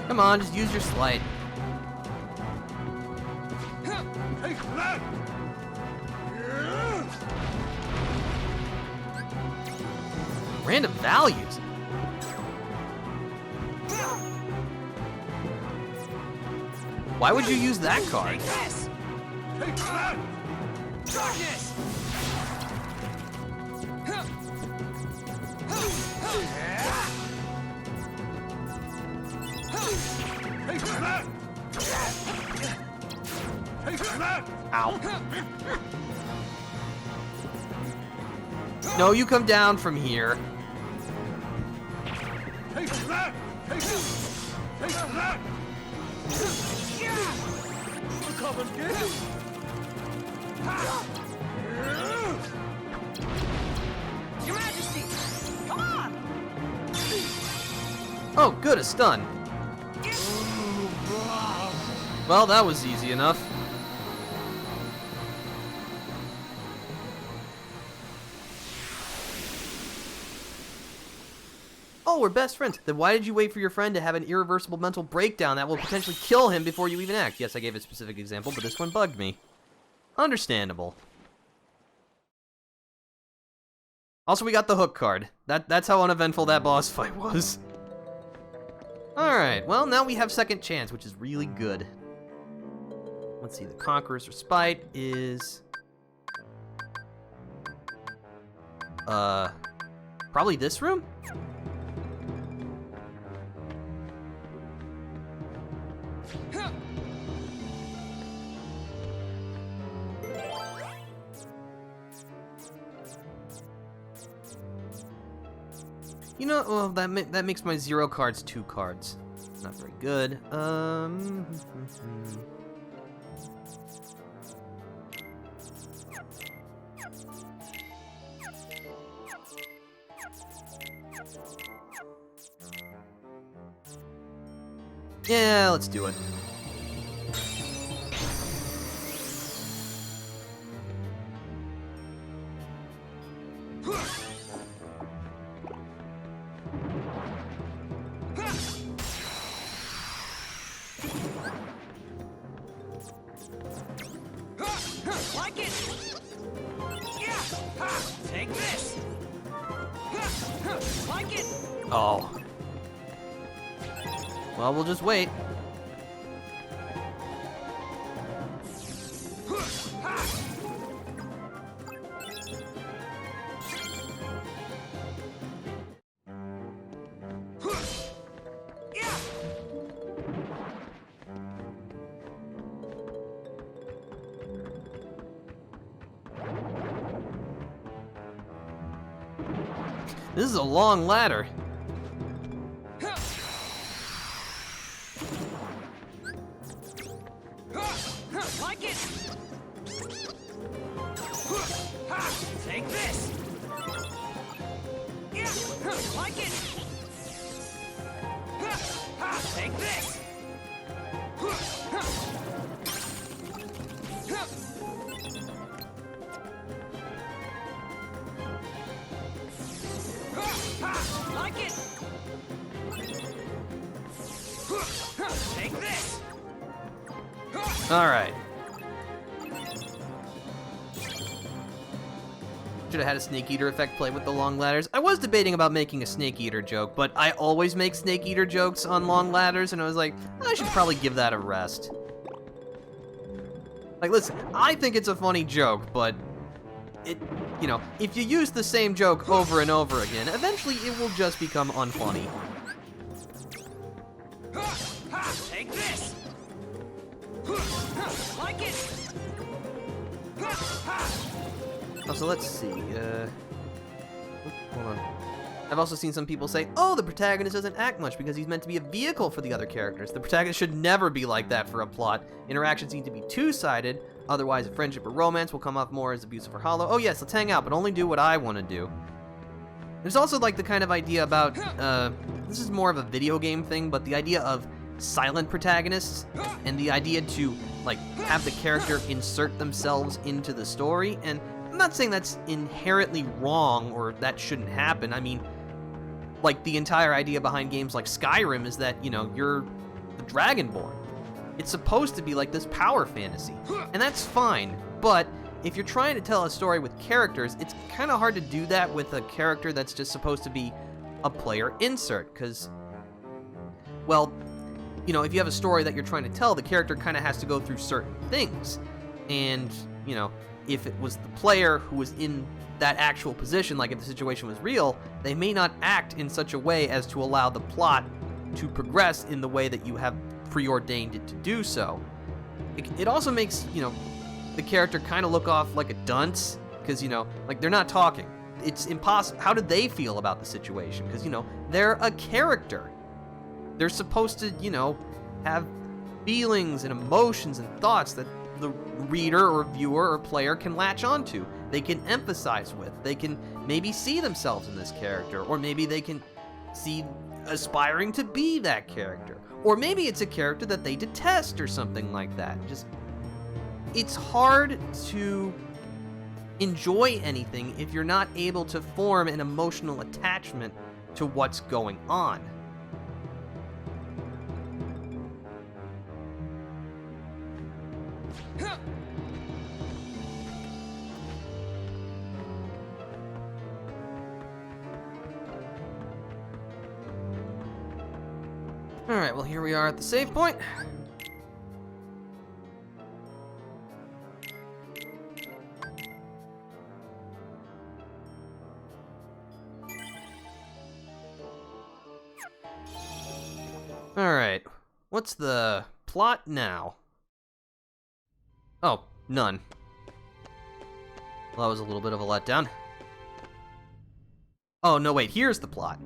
Come on, just use your sleight. Random values. Why would you use that card? Yes! Darkness! Ow. No, you come down from here. Your Majesty! Come on! Oh, good, a stun. Well, that was easy enough. Oh, we're best friends. Then why did you wait for your friend to have an irreversible mental breakdown that will potentially kill him before you even act? Yes, I gave a specific example, but this one bugged me. Understandable. Also, we got the hook card. That's how uneventful that boss fight was. Alright, well, now we have second chance, which is really good. Let's see, the Conqueror's Respite is... probably this room? You know, well, that makes my 0 cards 2 cards. Not very good. Yeah, let's do it. Like it! Yeah! Ha! Take this! Like it! Oh. Well, we'll just wait. This is a long ladder. Like it! Take this! Yeah! Like it! Take this! Like it! Take this! Alright. Should have had a Snake Eater effect play with the long ladders. I was debating about making a Snake Eater joke, but I always make Snake Eater jokes on long ladders, and I was like, I should probably give that a rest. Like, listen, I think it's a funny joke, but you know, if you use the same joke over and over again, eventually it will just become unfunny. Take this! Like it! Oh, so let's see. Hold on. I've also seen some people say, oh, the protagonist doesn't act much because he's meant to be a vehicle for the other characters. The protagonist should never be like that for a plot. Interactions need to be two-sided, otherwise a friendship or romance will come off more as abusive or hollow. Oh yes, let's hang out, but only do what I want to do. There's also like the kind of idea about, this is more of a video game thing, but the idea of silent protagonists and the idea to like have the character insert themselves into the story. And I'm not saying that's inherently wrong or that shouldn't happen. I mean, like the entire idea behind games like Skyrim is that, you know, you're the Dragonborn. It's supposed to be like this power fantasy, and that's fine. But if you're trying to tell a story with characters, it's kind of hard to do that with a character that's just supposed to be a player insert, because, well, you know, if you have a story that you're trying to tell, the character kind of has to go through certain things. And, you know, if it was the player who was in that actual position, like if the situation was real, they may not act in such a way as to allow the plot to progress in the way that you have preordained it to do so. It also makes, you know, the character kind of look off like a dunce, because, you know, like they're not talking. It's impossible. How do they feel about the situation? Because, you know, they're a character. They're supposed to, you know, have feelings and emotions and thoughts that the reader or viewer or player can latch onto. They can empathize with. They can maybe see themselves in this character, or maybe they can see aspiring to be that character. Or maybe it's a character that they detest or something like that. Just, it's hard to enjoy anything if you're not able to form an emotional attachment to what's going on. Alright, well here we are at the save point. Alright, what's the plot now? Oh, none. Well, that was a little bit of a letdown. Oh, no, wait, here's the plot.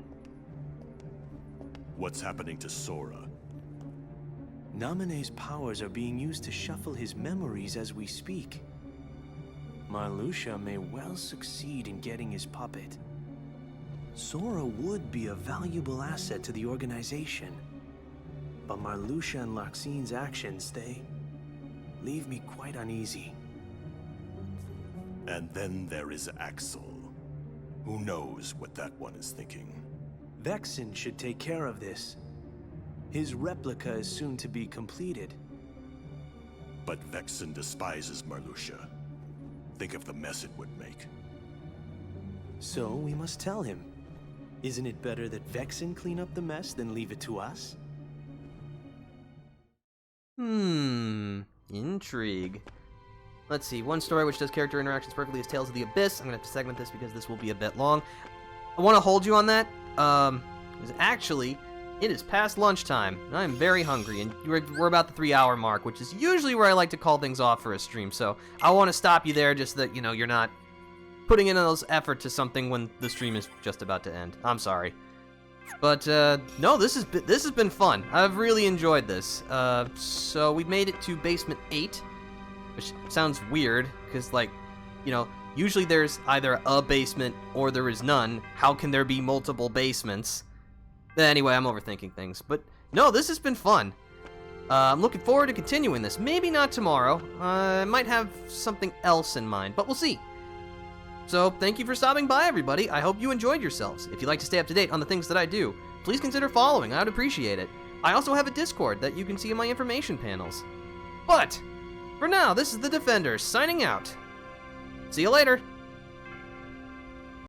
What's happening to Sora? Naminé's powers are being used to shuffle his memories as we speak. Marluxia may well succeed in getting his puppet. Sora would be a valuable asset to the organization. But Marluxia and Larxine's actions, they leave me quite uneasy. And then there is Axel. Who knows what that one is thinking? Vexen should take care of this. His replica is soon to be completed. But Vexen despises Marluxia. Think of the mess it would make. So we must tell him. Isn't it better that Vexen clean up the mess than leave it to us? Intrigue. Let's see, one story which does character interactions perfectly is Tales of the Abyss. I'm gonna have to segment this because this will be a bit long. I want to hold you on that. Because actually, it is past lunchtime. I'm very hungry, and we're about the 3-hour mark, which is usually where I like to call things off for a stream. So I want to stop you there, just so that, you know, you're not putting in those effort to something when the stream is just about to end. I'm sorry. But no, this has been fun. I've really enjoyed this. So we've made it to basement 8, which sounds weird because, like, you know, usually there's either a basement or there is none. How can there be multiple basements? Anyway, I'm overthinking things. But no, this has been fun. I'm looking forward to continuing this. Maybe not tomorrow. I might have something else in mind, but we'll see. So, thank you for stopping by, everybody. I hope you enjoyed yourselves. If you'd like to stay up to date on the things that I do, please consider following. I would appreciate it. I also have a Discord that you can see in my information panels. But, for now, this is the Defender, signing out. See you later.